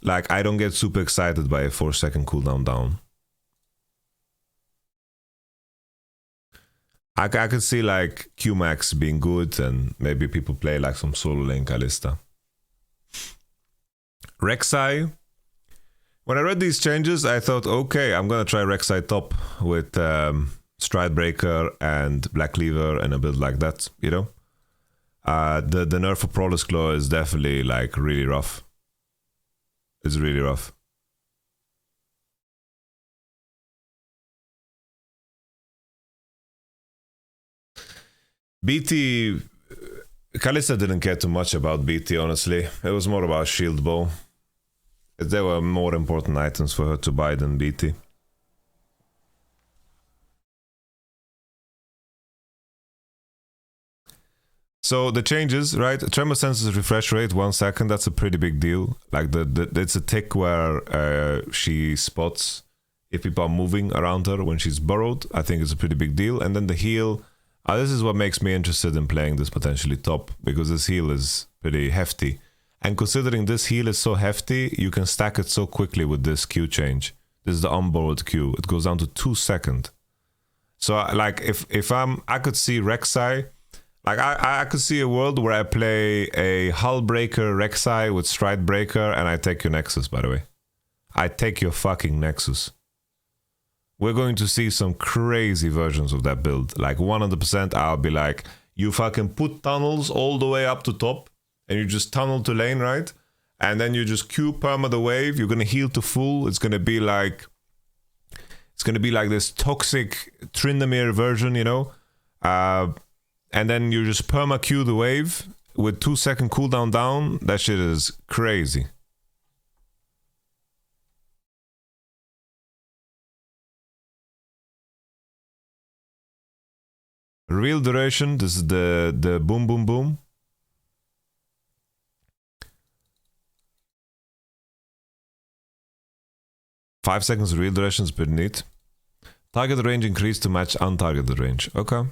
like I don't get super excited by a 4-second cooldown down. I could see like Qmax being good, and maybe people play like some solo lane Kalista. Rek'Sai. When I read these changes, I thought, okay, I'm gonna try Rek'Sai top with Stridebreaker and Black Cleaver and a build like that, you know? The nerf for Prowler's Claw is definitely like really rough. It's really rough. BT, Kalista didn't care too much about BT, honestly. It was more about Shield Bow. There were more important items for her to buy than BT. So the changes, right? Tremor senses refresh rate 1 second. That's a pretty big deal. Like it's a tick where she spots if people are moving around her when she's burrowed. I think it's a pretty big deal. And then the heal. This is what makes me interested in playing this potentially top, because this heal is pretty hefty. And considering this heal is so hefty, you can stack it so quickly with this Q change. This is the unborrowed Q. It goes down to 2 seconds. So like if I could see Rek'Sai. Like, I could see a world where I play a Hull Breaker Rek'Sai with Stride Breaker, and I take your Nexus, by the way. I take your fucking Nexus. We're going to see some crazy versions of that build. Like, 100% I'll be like, you fucking put tunnels all the way up to top, and you just tunnel to lane, right? And then you just Q perma the wave, you're gonna heal to full, it's gonna be like this toxic Tryndamere version, you know? And then you just perma Q the wave with 2 second cooldown down. That shit is crazy. Real duration, this is the boom boom boom. Five seconds real duration is pretty neat. Target range increased to match untargeted range. Okay.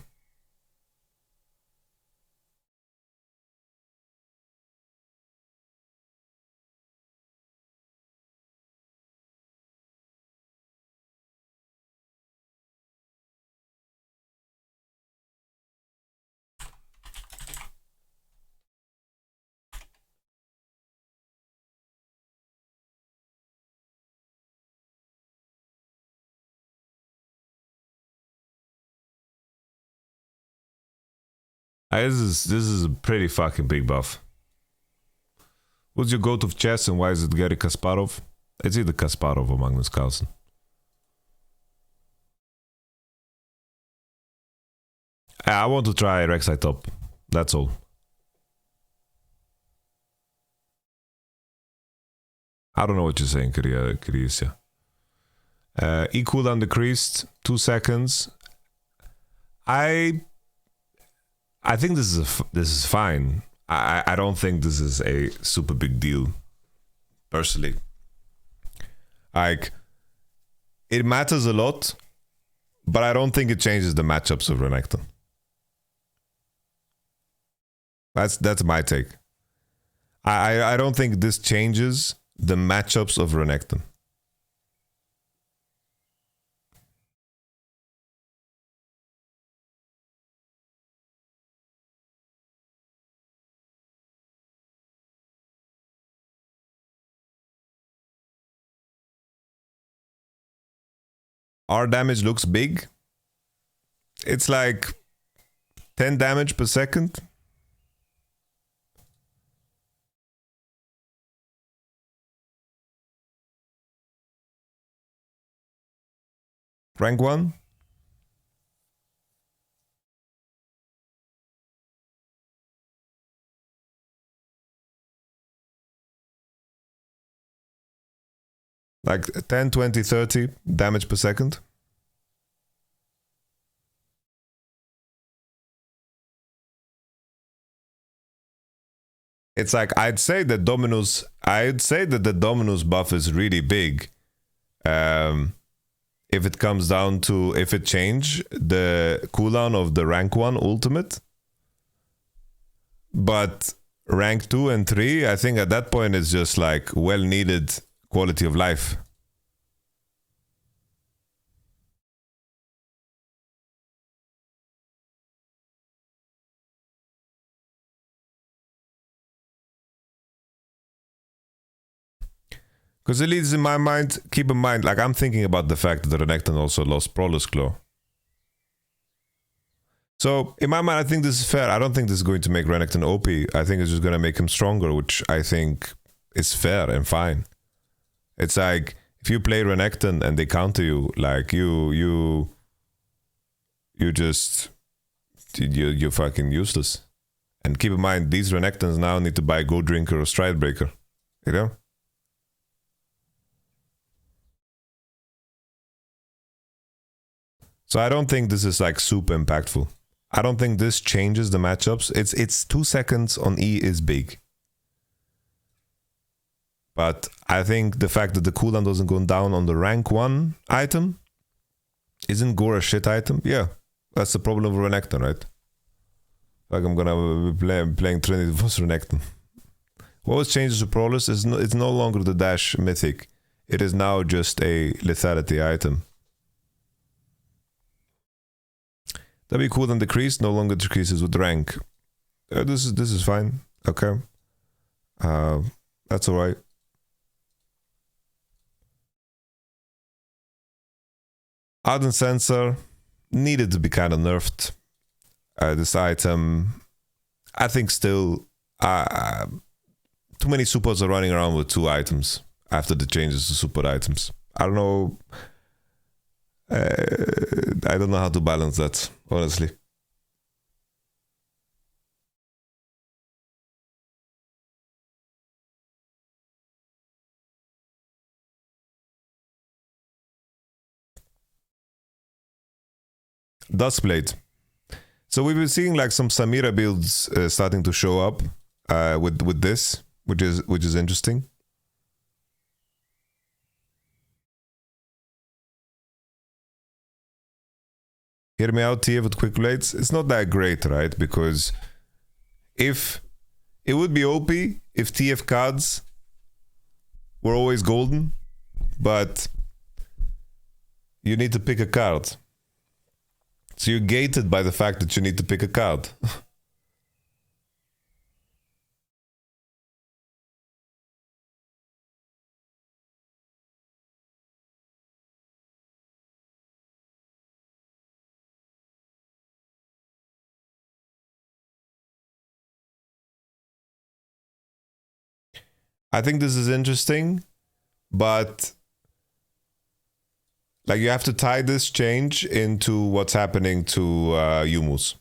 This is a pretty fucking big buff. What's your go-to chess and why is it Gary Kasparov? It's either Kasparov or Magnus Carlsen. I want to try Rek'Sai top. That's all. I don't know what you're saying, Kirisia. E cooldown decreased 2 seconds. I think this is fine. I don't think this is a super big deal, personally. Like, it matters a lot, but I don't think it changes the matchups of Renekton. That's my take. I don't think this changes the matchups of Renekton. Our damage looks big. It's like 10 damage per second. Rank 1. Like 10, 20, 30 damage per second. It's like, I'd say that the Dominus buff is really big. If if it comes down to if it change the cooldown of the rank 1 ultimate. But rank 2 and 3, I think at that point it's just like well needed quality of life. Because at least in my mind, keep in mind, like I'm thinking about the fact that Renekton also lost Prowler's Claw. So in my mind, I think this is fair. I don't think this is going to make Renekton OP. I think it's just going to make him stronger, which I think is fair and fine. It's like if you play Renekton and they counter you, like you're fucking useless. And keep in mind, these Renektons now need to buy Go Drinker or Stride Breaker. You know? So I don't think this is like super impactful. I don't think this changes the matchups. It's 2 seconds on E is big. But I think the fact that the cooldown doesn't go down on the rank 1 item, isn't Gore a shit item? Yeah, that's the problem with Renekton, right? Like I'm gonna be playing Trinity vs Renekton. What was changed to Prowlers is it's no longer the dash mythic. It is now just a lethality item. W cooldown decrease no longer decreases with rank. This is fine. Okay, that's alright. Ardent Sensor needed to be kind of nerfed. This item, I think, still too many supers are running around with 2 items after the changes to super items. I don't know. I don't know how to balance that, honestly. Duskblade. So we've been seeing like some Samira builds starting to show up with this, which is interesting. Hear me out, TF with quick blades. It's not that great, right? Because if it would be OP if TF cards were always golden, but you need to pick a card. So you're gated by the fact that you need to pick a card. I think this is interesting, but like you have to tie this change into what's happening to Yumus.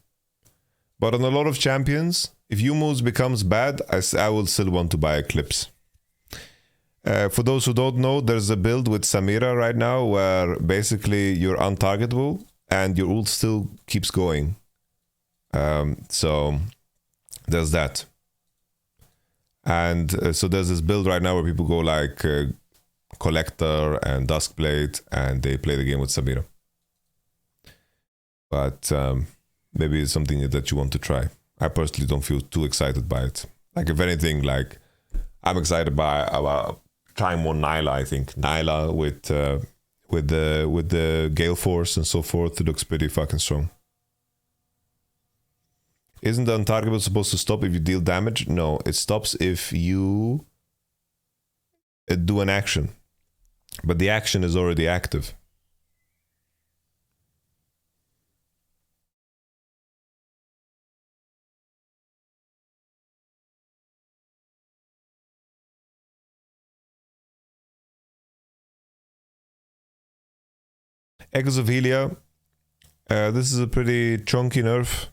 But on a lot of champions, if Yumus becomes bad, I will still want to buy Eclipse. For those who don't know, there's a build with Samira right now where basically you're untargetable and your ult still keeps going. So there's that. And so there's this build right now where people go like Collector and Duskblade and they play the game with Samira. But maybe it's something that you want to try. I personally don't feel too excited by it. Like if anything, like I'm excited about trying more Nyla. I think Nyla with the Gale Force and so forth, it looks pretty fucking strong. Isn't the untargetable supposed to stop if you deal damage? No, it stops if you do an action. But the action is already active. Echoes of Helia. This is a pretty chunky nerf.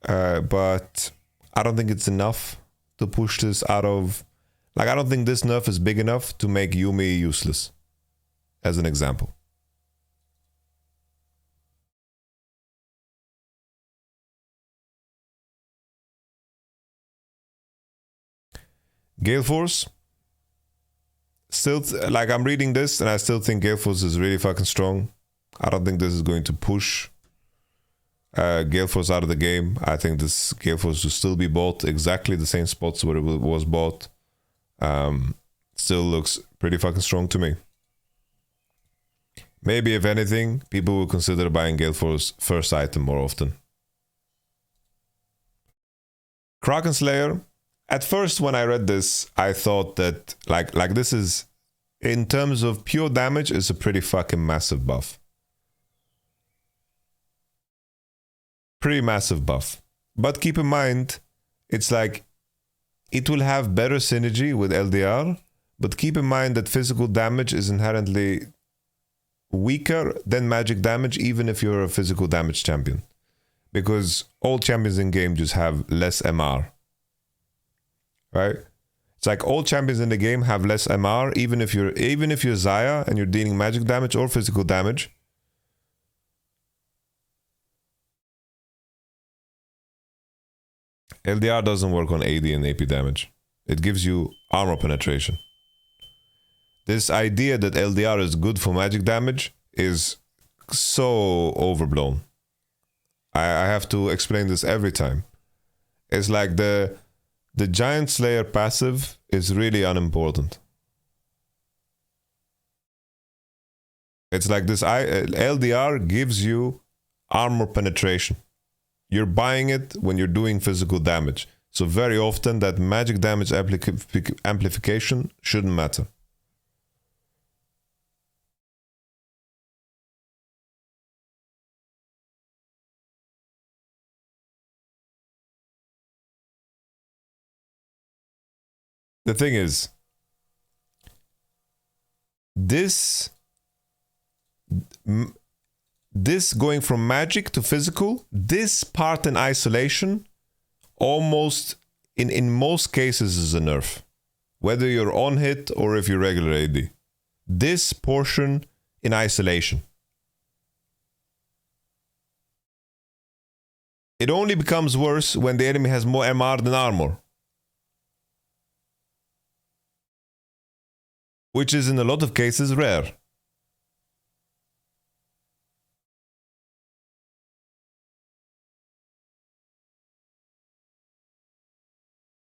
But I don't think it's enough to push this out of... Like, I don't think this nerf is big enough to make Yuumi useless. As an example. Gale Force. Still, like, I'm reading this and I still think Gale Force is really fucking strong. I don't think this is going to push Gale Force out of the game. I think this Gale Force will still be bought exactly the same spots where it was bought. Still looks pretty fucking strong to me. Maybe, if anything, people will consider buying Gale Force first item more often. Kraken Slayer. At first, when I read this, I thought that like this is, in terms of pure damage, is a pretty fucking massive buff. Pretty massive buff. But keep in mind, it's like it will have better synergy with LDR, but keep in mind that physical damage is inherently weaker than magic damage, even if you're a physical damage champion. Because all champions in game just have less MR. Right? It's like all champions in the game have less MR, even if you're Xayah and you're dealing magic damage or physical damage. LDR doesn't work on AD and AP damage. It gives you armor penetration. This idea that LDR is good for magic damage is so overblown. I have to explain this every time. It's like the Giant Slayer passive is really unimportant. It's like this LDR gives you armor penetration. You're buying it when you're doing physical damage. So very often that magic damage amplification shouldn't matter. The thing is, this going from magic to physical, this part in isolation, almost in most cases is a nerf. Whether you're on hit or if you're regular AD. This portion in isolation. It only becomes worse when the enemy has more MR than armor. Which is in a lot of cases rare.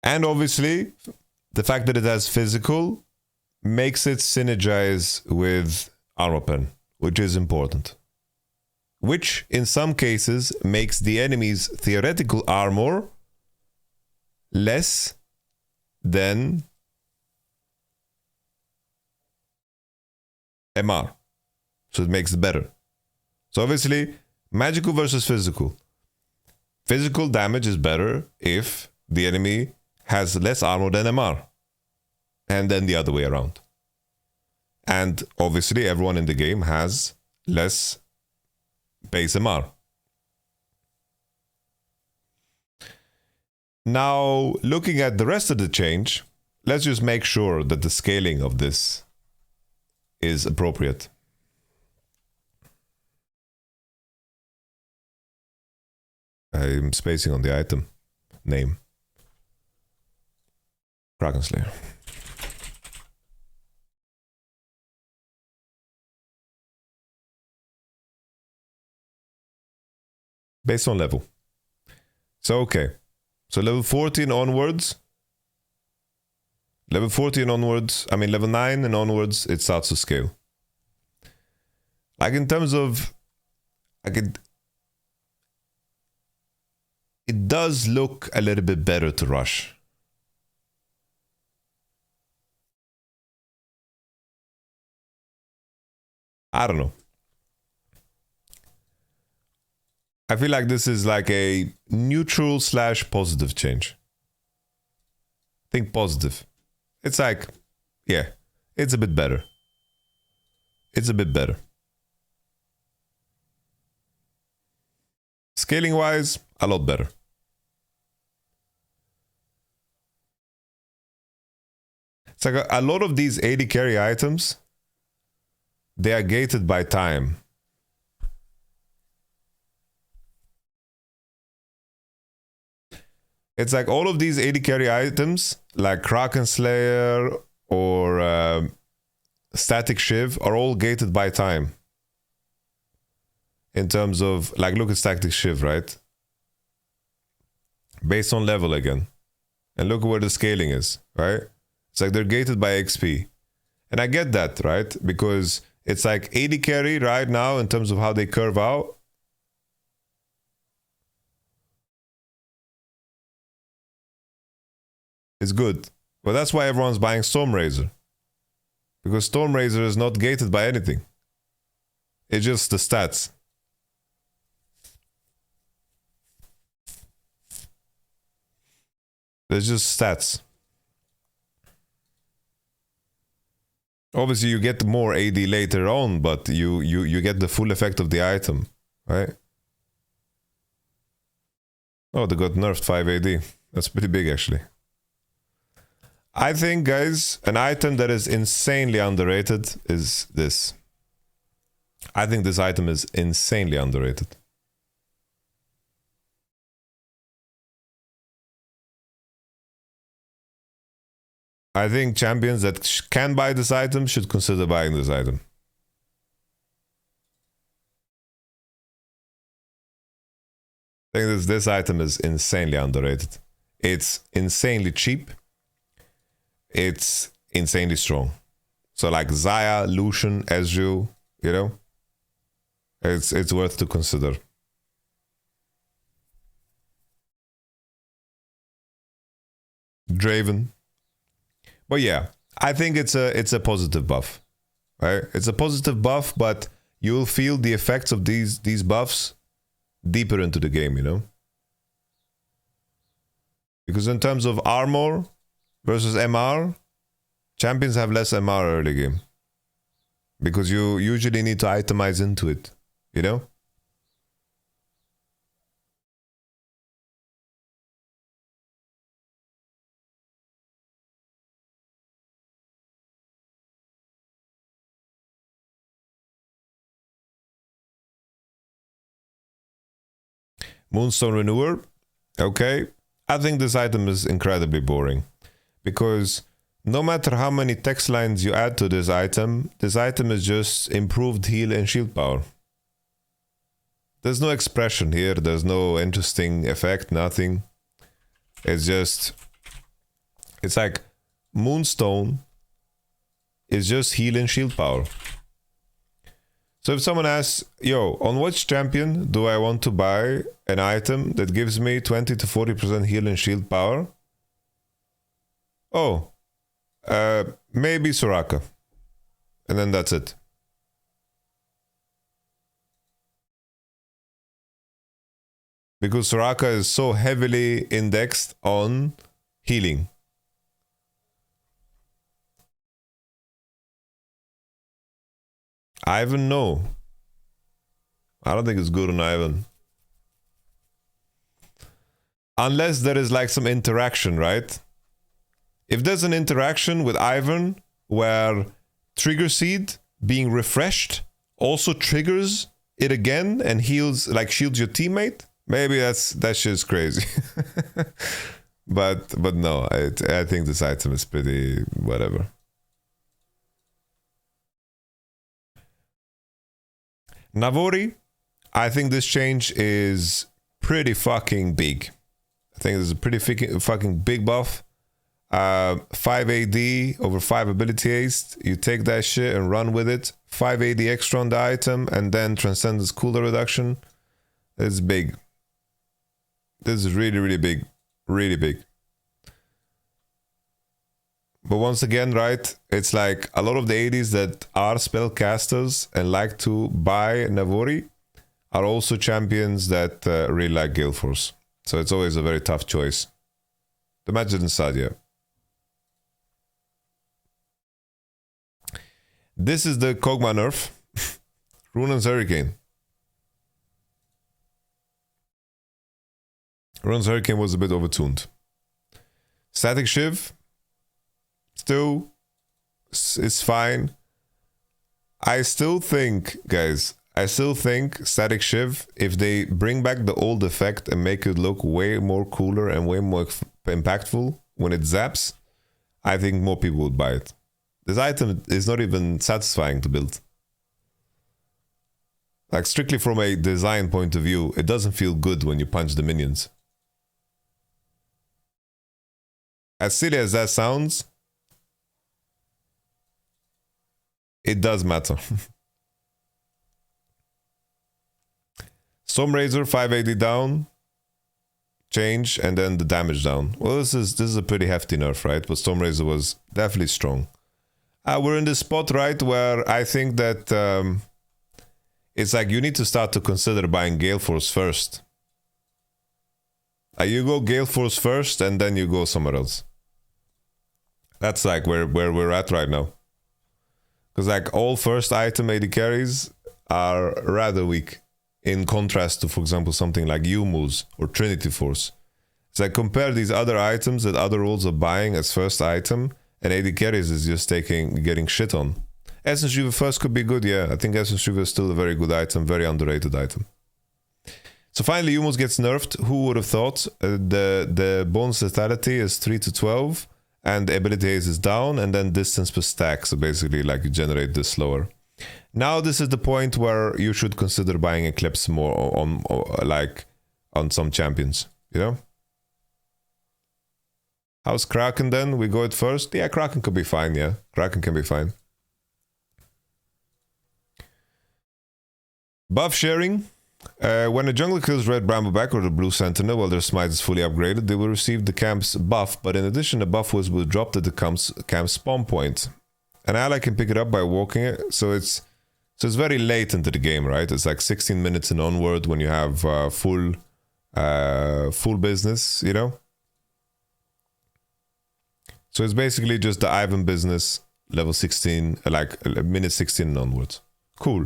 And obviously, the fact that it has physical makes it synergize with armor pen, which is important. Which, in some cases, makes the enemy's theoretical armor less than MR. So it makes it better. So obviously, magical versus physical. Physical damage is better if the enemy has less armor than MR. And then the other way around. And obviously, everyone in the game has less base MR. Now, looking at the rest of the change, let's just make sure that the scaling of this is appropriate. I'm spacing on the item name. Kraken Slayer. Based on level. So okay. So level 14 onwards. Level 14 onwards, I mean level 9 and onwards, it starts to scale. Like in terms of, it does look a little bit better to rush. I don't know. I feel like this is like a neutral / positive change. Think positive. It's like, yeah, it's a bit better. It's a bit better. Scaling wise, a lot better. It's like a lot of these AD carry items, they are gated by time. It's like all of these AD carry items, like Kraken Slayer or Static Shiv, are all gated by time. in terms of, like, look at Tactic Shiv, right? Based on level again. And look where the scaling is, right? It's like they're gated by XP. And I get that, right? Because it's like 80 carry right now in terms of how they curve out. It's good. But that's why everyone's buying Stormrazor. Because Stormrazor is not gated by anything. It's just the stats. There's just stats. Obviously, you get more AD later on, but you get the full effect of the item, right? Oh, they got nerfed 5 AD. That's pretty big, actually. I think, guys, an item that is insanely underrated is this. I think this item is insanely underrated. I think champions that can buy this item should consider buying this item. I think this item is insanely underrated. It's insanely cheap. It's insanely strong. So like Xayah, Lucian, Ezreal, you know? It's worth to consider. Draven. But yeah, I think it's a positive buff, right? It's a positive buff, but you'll feel the effects of these buffs deeper into the game, you know? Because in terms of armor versus MR, champions have less MR early game. Because you usually need to itemize into it, you know? Moonstone Renewer, okay. I think this item is incredibly boring. Because no matter how many text lines you add to this item is just improved heal and shield power. There's no expression here, there's no interesting effect, nothing. It's just... It's like Moonstone is just heal and shield power. So if someone asks, yo, on which champion do I want to buy an item that gives me 20 to 40% heal and shield power? Oh, maybe Soraka. And then that's it. Because Soraka is so heavily indexed on healing. Ivan, no. I don't think it's good on Ivan. Unless there is like some interaction, right? If there's an interaction with Ivan where Trigger Seed being refreshed also triggers it again and heals, like shields your teammate, maybe that shit's crazy. but no, I think this item is pretty whatever. Navori, I think this change is pretty fucking big. I think this is a pretty fucking big buff. 5 AD over 5 ability haste. You take that shit and run with it. 5 AD extra on the item and then Transcendence cooldown reduction. It's big. This is really, really big. Really big. But once again, right, it's like a lot of the ADs that are spellcasters and like to buy Navori are also champions that really like Gale Force. So it's always a very tough choice. The match didn't start yet. This is the Kog'Maw nerf. Runan's Hurricane. Runan's Hurricane was a bit overtuned. Static Shiv. Still, it's fine. I still think, guys, Static Shiv, if they bring back the old effect and make it look way more cooler and way more impactful when it zaps, I think more people would buy it. This item is not even satisfying to build. Like strictly from a design point of view, it doesn't feel good when you punch the minions. As silly as that sounds, it does matter. Stormrazor 580 down, change, and then the damage down. Well, this is a pretty hefty nerf, right? But Stormrazor was definitely strong. We're in this spot, right, where I think that it's like you need to start to consider buying Gale Force first. You go Gale Force first, and then you go somewhere else. That's like where we're at right now. Because like all first item AD carries are rather weak. In contrast to, for example, something like Yumu's or Trinity Force. It's like compare these other items that other roles are buying as first item, and AD carries is just getting shit on. Essence Reaver first could be good, yeah. I think Essence Reaver is still a very good item, very underrated item. So finally, Yumu's gets nerfed. Who would have thought? The bonus lethality is 3 to 12, and the ability haze is down, and then distance per stack. So basically, like you generate this slower. Now this is the point where you should consider buying Eclipse more on some champions, you know? How's Kraken then? We go it first? Yeah, Kraken could be fine, yeah. Kraken can be fine. Buff sharing. When a jungler kills red Brambleback or the blue sentinel while their smite is fully upgraded, they will receive the camp's buff, but in addition the buff will be dropped at the camp's spawn point. An ally can pick it up by walking it, so it's very late into the game, right? It's like 16 minutes and onward when you have full business, you know? So it's basically just the Ivan business, level 16, like minute 16 and onwards. Cool.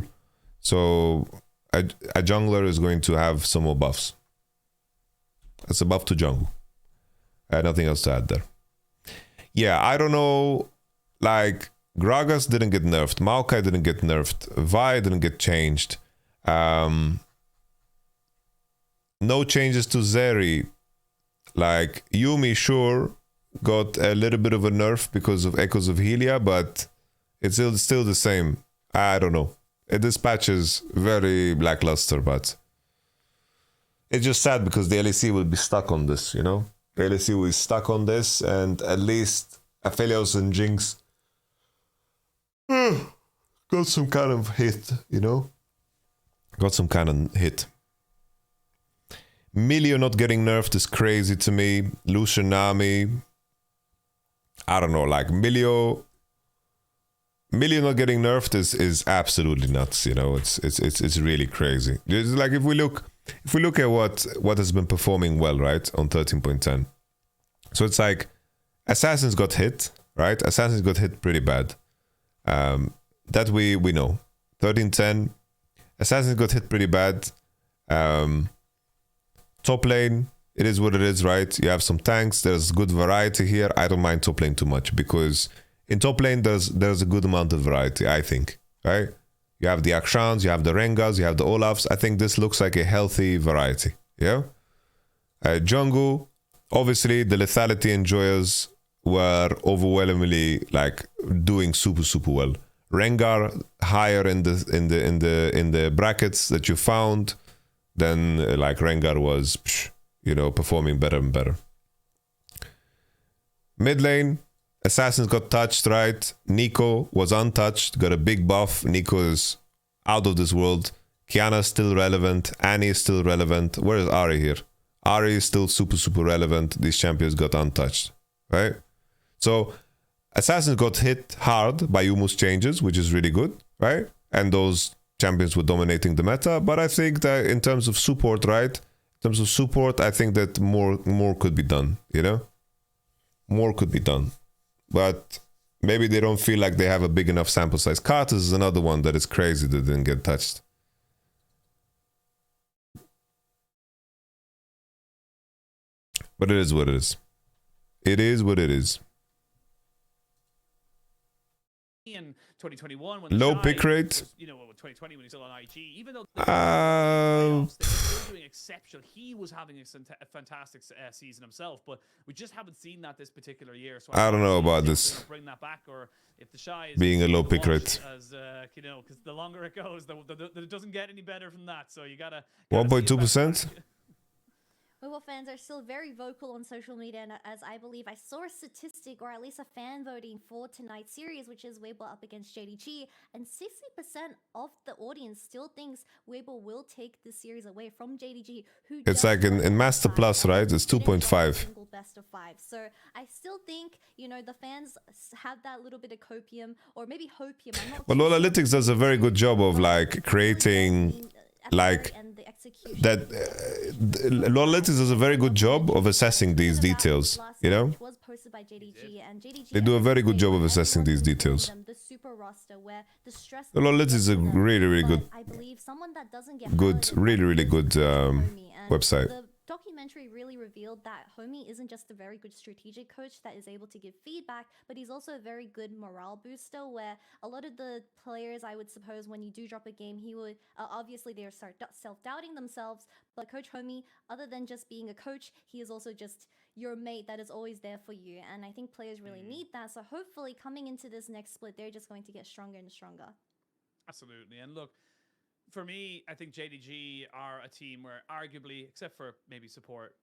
So a jungler is going to have some more buffs. That's a buff to jungle. Nothing else to add there. Yeah, I don't know, like Gragas didn't get nerfed, Maokai didn't get nerfed, Vi didn't get changed. No changes to Zeri. Like Yumi, sure, got a little bit of a nerf because of Echoes of Helia, but it's still the same. I don't know. This patch is very lackluster, but it's just sad because the LEC will be stuck on this, you know? The LEC will be stuck on this, and at least Aphelios and Jinx got some kind of hit, you know? Got some kind of hit. Milio not getting nerfed is crazy to me. Lucian Nami, I don't know, like Milio not getting nerfed is absolutely nuts, you know. It's really crazy. It's like if we look at what has been performing well, right, on 13.10. So it's like Assassins got hit, right? Assassins got hit pretty bad. That we know. 13.10, Assassins got hit pretty bad. Top lane, it is what it is, right? You have some tanks. There's good variety here. I don't mind top lane too much because in top lane there's a good amount of variety, I think, right? You have the Akshans, you have the Rengars, you have the Olafs. I think this looks like a healthy variety, yeah? Jungle, obviously the lethality enjoyers were overwhelmingly like doing super well. Rengar higher in the brackets that you found, then like Rengar was, you know, performing better and better. Mid lane, Assassins got touched, right? Nico was untouched, got a big buff. Nico is out of this world. Kiana's still relevant. Annie is still relevant. Where is Ahri here? Ahri is still super relevant. These champions got untouched, right? So Assassins got hit hard by Yumu's changes, which is really good, right? And those champions were dominating the meta. But I think that in terms of support, right? In terms of support, I think that more could be done, you know? More could be done. But maybe they don't feel like they have a big enough sample size. Karthus is another one that is crazy that didn't get touched. But it is what it is. It is what it is. In 2021, when low pick rate. you know, 2020 when he's still on IG, even though doing exceptional. He was having a fantastic season himself, but we just haven't seen that this particular year. So I don't know about this. Bring that back, or if the Shy is being a low pick rate. as you know, because the longer it goes, it doesn't get any better from that. So you gotta 1.2%. Weibo fans are still very vocal on social media, and as I believe I saw a statistic, or at least a fan voting for tonight's series, which is Weibo up against JDG, and 60% of the audience still thinks Weibo will take this series away from JDG, who It's like in Master Plus, right? It's 2.5. Best of 5. So I still think, you know, the fans have that little bit of copium, or maybe hopium. But Lolalytics does a very good job of like creating like that. Lolalytics does a very good job of assessing these details, you know? They do a very good job of assessing these details. Lolalytics is a really good, really good website. Documentary really revealed that Homie isn't just a very good strategic coach that is able to give feedback, but he's also a very good morale booster, where a lot of the players, I would suppose, when you do drop a game, he would obviously they start self-doubting themselves, but Coach Homie, other than just being a coach, he is also just your mate that is always there for you, and I think players really need that. So hopefully coming into this next split, they're just going to get stronger and stronger. Absolutely. And look, for me, I think JDG are a team where arguably, except for maybe support,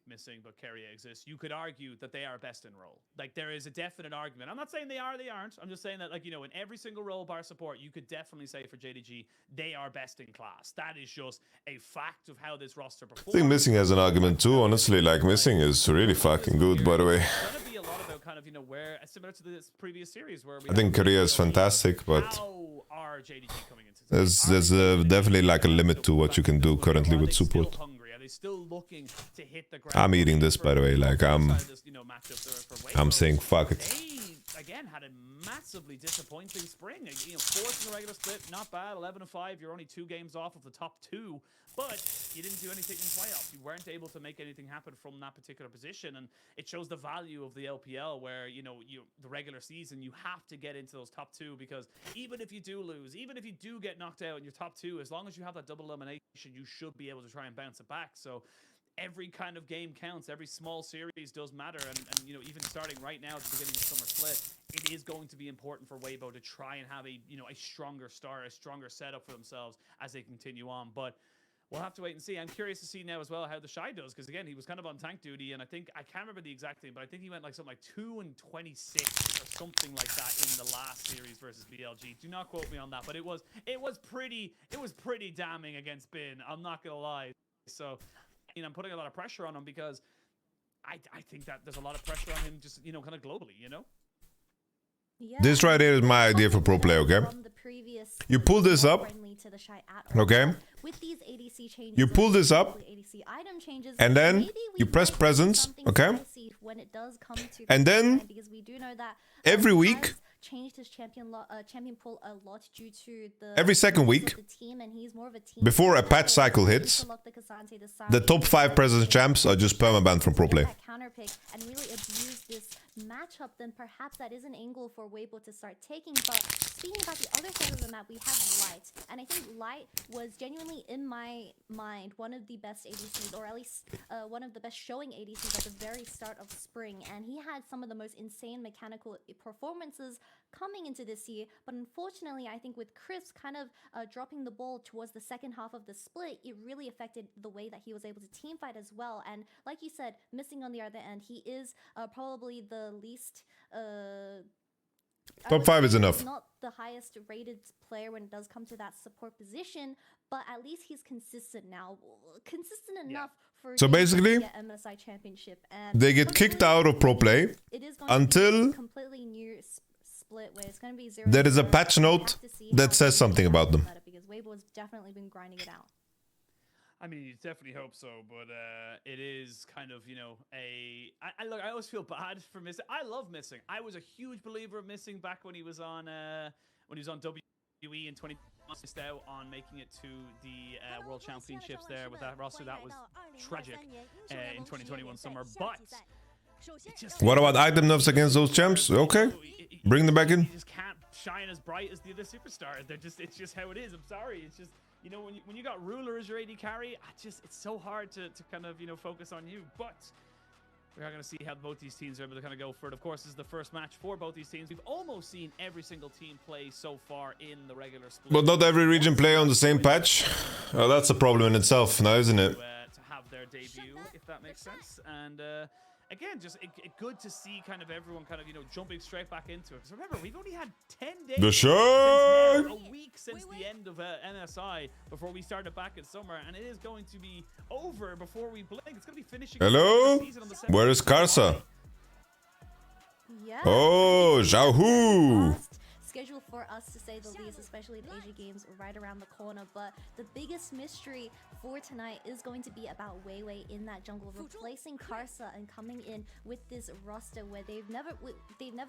missing, but Keria exists, you could argue that they are best in role. Like, there is a definite argument. I'm not saying they aren't. I'm just saying that, like, you know, in every single role bar support, you could definitely say for JDG, they are best in class. That is just a fact of how this roster performs. I think Missing has an argument too, honestly. Like, Missing is really fucking good, by the way. It's going to be a lot about kind of, you know, where, similar to this previous series, where I think Keria is fantastic, but how are JDG coming into there's definitely like a limit to what you can do currently with support. Still looking to hit the ground. I'm eating this, by the way. Like, I'm saying fuck it. They again had a massively disappointing spring. You know, fourth in the regular split, not bad. 11-5. You're only 2 games off of the top 2, but you didn't do anything in playoffs. You weren't able to make anything happen from that particular position, and it shows the value of the LPL, where, you know, the regular season, you have to get into those top 2, because even if you do lose, even if you do get knocked out in your top 2, as long as you have that double elimination, you should be able to try and bounce it back. So every kind of game counts. Every small series does matter, and you know, even starting right now at the beginning of Summer Split, it is going to be important for Weibo to try and have a stronger start, a stronger setup for themselves as they continue on. But we'll have to wait and see. I'm curious to see now as well how the Shy does, because again, he was kind of on tank duty, and I can't remember the exact thing, but I think he went like something like 2-26 or something like that in the last series versus BLG. Do not quote me on that, but it was pretty damning against Bin. I'm not gonna lie. So, you know, I'm putting a lot of pressure on him, because I think that there's a lot of pressure on him, just, you know, kind of globally, you know. Yeah. This right here is my idea for pro play, okay? You pull this up, okay? You pull this up, and then you press presence, okay? And then every week, every second week, before a patch cycle hits, the top 5 presence champs are just permabanned from pro play. And really abuse this matchup, then perhaps that is an angle for Weibo to start taking. But speaking about the other side of the map, we have Light, and I think Light was genuinely, in my mind, one of the best ADCs, or at least one of the best showing ADCs at the very start of spring, and he had some of the most insane mechanical performances coming into this year. But unfortunately, I think with Chris kind of dropping the ball towards the second half of the split, it really affected the way that he was able to team fight as well. And like you said, Missing on the other end, he is probably the least top 5 is enough. Not the highest rated player when it does come to that support position, but at least he's consistent now. Consistent enough for so basically, to get MSI championship, and they get kicked out of pro play until completely new split where it's going to be 0. There is a patch note that says something about them. Because Weibo has definitely been grinding it out. I mean, you definitely hope so, but it is kind of, you know, look, I always feel bad for Missing. I love Missing. I was a huge believer of Missing back when he was on WE in 20. Missed out on making it to the World Championships there with that roster. That was tragic in 2021 summer. But what about item nerfs against those champs? Okay, bring them back in. You just can't shine as bright as the other superstars. It's just how it is. I'm sorry. It's just, you know, when you got Ruler as your AD carry, it's so hard to kind of, you know, focus on you. But we are going to see how both these teams are able to kind of go for it. Of course, this is the first match for both these teams. We've almost seen every single team play so far in the regular split. But not every region play on the same patch. Oh, that's a problem in itself now, isn't it? To have their debut, if that makes sense. And again, just good to see kind of everyone kind of, you know, jumping straight back into it. Because remember, we've only had 10 days. The show! A week since the end of MSI before we started back in summer, and it is going to be over before we blink. It's going to be finishing. Hello? The season on the Where is Karsa? Yeah. Oh, Zhao. Scheduled for us, to say the least, especially the AG games right around the corner. But the biggest mystery for tonight is going to be about Weiwei in that jungle, replacing Karsa and coming in with this roster where they've never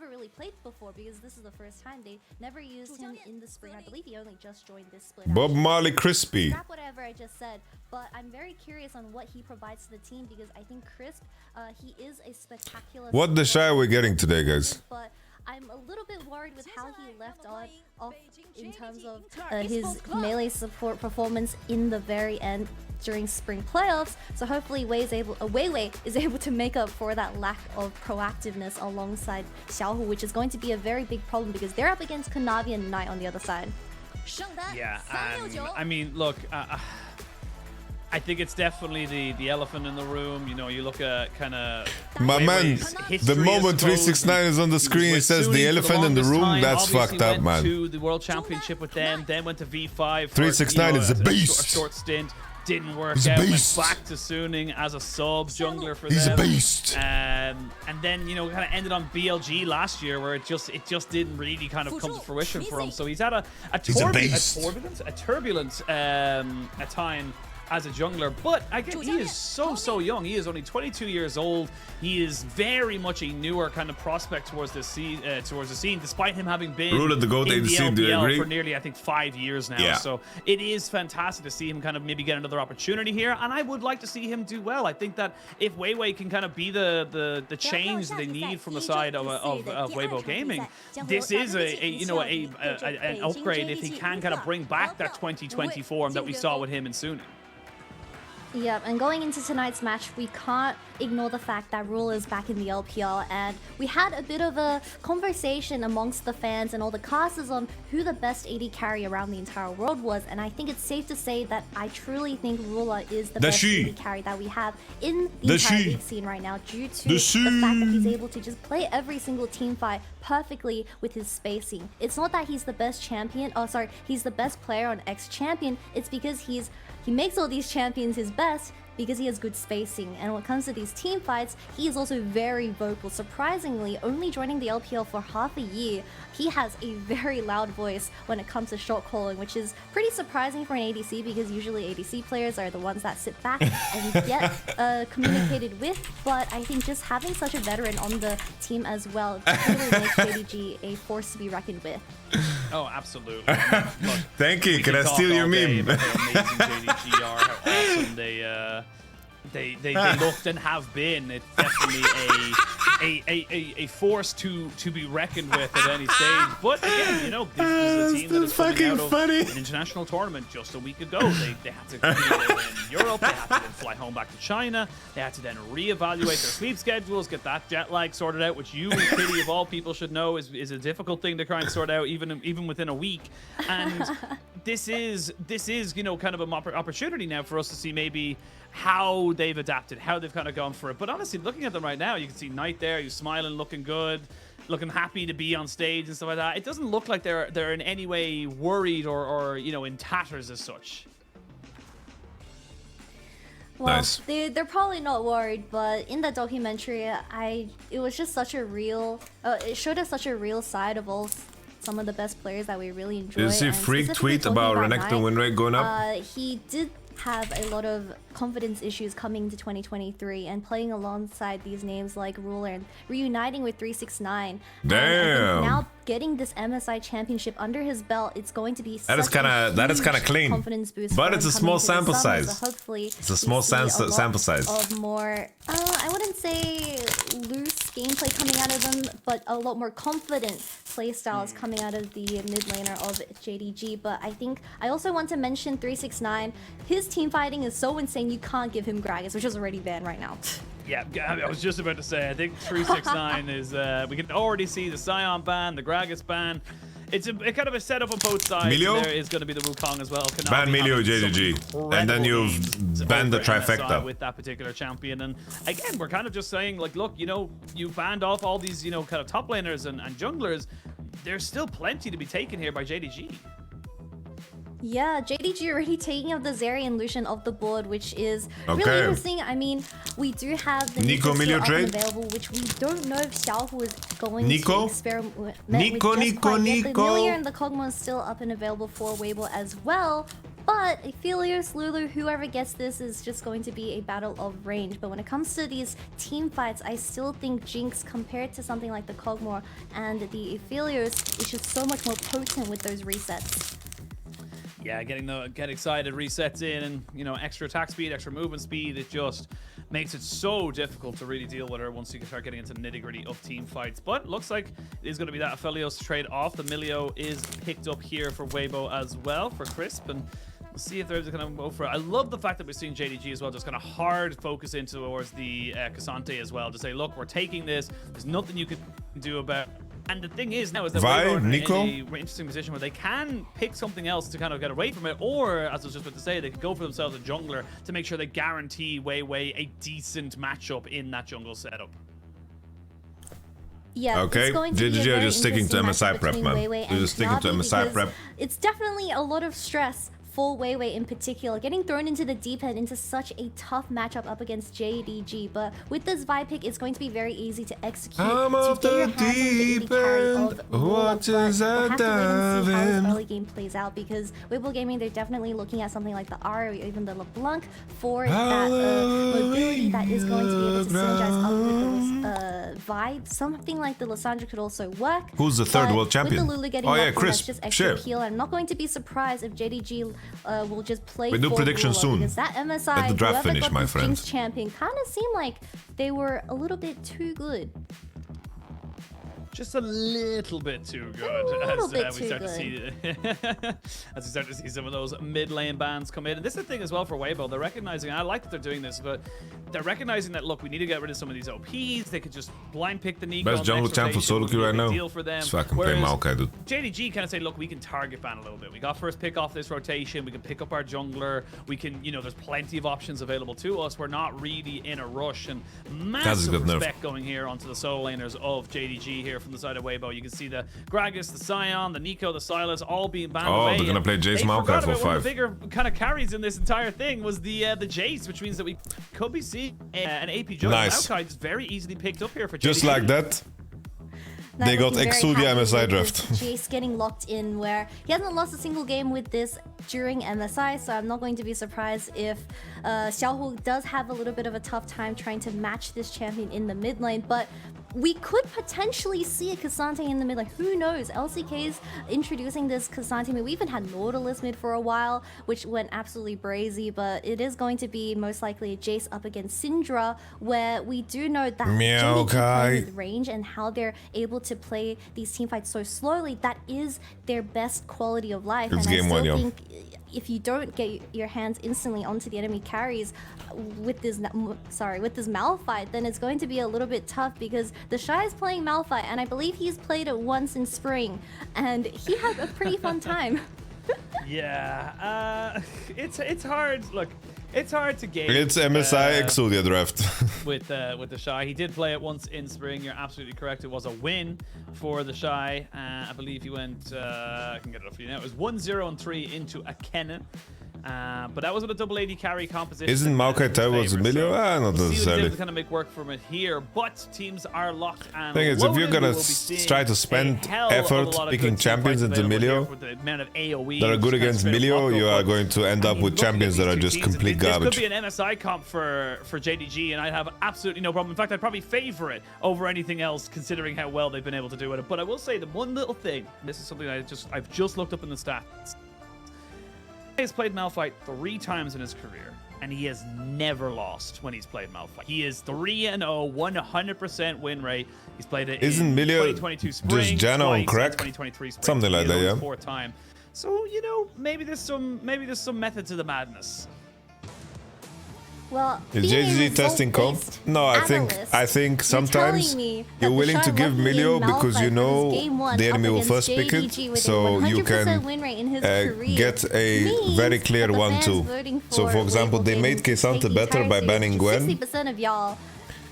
really played before, because this is the first time. They never used him in the spring. I believe he only just joined this split. Bob Marley Crispy. Scrap whatever I just said, but I'm very curious on what he provides to the team, because I think Crisp, he is a spectacular. What the shy are we getting today, guys? But I'm a little bit worried with how he left off in terms of his melee support performance in the very end during spring playoffs. So hopefully Weiwei is able to make up for that lack of proactiveness alongside Xiaohu, which is going to be a very big problem because they're up against Kanavi and Knight on the other side. Yeah, I mean, look, I think it's definitely the elephant in the room. You know, you look at kind of my man. The moment 369 is on the screen, it says the elephant in the room. That's fucked up, man. To the World Championship with them, then went to V5. 369 is a beast. A short stint. Didn't work out. Went back to Suning as a sub jungler for them. He's a beast. And then, you know, kind of ended on BLG last year, where it just didn't really kind of come to fruition for him. So he's had a turbulent time as a jungler, but again, he is so young. He is only 22 years old. He is very much a newer kind of prospect towards the scene, despite him having been Rule of the GOAT in the ADC, do you LPL agree? for nearly, I think, 5 years now. Yeah. So it is fantastic to see him kind of maybe get another opportunity here, and I would like to see him do well. I think that if Weiwei can kind of be the change they need from the side of Weibo Gaming, this is an upgrade if he can kind of bring back that 2020 form that we saw with him in Suning. Yep, and going into tonight's match, we can't ignore the fact that Rule is back in the LPL, and we had a bit of a conversation amongst the fans and all the casters on who the best AD carry around the entire world was, and I think it's safe to say that I truly think Ruler is the best AD carry that we have in the entire league scene right now, due to the fact that he's able to just play every single team fight perfectly with his spacing. It's not that he's the best champion, he's the best player on X Champion, it's because he makes all these champions his best because he has good spacing. And when it comes to these team fights, he is also very vocal. Surprisingly, only joining the LPL for half a year, he has a very loud voice when it comes to shot calling, which is pretty surprising for an ADC, because usually ADC players are the ones that sit back and get communicated with. But I think just having such a veteran on the team as well really makes JDG a force to be reckoned with. Oh, absolutely. Look, thank you. Can I steal your meme? How amazing JDG are, how awesome they looked and have been. It's definitely a force to be reckoned with at any stage. But again, you know, this is a team that is coming out of an international tournament just a week ago. They had to compete in Europe. They had to then fly home back to China. They had to then reevaluate their sleep schedules, get that jet lag sorted out, which you, Kitty, of all people, should know is a difficult thing to try and sort out even within a week. And this is you know, kind of an opportunity now for us to see maybe how they've adapted, how they've kind of gone for it. But honestly, looking at them right now, you can see Knight there, he's smiling, looking good, looking happy to be on stage and stuff like that. It doesn't look like they're in any way worried or you know, in tatters as such. Well, they're probably not worried, but in that documentary, it was just such a real, it showed us such a real side of some of the best players that we really enjoy. Did you see freak tweet about Renekton win rate going up? He did have a lot of confidence issues coming to 2023, and playing alongside these names like Ruler and reuniting with 369. Damn. Now getting this MSI championship under his belt, it's going to be that is kind of clean, confidence boost, but it's a small sample size. So hopefully it's a small sample size of more I wouldn't say loose gameplay coming out of them, but a lot more confident play styles coming out of the mid laner of JDG. But I think I also want to mention 369. His team fighting is so insane, you can't give him Gragas, which is already banned right now. Yeah, I was just about to say, I think 369 is, we can already see the Sion ban, the Gragas ban. It's a kind of a setup on both sides. Milio? There is going to be the Wukong as well. Konami Ban Milio having JDG. some And then you've incredible banned the games over MSI trifecta. with that particular champion. And again, we're kind of just saying, like, look, you know, you banned off all these, you know, kind of top laners and junglers. There's still plenty to be taken here by JDG. Yeah, JDG already taking up the Zeri and Lucian off the board, which is really Okay. interesting. I mean, we do have the Nico still Milio up and trade? available, which we don't know if Xiaohu is going Nico? to experiment with Nico, just Nico, quite yet. The Nico. Milio and the Kog'Maw is still up and available for Weibo as well. But Aphelios, Lulu, whoever gets this is just going to be a battle of range. But when it comes to these team fights, I still think Jinx, compared to something like the Kog'Maw and the Aphelios, is just so much more potent with those resets. Yeah, get excited resets in, and you know, extra attack speed, extra movement speed. It just makes it so difficult to really deal with her once you can start getting into the nitty-gritty of team fights. But looks like it is going to be that Aphelios trade off. The Milio is picked up here for Weibo as well for Crisp, and we'll see if there's going to go for it. I love the fact that we're seeing JDG as well, just kind of hard focus into towards the Cassante as well, to say, look, we're taking this. There's nothing you can do about it. And the thing is now is that we're in an interesting position where they can pick something else to kind of get away from it, or as I was just about to say, they could go for themselves a jungler to make sure they guarantee Weiwei a decent matchup in that jungle setup. Yeah, okay. it's going to be a JDG are very just sticking to interesting MSI matchup prep, between man. Weiwei They're and just sticking to Navi, MSI because prep. It's definitely a lot of stress for Weiwei in particular, getting thrown into the deep end into such a tough matchup up against JDG. But with this Vi pick, it's going to be very easy to execute. I'm off the deep end. What is that? We'll have to wait and see how this early game plays out, because Weibo Gaming, they're definitely looking at something like the Ari or even the LeBlanc for that mobility that is going to be able to synergize up with the Vi. Something like the Lissandra could also work. Who's the third world champion? With the Lulu getting Crisp. just extra Shit. heal. I'm not going to be surprised if JDG will just play. We do prediction soon. Because that MSI, Let the draft whoever finish, got my this friend. Jinx champion, kind of seemed like they were a little bit too good. Just a little bit too good. As we start to see some of those mid lane bans come in. And this is the thing as well for Weibo. They're recognizing, I like that they're doing this, but they're recognizing that, look, we need to get rid of some of these OPs. They could just blind pick the Nico. Best jungle champ for solo queue right now. Deal for them. So I can play Maokai, dude. JDG kind of say, look, we can target ban a little bit. We got first pick off this rotation. We can pick up our jungler. We can, you know, there's plenty of options available to us. We're not really in a rush. And massive respect going here onto the solo laners of JDG here from the side of Weibo. You can see the Gragas, the Sion, the Nico, the Sylas all being banned away. Oh, they're gonna play Jace Maokai for 5. One of the bigger kind of carries in this entire thing was the Jace, which means that we could be seeing an AP jungle. Nice. Maokai is very easily picked up here for JDG. Just like that. They got Exodia MSI draft. Jace getting locked in, where he hasn't lost a single game with this during MSI, so I'm not going to be surprised if Xiaohu does have a little bit of a tough time trying to match this champion in the mid lane. But we could potentially see a Cassante in the mid lane. Who knows? LCK's introducing this Cassante mid. We even had Nautilus mid for a while, which went absolutely brazy, but it is going to be most likely a Jace up against Syndra, where we do know that JDG play with range and how they're able to play these team fights so slowly. That is their best quality of life. It's and game I still one, think if you don't get your hands instantly onto the enemy carries with this Malphite, then it's going to be a little bit tough, because the Shy is playing Malphite, and I believe he's played it once in spring, and he had a pretty fun time. Yeah, it's hard. Look, it's hard to gauge. It's MSI Exodia draft. with the Shy. He did play it once in spring. You're absolutely correct. It was a win for the Shy. I believe he went, I can get it up for you now. It was 1-0-3 into a Kennen. But that was with a double AD carry composition. Isn't Maokai towards a million? Not necessarily. To kind of make work from it here, but teams are locked and thing is, if you're gonna try to spend effort picking champions into Milio that are good against Milio, you are going to end up with champions that are just complete garbage. This could be an MSI comp for JDG, and I'd have absolutely no problem. In fact, I'd probably favor it over anything else, considering how well they've been able to do it. But I will say the one little thing, this is something I've just looked up in the stats. has played Malphite 3 times in his career, and he has never lost when he's played Malphite. He is 3-0, 100% win rate. He's played it Isn't in Milio 2022 spring, just Jana on twice, crack? 2023 spring. Something like that, yeah. 4th time. So, you know, maybe there's some method to the madness. Well, is JDG testing comp? No, I think sometimes you're willing to give Milio because you know the enemy will first pick it, so you can get a very clear 1-2. So for example, they made Kesante better by banning Gwen. 60% of y'all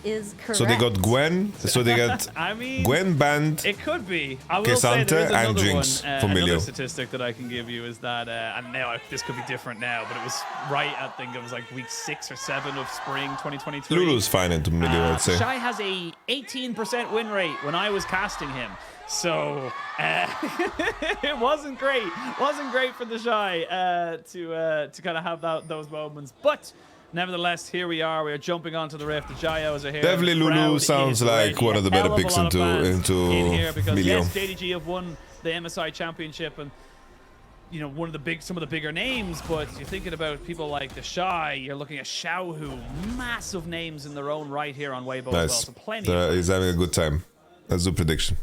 is correct. So they got Gwen, so they got I mean, Gwen banned. It could be. I will say there is and another Jinx one, for another Milio. statistic that I can give you is that, and now this could be different now, but it was right, I think it was like week 6 or 7 of spring 2023. Lulu's fine into Milio, I'd say. Shy has a 18% win rate when I was casting him. So it wasn't great. Wasn't great for the Shy to kind of have those moments. But nevertheless, here we are. We are jumping onto the rift. The Jayos are here. Definitely Lulu sounds like one of the better picks into because Milio. yes, JDG have won the MSI championship and you know some of the bigger names, but you're thinking about people like the Shy. You're looking at Xiaohu, massive names in their own right here on Weibo as well. So plenty. He's having a good time. That's the prediction.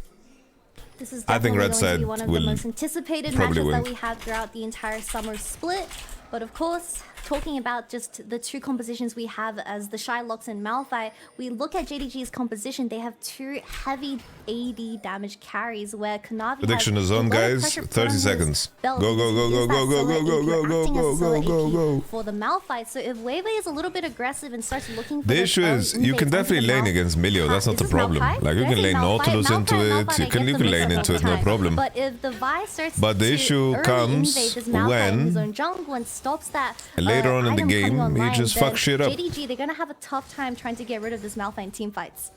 This is I think definitely Red going Side to be one of the most anticipated probably matchups win. that we have throughout the entire summer split. But of course, talking about just the 2 compositions we have as the Shylocks and Malphite, we look at JDG's composition. They have 2 heavy AD damage carries where Kanavi Prediction has is on, a lot of guys. pressure put 30 on his seconds. belt Go, go, go, because go, he is go, that go, solo go, AP, go, acting as go, a go, solo go, AP go. for the Malphite. So if Weiwei is a little bit aggressive and starts looking for The those issue is early you can invades definitely onto the lane Malphite. against Milio. That's not the Is this problem. Malphite? Like you Did I can say lane Malphite? Nautilus into Malphite, it. I You get can the mix lane up into it, all the no time. problem. But if the Vi starts But the to issue early comes invade this Malphite in his when own jungle and stops that later on in the item game, coming he online, just then fucks shit up. JDG, they're gonna have a tough time trying to get rid of this Malphite in team fights.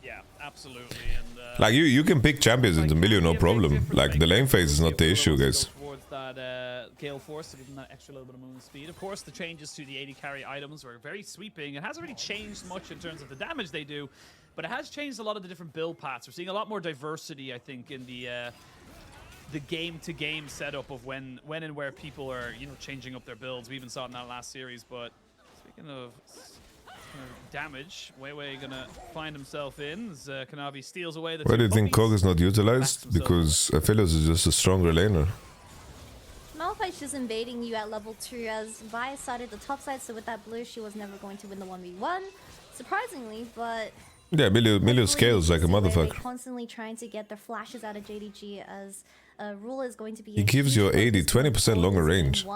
Yeah, absolutely. And Like you can pick champions into Milio, no problem. Like the lane phase is not the issue, guys. Towards that Gale Force to give them that extra little bit of movement speed. Of course, the changes to the 80 carry items were very sweeping. It hasn't really changed much in terms of the damage they do, but it has changed a lot of the different build paths. We're seeing a lot more diversity, I think, in the game-to-game setup of when and where people are, you know, changing up their builds. We even saw it in that last series. But speaking of damage, Weiwei gonna find himself in as Kanavi steals away the Why do you think puppies. Kog is not utilized? Because Aphelios is just a stronger laner. Malphite's just invading you at level 2 as Vi started the top side, so with that blue, she was never going to win the 1v1. Surprisingly, but Yeah, Milio scales like a motherfucker. constantly trying to get their flashes out of JDG as Rule is going to be. He gives your AD 20% longer range.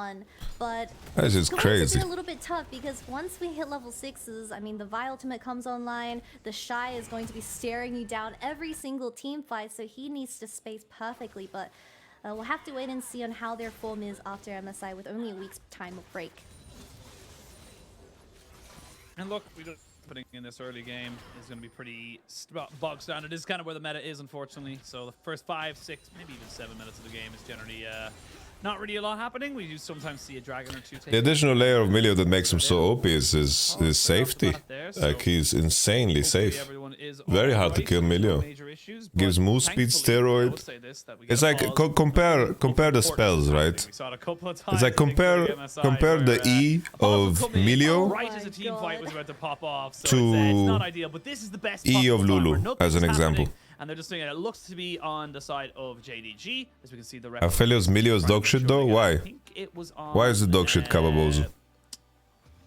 But That's just crazy. It's a little bit tough because once we hit level 6s, I mean, the Vi ultimate comes online. The Shy is going to be staring you down every single team fight, so he needs to space perfectly. But we'll have to wait and see on how their form is after MSI with only a week's time of break. And look, we don't putting in this early game is going to be pretty bogged down. It is kind of where the meta is, unfortunately. So the first 5, 6, maybe even 7 minutes of the game is generally not really a lot happening. We do sometimes see a dragon or two take. The additional layer of Milio that makes him so OP is his safety. Like he's insanely safe. Very hard to kill Milio. Gives move speed steroid. It's like compare the spells, right? It's like compare the E of Milio to E of Lulu as an example. And they're just saying it looks to be on the side of JDG, as we can see the rest. Aphelios Milio's dog shit though? Why? Why is it dog shit, Kababozu?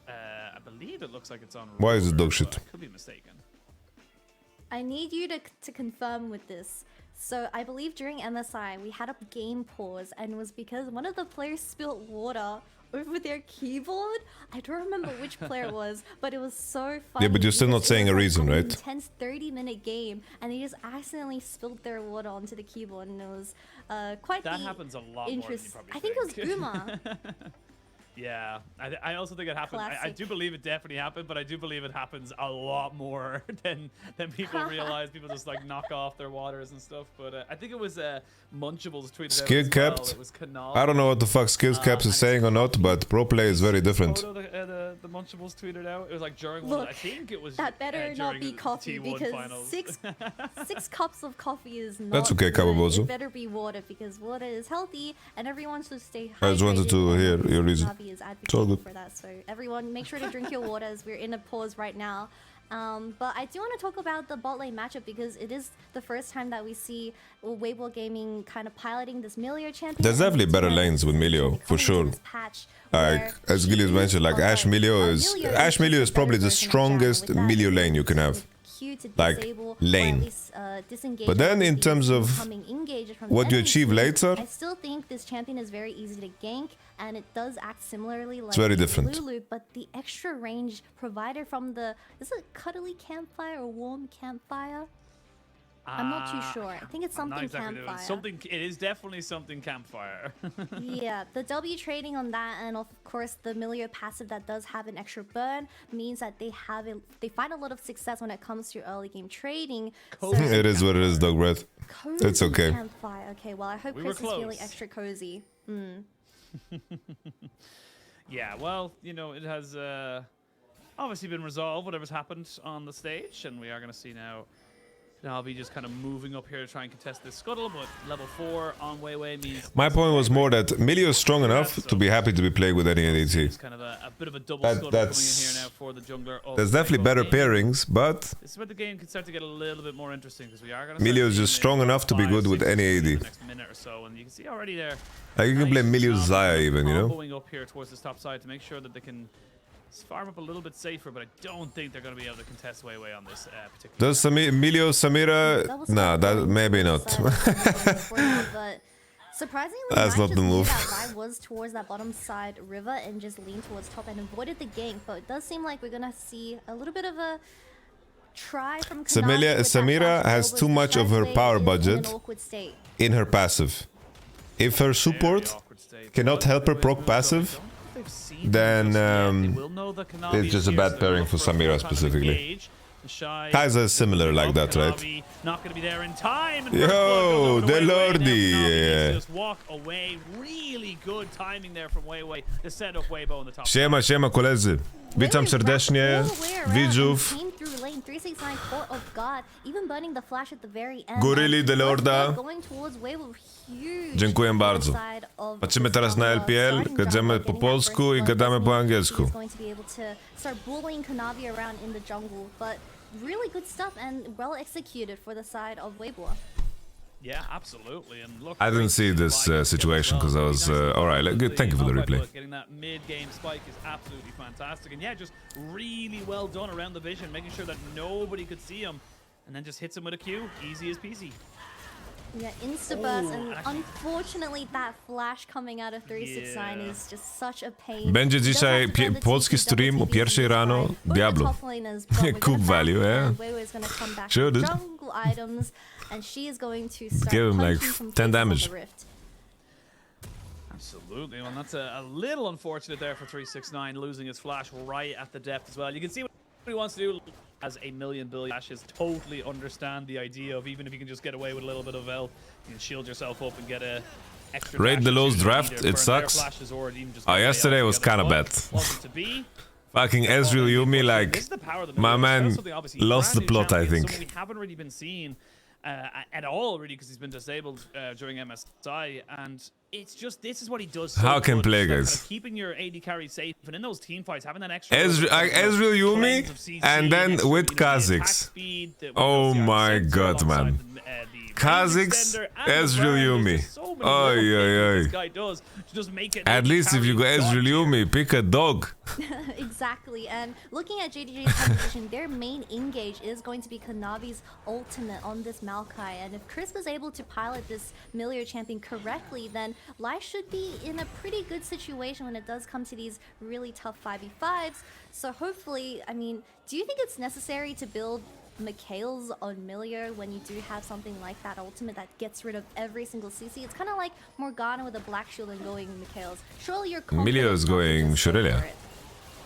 I believe it looks like it's on. Why is it dog shit? Could be mistaken. I need you to confirm with this. So I believe during MSI we had a game pause, and it was because one of the players spilled water over their keyboard. I don't remember which player it was, but it was so funny. Yeah, but you're still not saying a reason, right? Intense 30-minute game, and they just accidentally spilled their water onto the keyboard, and it was quite. That happens a lot more than you probably I think it was Uma. Yeah, I also think it happened. I do believe it definitely happened, but I do believe it happens a lot more than people realize. People just like knock off their waters and stuff. But I think it was Munchables tweeted Skid out as well. capped. It was Canal. I don't know what the fuck Skid caps is saying or not, but pro play is very different. The Munchables tweeted out? It was like during Look, one. I think it was. That better not be the coffee T1 because finals. six cups of coffee is not. That's okay, good. Kawabozo. It better be water because water is healthy and everyone should stay hydrated. I just wanted to hear your reason. Navi is It's all advocating good. for that, so everyone make sure to drink your waters. We're in a pause right now. But I do want to talk about the bot lane matchup because it is the first time that we see Weibo Gaming kind of piloting this Milio champion. There's definitely better lanes with Milio, for sure. Like, as Gilius mentioned, like Ash Milio is probably the strongest Milio lane you can have. Like, lane. But then in terms of what you achieve later, I still think this champion is very easy to gank, and it does act similarly like very different. Lulu, but the extra range provided from the, is it cuddly campfire or warm campfire? I'm not too sure. I think it's something campfire. Something. It is definitely something campfire. Yeah, the W trading on that, and of course the Milio passive that does have an extra burn means that they find a lot of success when it comes to early game trading. So it is what it is, Dog Breath. It's okay. Campfire. Okay, well I hope Chris is feeling extra cozy. Yeah, well, you know, it has obviously been resolved, whatever's happened on the stage, and we are going to see now Navi just kind of moving up here to try and contest this scuttle, but level 4 on Weiwei means... My point was more that Milio is strong enough to be happy to be played with any ADC. It's kind of a bit of a double scuttle coming in here now for the jungler. There's definitely better pairings, but this is where the game can start to get a little bit more interesting because we are going to... Milio is just strong enough to be good with any AD. The next minute or so, and you can see already there... Like, you can play Milio Zaya even, you know? Going up here towards this top side to make sure that they can farm up a little bit safer, but I don't think they're going to be able to contest Weiwei on this particular... Does Milio Samira... Nah, that maybe not. But surprisingly, that's not the move. That was towards that bottom side river and just leaned towards top and avoided the gank, but it does seem like we're going to see a little bit of a try from Samira has too much of her power budget in her passive. If her support cannot help her proc passive, then it's just a bad pairing for Samira specifically. Kai'Sa is similar like that, right? Not going to be there in time. Yo, the Lordi. Yeah. Just walk away. Really good timing there from Weiwei to set up Weibo on the top. Siema koledzy. Witam serdecznie. Widzów. Goryli de Lorda. Dziękuję bardzo. Patrzymy teraz na LPL, gadamy po polsku i gadamy po angielsku. Really good stuff and well executed for the side of Weibo. Yeah, absolutely. And look, I didn't see this situation because I was alright. Good, thank you for the replay. Getting that mid-game spike is absolutely fantastic, and yeah, just really well done around the vision, making sure that nobody could see him, and then just hits him with a Q, easy as peasy. Yeah, insta-burst, and unfortunately that flash coming out of 369 is just such a pain. Będzie dzisiaj polski stream o 1 rano. Diablo. Cook value, yeah. Sure, dude. And she is going to start give him like 10 damage. Absolutely, well, that's a little unfortunate there for 369, losing his flash right at the depth as well. You can see what he wants to do. As a million billion flashes, totally understand the idea of even if you can just get away with a little bit of L, you can shield yourself up and get a extra. Rate the lowest draft, it sucks. Yesterday was kind of bad. Fucking Ezreal Yumi, like, my man lost the plot, I think. We haven't really been seeing at all, really, because he's been disabled during MSI, and it's just, this is what he does. How can play, guys? Kind of keeping your AD carry safe, and in those team fights, having that extra... Ezreal Yumi, and then with Kha'Zix. Oh my god, man. Kha'Zix, Ezreal Yumi. At least if you go Ezreal Yumi, pick a dog. Exactly, and looking at JDG's composition, their main engage is going to be Kanavi's ultimate on this Maokai, and if Chris was able to pilot this Milio champion correctly, then Lai should be in a pretty good situation when it does come to these really tough 5v5s. So hopefully, I mean, do you think it's necessary to build Mikhails on Milio when you do have something like that ultimate that gets rid of every single CC? It's kind of like Morgana with a black shield and going Mikhails. Surely you're confident. Milio is going Shurilia.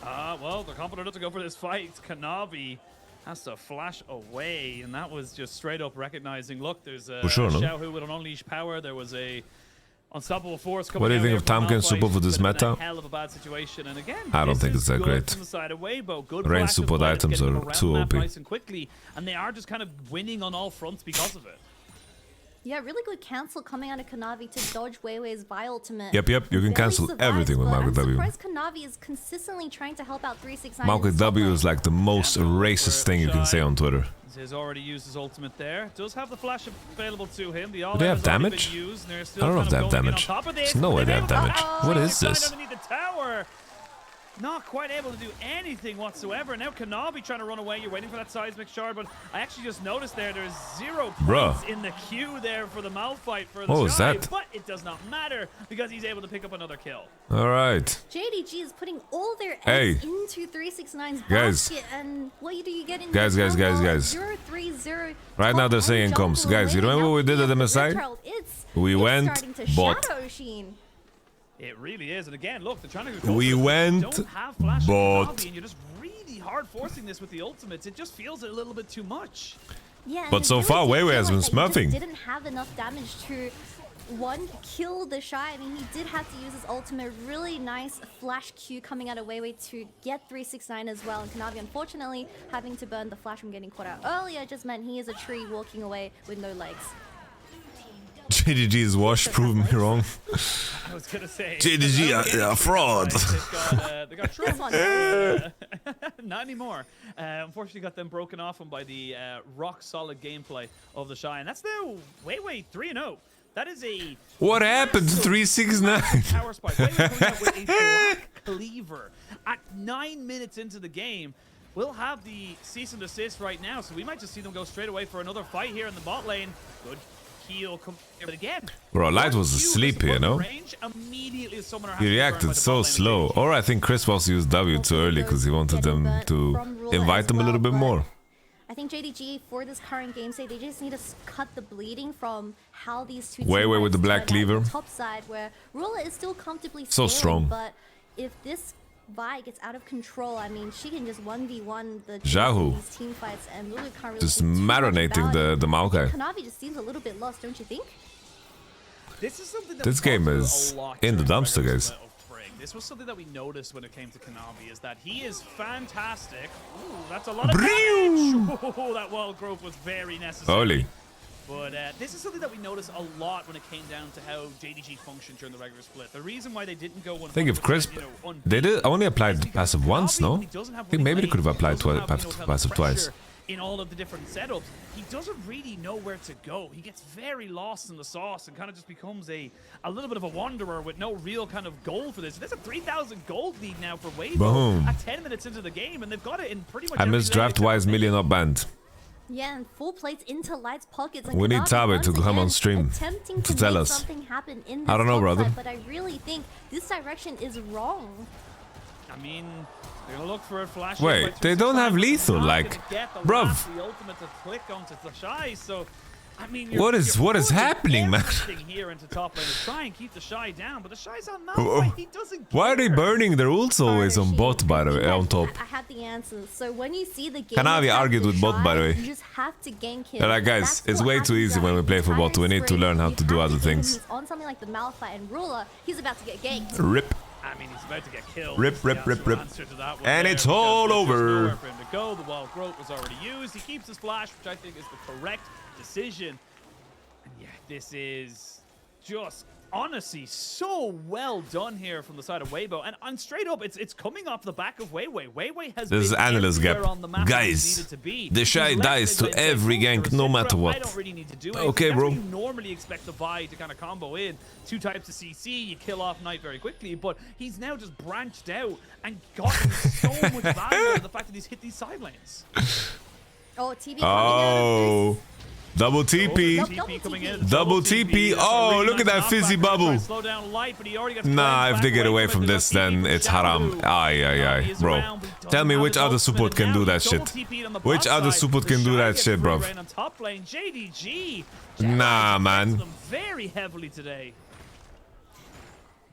Well, they're confident enough to go for this fight. Kanavi has to flash away, and that was just straight up recognizing, look, there's a Xiao Hu with an unleashed power. There was a Unstoppable Force. What do you think of Tamken support for this meta? Hell of a bad situation. And again, I don't think it's that great. Rain support items are too OP. Nice and quickly, and they are just kind of winning on all fronts because of it. Yeah, really good cancel coming out of Kanavi to dodge Weiwei's Vi ultimate. Yep, you can cancel everything with Malcolm W. I'm surprised Kanavi is consistently trying to help out 369. Malcolm W is like the most racist thing you can say on Twitter. He's already used his ultimate there. Does have the flash available to him. The Do they have damage? I don't know if they have damage. There's no way they have damage. What is this? Not quite able to do anything whatsoever. Now Kanavi trying to run away. You're waiting for that seismic shard, but I actually just noticed there's 0 points in the queue there for the Malphite for the What was that? But it does not matter because he's able to pick up another kill. All right. JDG is putting all their eggs into 369's basket, and what do you get in guys. 0-3-0. Right now they're saying comms. Guys, you remember what we did at MSI? We went bot. It really is, and again, look, they're trying to go. We went bot. And you're just really hard forcing this with the ultimates. It just feels a little bit too much. Yeah, but so far, Weiwei has been smurfing. He didn't have enough damage to kill the Shy. I mean, he did have to use his ultimate. Really nice flash Q coming out of Weiwei to get 369 as well. And Kanavi, unfortunately, having to burn the flash from getting caught out earlier just meant he is a tree walking away with no legs. JDG's wash proved me wrong. I was gonna say JDG a fraud. They got tricked. Not anymore. Unfortunately, got them broken off by the rock solid gameplay of the Shy, and that's now Weiwei 3-0. That is a. What happened to 369? Power spike. Weiwei coming out with a black cleaver at 9 minutes into the game. We'll have the cease and desist right now, so we might just see them go straight away for another fight here in the bot lane. Good. But again, bro, Light was asleep here, no? He reacted so slow. Or I think Chris was used W too early because he wanted them to invite them a little bit more. I think JDG for this current game state, they just need to cut the bleeding from how these two Weiwei with the black cleaver. Top side where Rula is still comfortably so strong, but if this Vi gets out of control, I mean, she can just 1v1 the team fights, and Lulu can't really just marinating the Maokai. Kanavi just seems a little bit lost, don't you think? This game is in the dumpster, guys. This was something that we noticed when it came to Kanavi, is that he is fantastic. Ooh, that's a lot of damage. Oh, that wall growth was very necessary. Holy. But this is something that we noticed a lot when it came down to how JDG functioned during the regular split. The reason why they didn't go 100%, I think if Crisp, they did only applied passive once, no? I think maybe they could have applied passive twice. In all of the different setups, he doesn't really know where to go. He gets very lost in the sauce and kind of just becomes a little bit of a wanderer with no real kind of goal for this. There's a 3,000 gold lead now for Weibo at 10 minutes into the game, and they've got it in pretty much. I missed draft-wise million up band. Yeah, and full plates into Light's pockets. We need Tabe to come on stream to tell us. I don't know, brother. But I really think this direction is wrong. I mean, they're gonna look for a flash. Wait, they don't have lethal, like, bruv. The ultimate to click onto the Shy, so. I mean, what is happening, man? Here into top lane to try and keep the Shy down, but the Shy's on Malphite. He doesn't care. Why are they burning their ults always on bot, by the way, on top? I have the answers. So when you see the game, Kanavi argued with bot, by the way. You just have to gank him. They're like, guys, it's way too easy when we play for bot. We need to learn how to do other things. He's on something like the Malphite and Ruler, he's about to get ganked. Rip. I mean, he's about to get killed. Rip. And it's all over. For him to go. The wall growth was already used. He keeps his flash, which I think is the correct decision. And yeah, this is just honestly so well done here from the side of Weibo. And straight up, it's coming off the back of Weiwei. Weiwei has this is analyst gap. Guys, the Shy dies to every gank no matter what. I don't really need to do okay, bro. You normally expect the Vi to kind of combo in. 2 types of CC, you kill off Knight very quickly, but he's now just branched out and gotten so much value out of the fact that he's hit these side lanes. Oh, TB coming out. Double TP. Double TP. Oh, look at that fizzy bubble. Nah, if they get away from this, then it's haram. Aye. Bro. Tell me which other support can do that shit. Which other support can do that shit, bro? Nah, man. Very heavily today.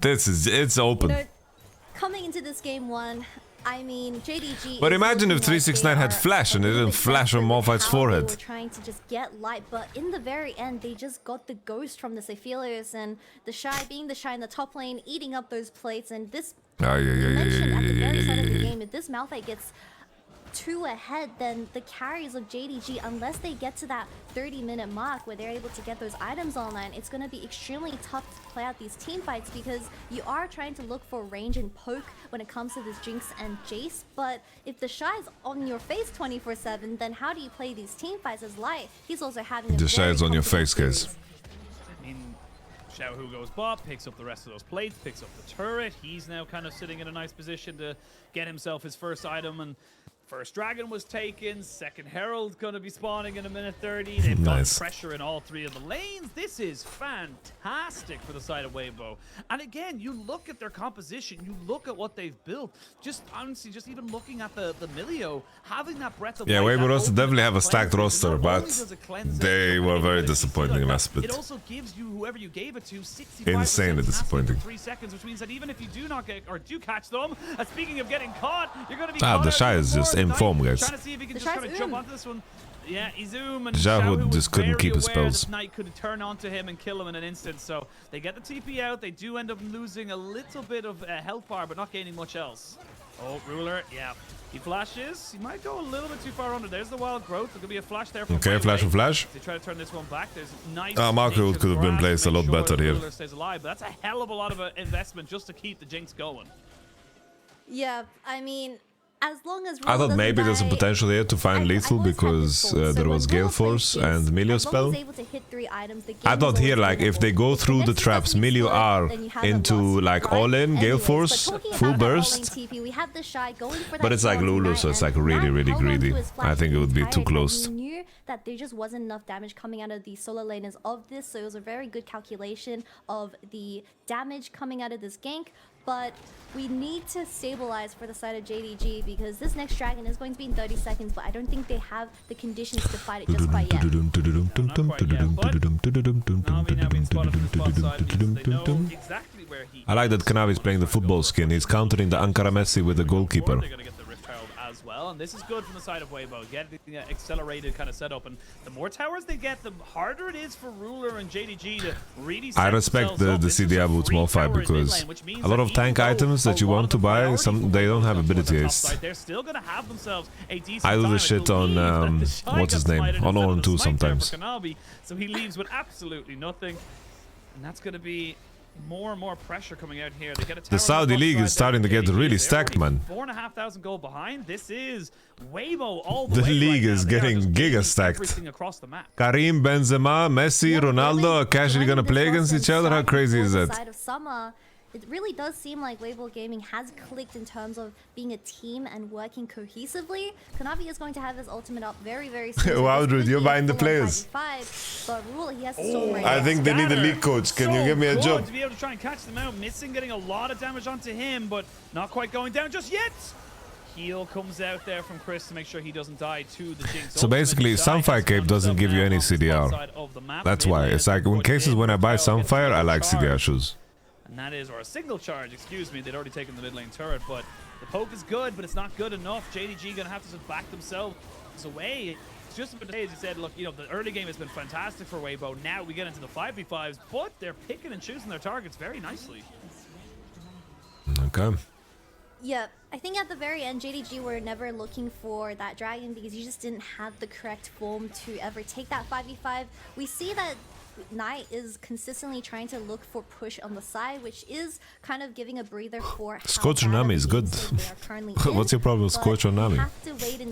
It's open. Coming into this game one, I mean, JDG. But imagine if 369 had flash and it didn't flash on Malphite's forehead. They were trying to just get light, but in the very end, they just got the ghost from the Aphelios and the Shy being the Shy in the top lane, eating up those plates. And this mentioned at the very start of the game, if this Malphite gets 2 ahead, then the carries of JDG, unless they get to that 30-minute mark where they're able to get those items online, it's going to be extremely tough to play out these team fights because you are trying to look for range and poke when it comes to this Jinx and Jace. But if the Shy is on your face 24/7, then how do you play these team fights as light? He's also having The Shy is on your face, guys. I mean, Xiaohu goes bot, picks up the rest of those plates, picks up the turret. He's now kind of sitting in a nice position to get himself his first item, and first dragon was taken, second herald gonna be spawning in a minute 30. They've got pressure in all 3 of the lanes. This is fantastic for the side of Weibo. And again, you look at their composition, you look at what they've built. Just honestly, just even looking at the Milio, having that breath of Weibo roster definitely have a stacked roster, but they were very disappointing in that split. It also gives you whoever you gave it to 65% Insanely disappointing. 3 seconds, which means that even if you do not get or do catch them, speaking of getting caught, you're gonna be the Shy is just in form, guys. Trying to see if he can just kind of jump onto this one. Yeah, Izum and Xiaohu just couldn't keep his spells. Knight could turn onto him and kill him in an instant, so they get the TP out. They do end up losing a little bit of health bar, but not gaining much else. Oh, Ruler, yeah. He flashes. He might go a little bit too far under. There's the wild growth. There could be a flash there from flash for flash. They try to turn this one back. There's nice. Marco could have been placed a lot better here. Ruler stays alive, but that's a hell of a lot of investment just to keep the Jinx going. Yeah, I mean, as long as I thought maybe there's a potential here to find lethal because there was Gale Force and Milio spell. I thought here, like, if they go through the traps, Milio are into like all-in Gale Force, full burst. But it's like Lulu, so it's like really, really greedy. I think it would be too close. We knew that there just wasn't enough damage coming out of the solo laners of this, so it was a very good calculation of the damage coming out of this gank. But we need to stabilize for the side of JDG because this next dragon is going to be in 30 seconds, but I don't think they have the conditions to fight it just quite yet. I like that Kanavi is playing the football skin. He's countering the Ankara Messi with the goalkeeper. Well, and this is good from the side of Weibo, getting accelerated kind of setup, and the more towers they get, the harder it is for Ruler and JDG to really I respect the CDR boots Malphite because a lot of tank items that you want to buy, they don't have ability haste. They're still gonna have themselves a decent I do the shit on what's his name, on Owen 2 sometimes. So he leaves with absolutely nothing, and that's gonna be more and more pressure coming out here. They get a the Saudi League is starting to get really stacked, man. 4,500 gold behind. This is Weibo all the way. The league is getting giga stacked. Karim, Benzema, Messi, Ronaldo are casually gonna play against each other. How crazy is that? It really does seem like Weibo Gaming has clicked in terms of being a team and working cohesively. Kanavi is going to have his ultimate up very, very soon. Wow, dude, you're buying the players. But Rule, he has to I think they need a league coach. Can you give me a job? To be able to try and catch them out, missing, getting a lot of damage onto him, but not quite going down just yet. Heal comes out there from Chris to make sure he doesn't die to the Jinx. So basically, Sunfire Cape doesn't give you any CDR. That's why. It's like in cases when I buy Sunfire, I like CDR shoes. And that is, or a single charge, excuse me. They'd already taken the mid lane turret, but the poke is good, but it's not good enough. JDG gonna have to just back themselves away. It's just a bit, as you said, look, you know, the early game has been fantastic for Weibo. Now we get into the 5v5s, but they're picking and choosing their targets very nicely. Okay. Yeah, I think at the very end, JDG were never looking for that dragon because you just didn't have the correct form to ever take that 5v5. We see that Knight is consistently trying to look for push on the side, which is kind of giving a breather for Scorch on Nami is good. What's your problem with Scorch on Nami?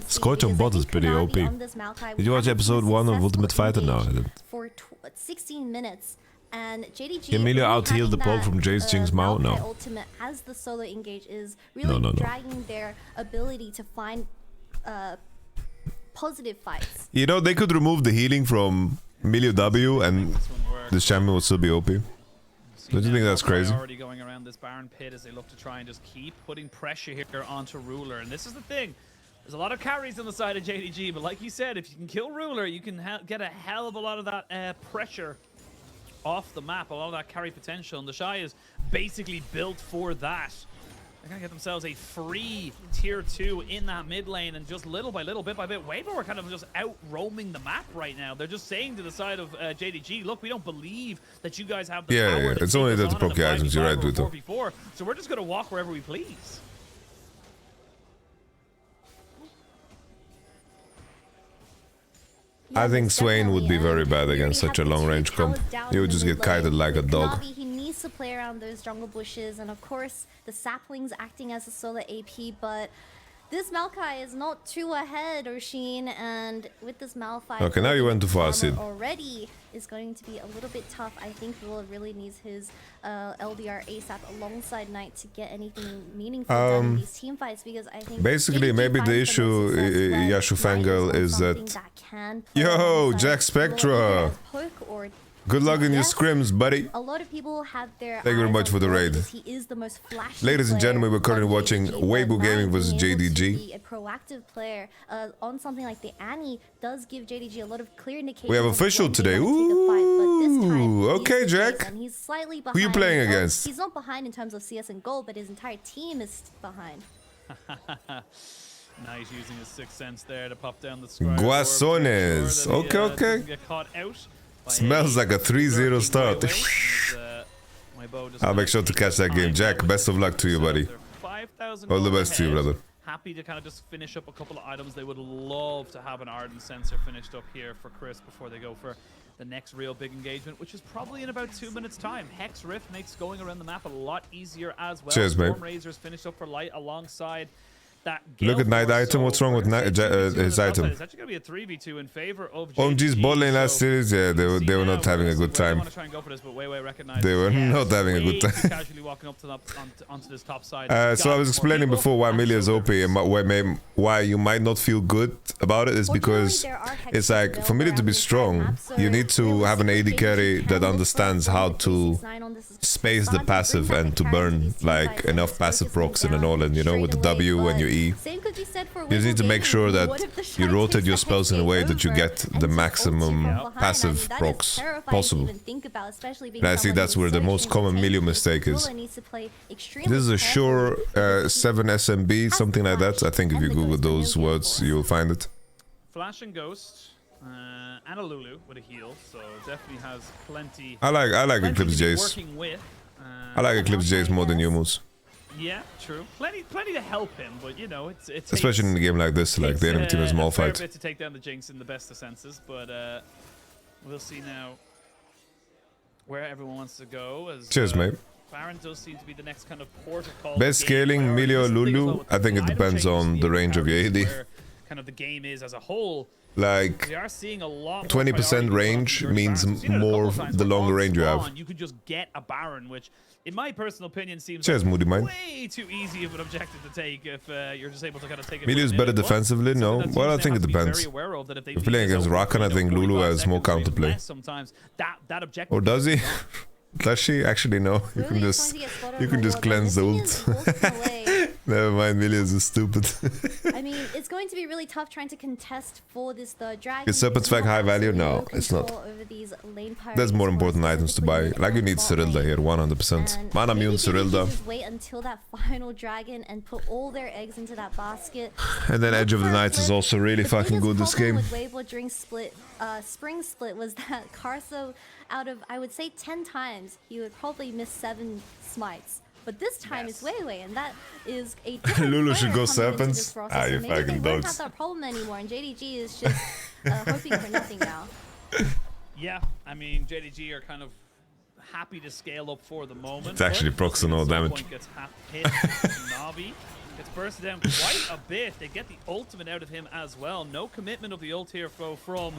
Scorch on bot is pretty OP. Did you watch episode 1 of Ultimate Fighter now? For 16 minutes. And JDG Emilio out-healed the poke from Jace Jinx Mao? No. Ultimate as the solo engage is really dragging their ability to find positive fights. You know, they could remove the healing from Emilio W and this champion would still be OP. Don't you think that's crazy? Already going around this Baron pit as they look to try and just keep putting pressure here onto Ruler. And this is the thing. There's a lot of carries on the side of JDG, but like you said, if you can kill Ruler, you can get a hell of a lot of that pressure off the map, a lot of that carry potential, and the Shy is basically built for that. They're going to get themselves a free tier 2 in that mid lane, and just little by little, bit by bit, Weibo are kind of just out roaming the map right now. They're just saying to the side of JDG, look, we don't believe that you guys have the power. Yeah, it's only that the proc items, you're right, Vito. So we're just going to walk wherever we please. I think Swain would be very bad against such a long-range comp. He would just get kited like a dog. He needs to play around those jungle bushes, and of course, the saplings acting as a solo AP, but this Maokai is not too ahead, Oshin, and with this Malphite... Okay, now you went too far, Sid. ...already is going to be a little bit tough. I think Will really needs his LDR ASAP alongside Knight to get anything meaningful done in these team fights, because I think... Basically, maybe the issue, Yashu Fangirl, is that... Yo, Jack Spectra! Good luck in your scrims, buddy. A lot of people have their Thank you very much for the raid. He is the most flashy Ladies and gentlemen, we're currently watching Weibo Gaming vs JDG. A proactive player on something like the Annie does give JDG a lot of clear indications. We have official today. Ooh, okay, Jack. And he's slightly behind. Who are you playing against? He's not behind in terms of CS and gold, but his entire team is behind. Now he's using his sixth sense there to pop down the square. Guasones. Okay, okay. Get caught out. Smells like a 3-0 start. I'll make sure to catch that game. Jack, best of luck to you, buddy. All the best to you, brother. Happy to kind of just finish up a couple of items. They would love to have an Ardent Sensor finished up here for Chris before they go for the next real big engagement, which is probably in about 2 minutes' time. Hex Rift makes going around the map a lot easier as well. Cheers, mate. Razor's finished up for Light alongside that. Look at Knight item. What's wrong with his item? It's actually going to be a 3v2 in favor of OMG's bot lane last series, yeah, they were not having a good time. They were not having a good time. Casually walking up to onto this top side. So I was explaining before why Melee is OP and why you might not feel good about it is because it's like, for Melee to be strong, you need to have an AD carry that understands how to space the passive and to burn like enough passive procs in an all-in, you know, with the W and your E. You need to make sure that you rotate your spells in a way that you get the maximum passive procs possible. And I think that's where the most common Melee mistake is. This is a sure 7 SMB, something like that. I think if you Google those words, you'll find it. Flash and Ghost, and a Lulu with a heal, so definitely has plenty. I like Eclipse Jace. I like Eclipse Jace more than Yumus. Yeah, true. Plenty to help him, but you know, it's especially in a game like this, like the enemy team is Malphite. Bit to take down the Jinx in the best of senses, but we'll see now where everyone wants to go. As, cheers, mate. Baron does seem to be the next kind of protocol. Best scaling, Melee or Lulu? I think it depends on the range of your AD. Kind of the game is as a whole. Like, we are seeing a lot 20% range means more the longer range you have. You could just get a Baron, which, in my personal opinion, seems cheers, Moody Mine. way too easy of an objective to take if you're just able to kind of take it. Melee is better defensively? No. Well, I think it depends. If you're playing against Rakan, I think Lulu has more counterplay. Or does he? Does she? Actually, no. You can just cleanse the ult. Never mind, Millions is stupid. I mean, it's going to be really tough trying to contest for this third dragon. Is Serpent's Fang high value? No, it's not. There's more important items to buy. Like you need Cyrilda here, 100%. Mana Mune, Cyrilda. Just wait until that final dragon and put all their eggs into that basket. And then Edge of the Night is also really fucking good this game. With Weibo during Spring Split was that Karso, out of, I would say 10 times, he would probably miss 7 smites. But this time it's Weiwei, and that is a Lulu should go Serpents. Ah, you fucking dogs. They won't have that problem anymore, and JDG is just hoping for nothing now. Yeah, I mean, JDG are kind of happy to scale up for the moment. It's actually procs and all damage. Gets hit. Navi gets bursted down quite a bit. They get the ultimate out of him as well. No commitment of the ult here from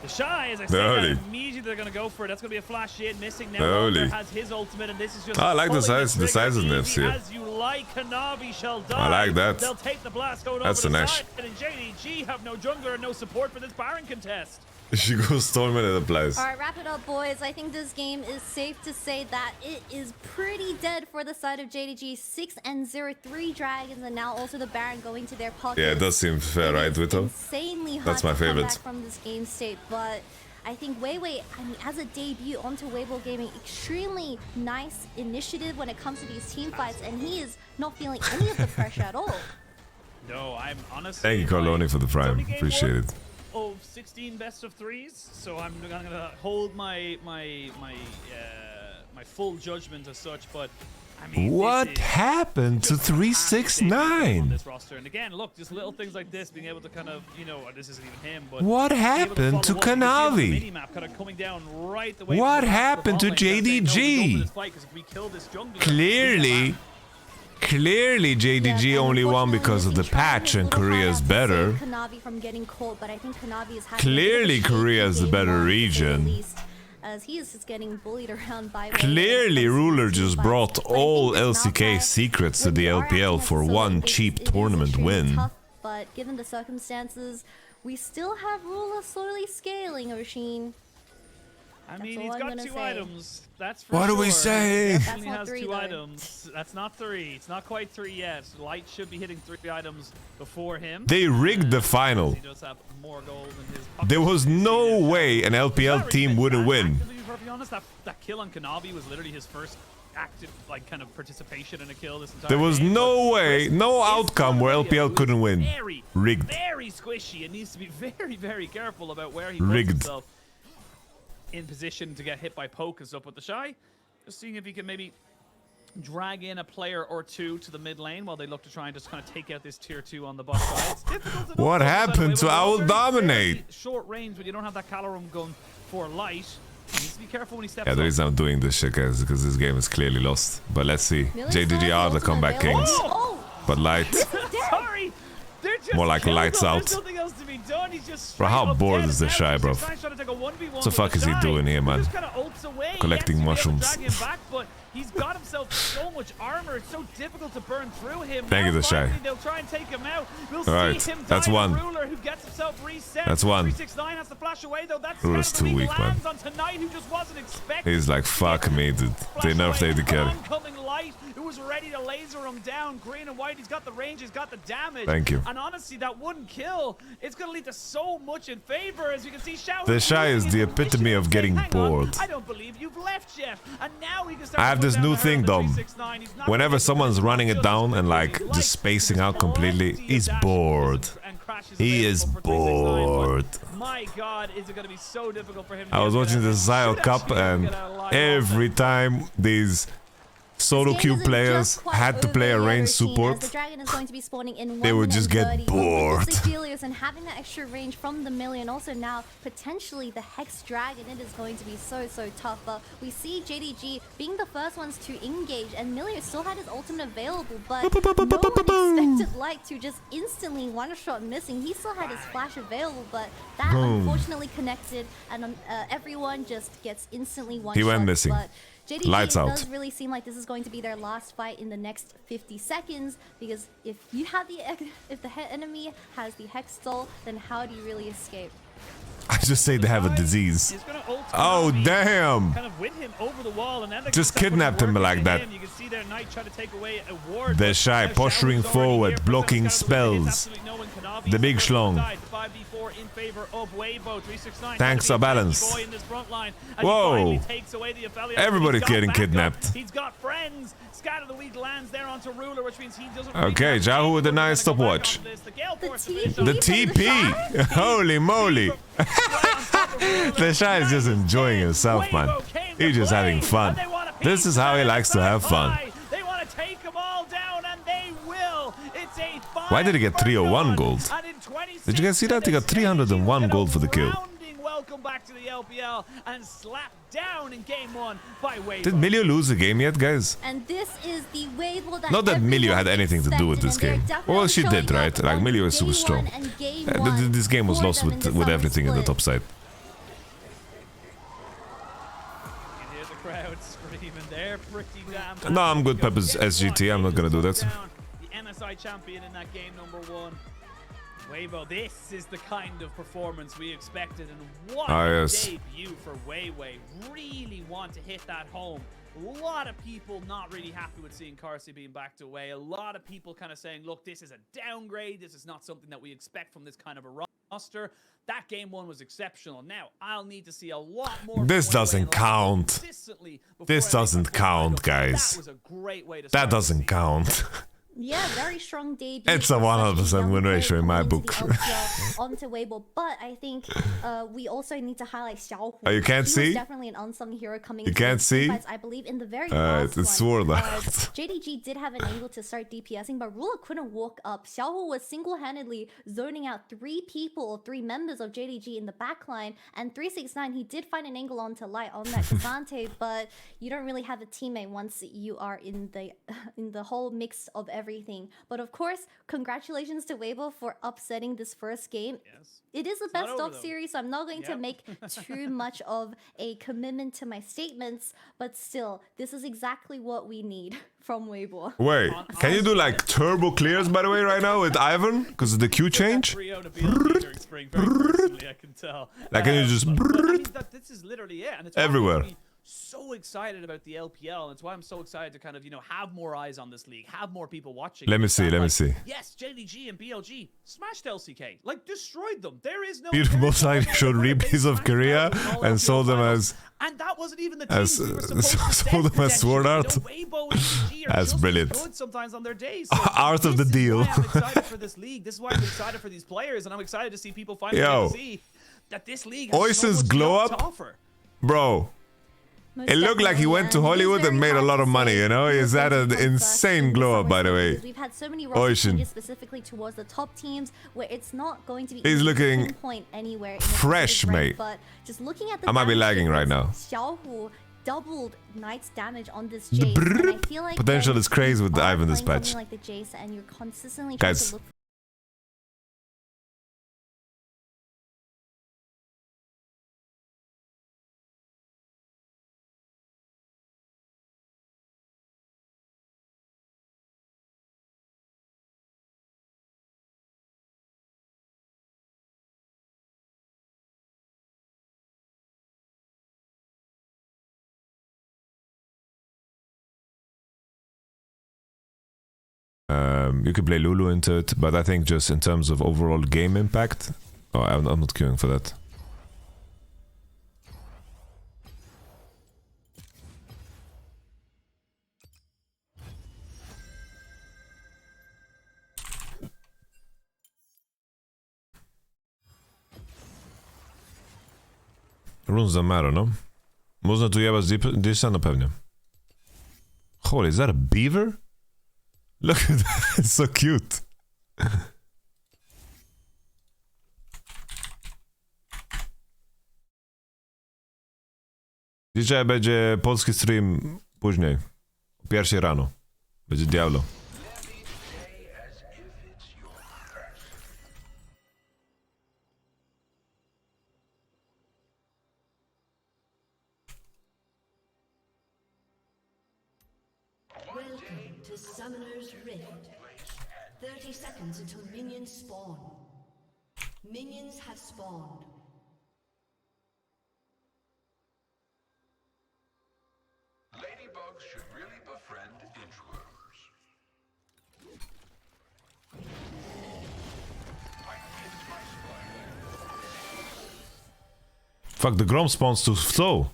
the Shy, as I said, immediately they're going to go for it. That's going to be a flash in, missing now. Has his ultimate, and this is just. I like the size of nerfs here. As you like, Kanavi shall die. I like that. They'll take the blast going that's over the Nash. side, and JDG have no jungler and no support for this Baron contest. She goes Storm and it applies. Alright, wrap it up, boys. I think this game is safe to say that it is pretty dead for the side of JDG. 6-0, 3 dragons, and now also the Baron going to their pocket. Yeah, it does seem fair, right, Vito? Insanely hard that's my favorite from this game state, but I think Weiwei, I mean, as a debut onto Weibo Gaming, extremely nice initiative when it comes to these team fights, and he is not feeling any of the pressure at all. No, I'm honestly. Thank you, Carloni, for the prime. Appreciate it. Of 16 best of threes, so I'm gonna hold my full judgment as such. But I mean, What happened to 369? on this roster? And again, look, just little things like this, being able to kind of, you know, this isn't even him, but What happened to Kanavi? What happened to JDG? Clearly JDG only won because of the patch and Korea's better. Kanavi from getting caught, but I think Kanavi is Clearly Korea's the better region. As he is just getting bullied around by Clearly Ruler just brought all LCK secrets to the LPL for one cheap tournament win. Tough, but given the circumstances, we still have Ruler slowly scaling, Oshin. I mean, he's got two items. That's for What sure. are we saying? He definitely has two items. That's not three. It's not quite three yet. Light should be hitting 3 items before him. They rigged the final. He does have more gold in his pocket. There was no way an LPL team wouldn't win. To be perfectly honest, that kill on Kanavi was literally his first active, like, kind of participation in a kill this entire There was game. no way, no outcome where LPL couldn't win. Rigged. Very squishy. It needs to be very, very careful about where he Rigged. puts himself in position to get hit by poke and stuff with the Shy. Just seeing if he can maybe drag in a player or two to the mid lane while they look to try and just kind of take out this tier 2 on the bot side. It's difficult enough. What happened to Owl Dominate? Short range, but you don't have that Calorum going for light. He needs to be careful when he steps Yeah, the up. reason I'm doing this shit, guys, is because this game is clearly lost. But let's see. JDG are the comeback kings. But Light, Sorry! They're just more like killed lights him. out. There's nothing else to be done. He's just Bro, how straight up bored dead is the now. Shy, bro? Sixnine's trying to take a 1v1 What the with fuck is he Shy. doing here, man? Just kind of ults away. Collecting Yes, to be able to mushrooms. drag him back, but he's got himself so much armor. It's so difficult to burn through him. Thank you, Now the Shy. finally They'll try and take him out. We'll Alright, see him that's die to one. Ruler, who gets himself reset. That's one. 369 has to flash away though. That's Ruler's kind of too the weak, man. lands on Tonight, who just wasn't expecting. He's like, fuck me, dude. They nerfed AD carry. Oncoming Light, who was ready to laser him down. Green and white, he's got the range, he's got the damage. Thank you. And honestly, that one kill, it's going to lead to so much in favor. As you can see, Shao The Shy is the epitome of getting bored. I don't believe you've left yet. And now he can start I have to this put down new the thing, herd Dom. of the 369. He's not Whenever gonna someone's get running it just down and like Light just spacing out completely, plenty he's of dash bored. and crashes He is available for 369, bored. but my God, is it going to be so difficult for him? I was watching the Zio Cup and every time these solo queue players had to play a range support, The dragon is going to be spawning in they would just get bored. And having that extra range from the melee, and also now potentially the Hex Dragon, it is going to be so tough. But we see JDG being the first ones to engage, and Milio still had his ultimate available, but no one expected Light to just instantly one-shot missing. He still had his flash available, but that unfortunately connected, and everyone just gets instantly one-shot. He went missing. But JDG, Lights it out. does really seem like this is going to be their last fight in the next 50 seconds, because if you have if the enemy has the Hex Stole, then how do you really escape? I just say they have a disease. Oh, damn. Kind of win him over the wall, and then they Just can start kidnapped putting him work like into that. him. You can see their Knight try to take away a ward, The but Shy now posturing Shao's already forward, here for blocking Pascal to win. There's spells. absolutely no one. Kanavi's The big first to schlong. die. The 5v4 in favor of Weibo. 369 Thanks, trying to be a balance. tanky boy in this front line, and he Whoa. finally takes away the Aphelios. Everybody's He's got getting backup. kidnapped. He's got friends. Scatter the Weak lands there onto Ruler, which means he doesn't Okay, Jahu with a nice stopwatch. The TP! Holy moly! The Shy is just enjoying himself, man. He's just having fun. This is how he likes to have fun. They want to take them all down, and they will. It's a Why did he get 301 gold? Did you guys see that? He got 301 gold for the kill. Welcome back to the LPL and slapped down in game 1 by Weibo. Did Milio lose the game yet, guys? And this is the Weibo that Not that Milio had everyone anything to do with this expected, game. and they're definitely Well, she did, showing right? up Like, on Milio is super day strong. one and game This game was for lost them in the with Summer everything in the Split. top side. You can hear the crowd screaming. They're pretty damn No, I'm good, Pepper's SGT. I'm not gonna do that. The MSI champion in that game number 1. Weibo, this is the kind of performance we expected, and what a yes. debut for Weiwei. Really want to hit that home. A lot of people not really happy with seeing Carsey being backed away. A lot of people kind of saying, look, this is a downgrade. This is not something that we expect from this kind of a run. roster. That game one was exceptional. Now, I'll need to see a lot more. This doesn't count. This doesn't count, guys. That was a great way to that doesn't count. Yeah, very strong debut. It's a 100% win ratio in my book. Onto Weibo, but I think we also need to highlight Xiaohu. Oh, you can't see? Definitely an unsung hero coming. You can't see? I believe in the very last it's one, sword. JDG did have an angle to start DPSing, but Ruler couldn't walk up. Xiaohu was single-handedly zoning out 3 people or 3 members of JDG in the backline, and 369 he did find an angle onto Light on that Kazante, but you don't really have a teammate once you are in the whole mix of everything. But of course, congratulations to Weibo for upsetting this first game. Yes. It is a best of series, so I'm not going to make too much of a commitment to my statements, but still, this is exactly what we need from Weibo. Wait, can you do like turbo clears by the way right now with Ivan? Because of the Q change? I can tell. Like, can you just this is literally it, and it's everywhere. So excited about the LPL, and it's why I'm so excited to kind of, have more eyes on this league, have more people watching. Let me see. Yes, JDG and BLG smashed LCK, like destroyed them. There is no. People most likely showed replays of Korea and sold them as. And that wasn't even the teams we were supposed to sold them as sword art. That's brilliant. Sometimes on their days. Art of the deal. I'm excited for this league. This is why I'm excited for these players, and I'm excited to see people finally see that this league has so much glow to up, offer. Bro. It looked like he went to Hollywood and made a lot of money, He's had an insane glow up, by the way. We've had so many roster changes specifically towards the top teams where it's not going to be He's looking pinpoint anywhere fresh, mate. But just looking at the I might be lagging right now. Xiaohu doubled Knight's damage on this Jace, and I feel like potential is crazy with the Ivan this patch. Like the Jace, and you're consistently guys. trying to look You could play Lulu into it, but I think just in terms of overall game impact, I'm not queuing for that. Runes don't matter, no? Można tu jebać Disha? No pewnie. Holy, is that a beaver? Look at that, it's so cute. Dzisiaj będzie polski stream później. O 1:00 rano. Będzie Diablo. Welcome to Summoner's Rift. 30 seconds until minions spawn. Minions have spawned. Ladybugs should really befriend intruders. Fuck, the Grom spawns too slow.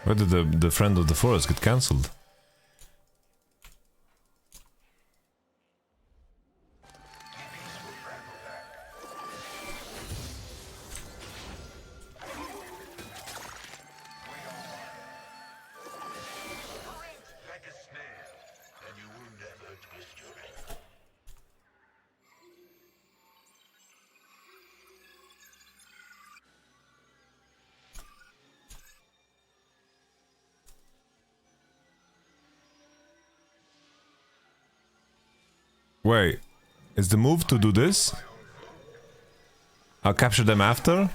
Why did the friend of the forest get cancelled? Wait, is the move to do this? I'll capture them after.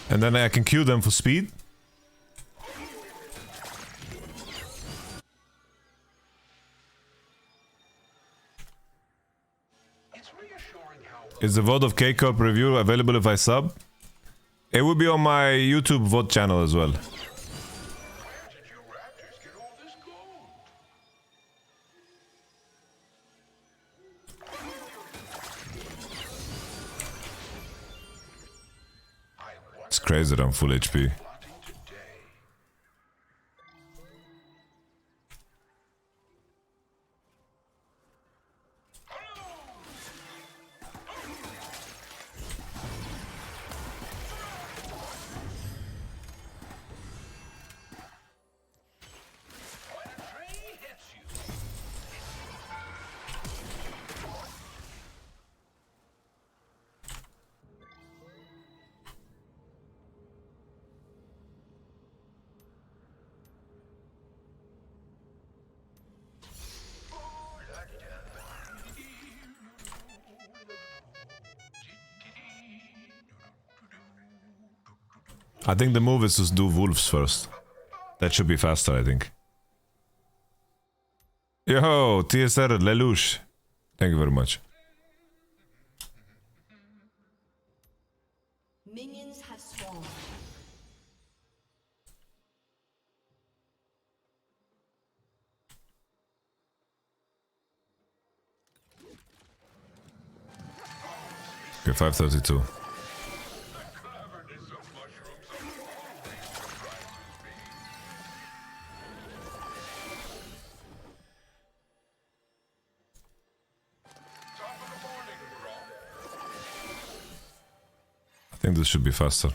And then I can queue them for speed. Is the VOD of K-Cup review available if I sub? It will be on my YouTube VOD channel as well. It's crazy that I'm full HP. I think the move is to do wolves first. That should be faster, I think. Yo, TSR Lelouch. Thank you very much. Minions have spawned. Okay, 532. I think this should be faster.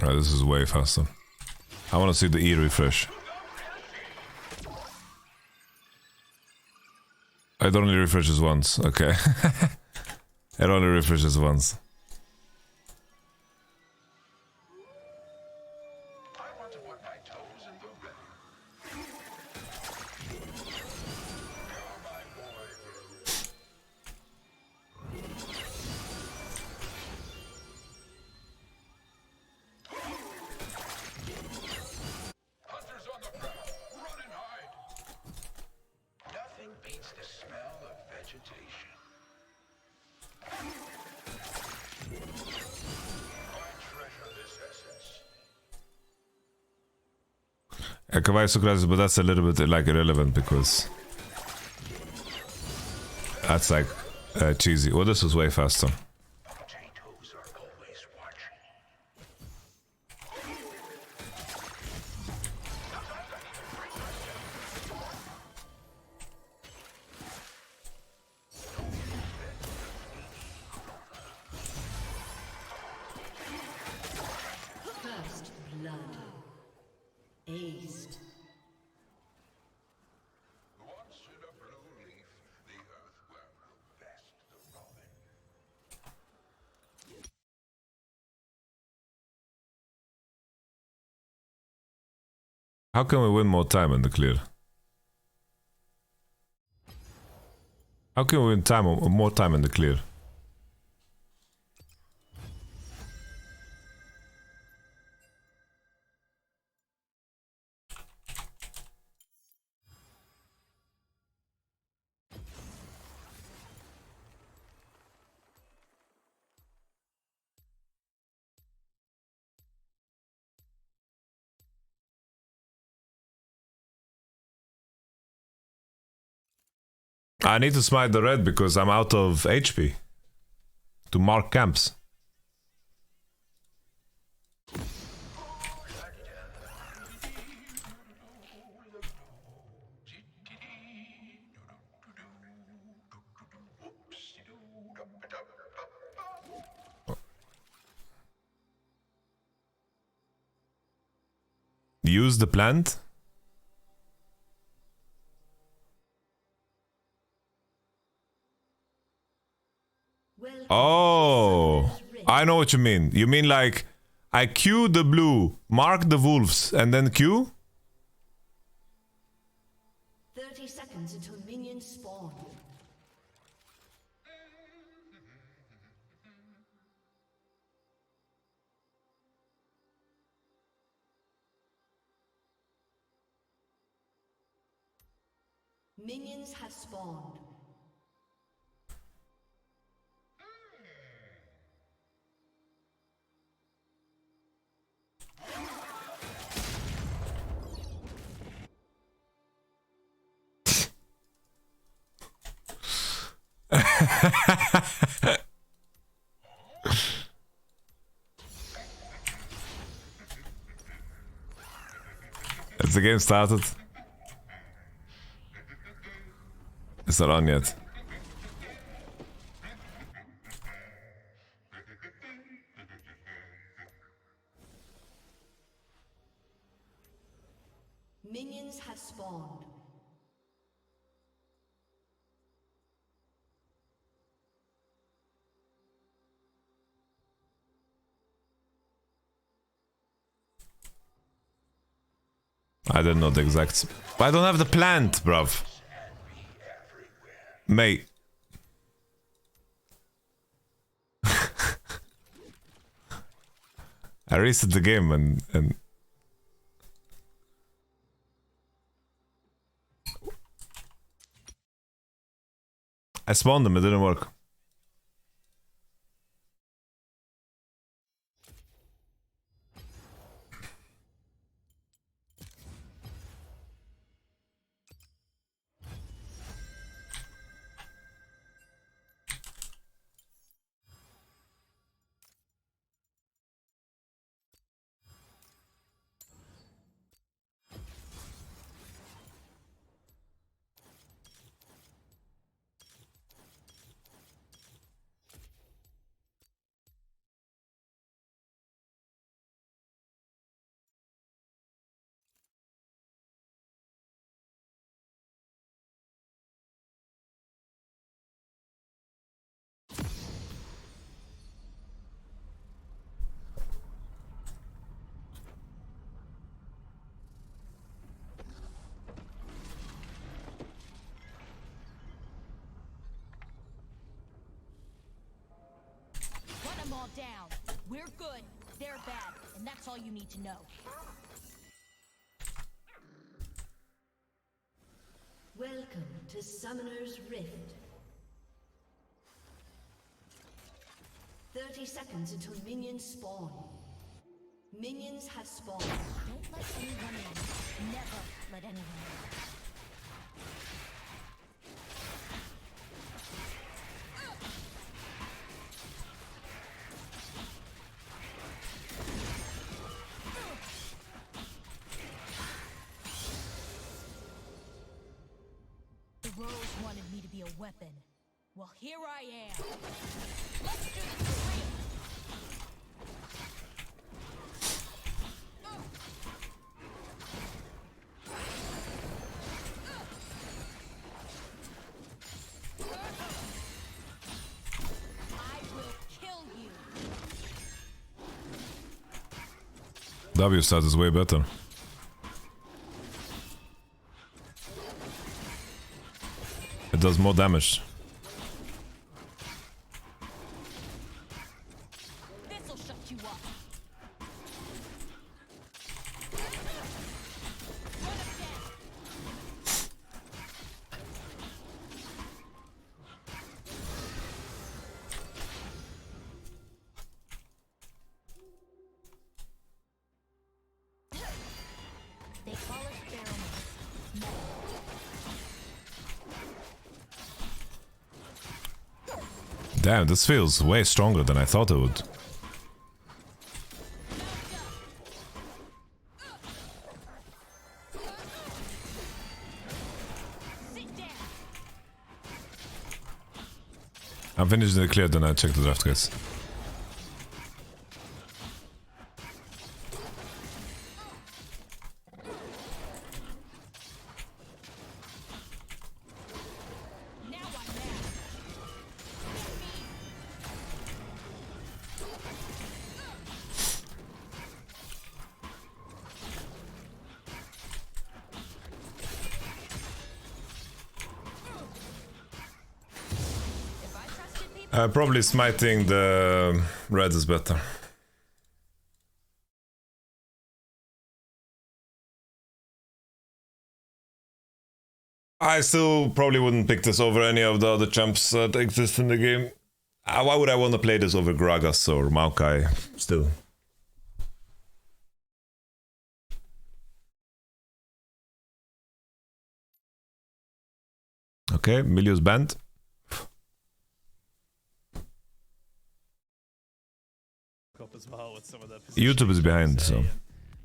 Alright, this is way faster. I want to see the E refresh. It only refreshes once. Okay. It only refreshes once. Kawaii Socrates, but that's a little bit like irrelevant because that's like cheesy. Well, this was way faster. First blood. Aced. How can we win more time in the clear? How can we win time or more time in the clear? I need to smite the red because I'm out of HP to mark camps. use the plant? Oh, I know what you mean. You mean like I Q the blue, mark the wolves, and then Q? 30 seconds until minions spawn. Minions have spawned. Has the game started? It's not on yet. Minions have spawned. I don't know the exact... I don't have the plant, bruv. Mate. I reset the game and... I spawned them, it didn't work. All down. We're good, they're bad, and that's all you need to know. Welcome to Summoner's Rift. 30 seconds until minions spawn. Minions have spawned. Don't let anyone in. Never let anyone in. A weapon. Well, here I am. Let's do this for real. I will kill you. W start is way better. It does more damage. This'll shut you up. They call it pheromones. Damn, this feels way stronger than I thought it would. I'm finishing the clear, then I check the draft, guys. Probably smiting the reds is better. I still probably wouldn't pick this over any of the other champs that exist in the game. Why would I want to play this over Gragas or Maokai still? Okay, Milio's banned. As well with some of the YouTube is behind, so.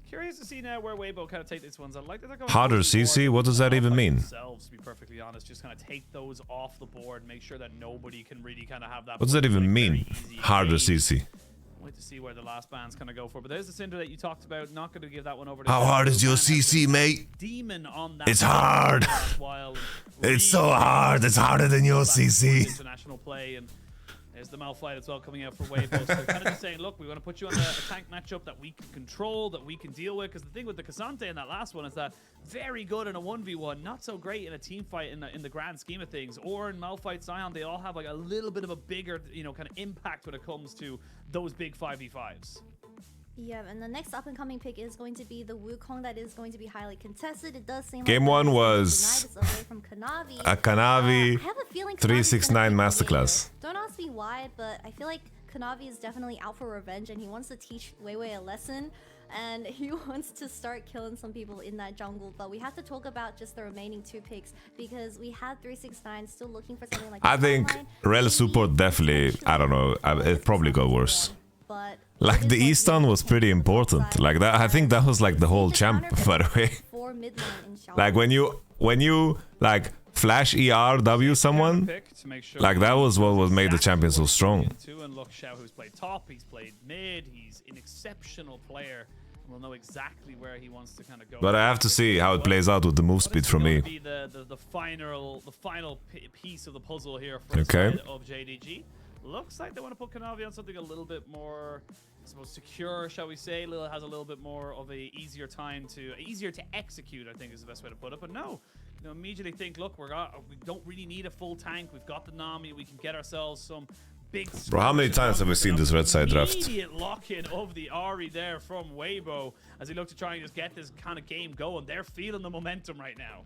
Curious to see now where Weibo kind of take these ones. I like that they're going Harder CC? What does that even mean? To be perfectly honest, just kind of take those off the board, make sure that nobody can really kind of have that. What does that even mean? Harder CC. Wait to see where the last band's kind of go for, but there's the Cinder that you talked about. Not going to give that one over. How hard is your CC, mate? Demon on that. It's hard. It's so hard. It's harder than your CC. International play and. There's the Malphite as well coming out for Weibo. So they're kind of just saying, look, we want to put you on a tank matchup that we can control, that we can deal with. Because the thing with the Cassante in that last one is that very good in a 1v1, not so great in a team fight in the grand scheme of things. Or in Malphite, Sion, they all have like a little bit of a bigger, kind of impact when it comes to those big 5v5s. Yeah, and the next up-and-coming pick is going to be the Wukong that is going to be highly contested. It does seem Game like 1 was a Kanavi 369 masterclass. Don't ask me why, but I feel like Kanavi is definitely out for revenge and he wants to teach Weiwei a lesson. And he wants to start killing some people in that jungle. But we have to talk about just the remaining 2 picks because we had 369 still looking for something like I think Rel support definitely, I don't know, it probably got worse. But like the Easton was pretty important. Like that, I think that was like the whole champ, by the way. Like when you like flash ERW someone, like that was what made the champion so strong. And look, Xiao, who's played top, he's played mid, he's an exceptional player. We'll know exactly where he wants to kind of go. But I have to see how it plays out with the move speed for me. Be the final piece of the puzzle here for the side of JDG. Looks like they want to put Kanavi on something a little bit more, I suppose, secure, shall we say. Lil has a little bit more of a easier to execute, I think is the best way to put it. But no, immediately think, look, we don't really need a full tank. We've got the Nami. We can get ourselves some big. Bro, how many times have we seen this red side draft? Immediate lock-in of the Ahri there from Weibo as he looked to try and just get this kind of game going. They're feeling the momentum right now.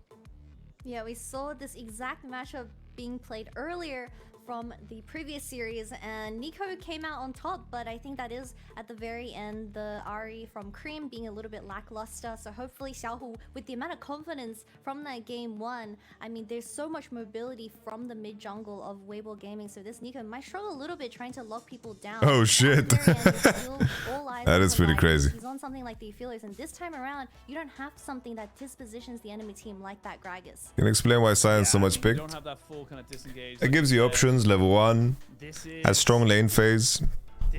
Yeah, we saw this exact matchup being played earlier from the previous series, and Nico came out on top, but I think that is at the very end the Ahri from Cream being a little bit lackluster. So hopefully Xiaohu, with the amount of confidence from that game 1, I mean there's so much mobility from the mid jungle of Weibo Gaming, so this Nico might struggle a little bit trying to lock people down. Oh shit. That is pretty crazy. He's on something like the Aphelios, and this time around you don't have something that dispositions the enemy team like that Gragas. Can you explain why Sion's so much picked? Don't have that full kind of disengage. It gives you options. Level 1 has strong lane phase,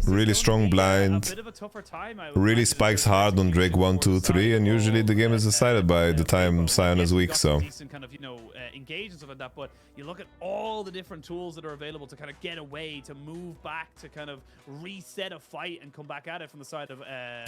really strong blind, really spikes hard on Drake 1, 2, 3, and usually the game is decided by the time Sion is weak. So kind of engage and stuff like that, but you look at all the different tools that are available to kind of get away, to move back, to kind of reset a fight and come back at it from the side of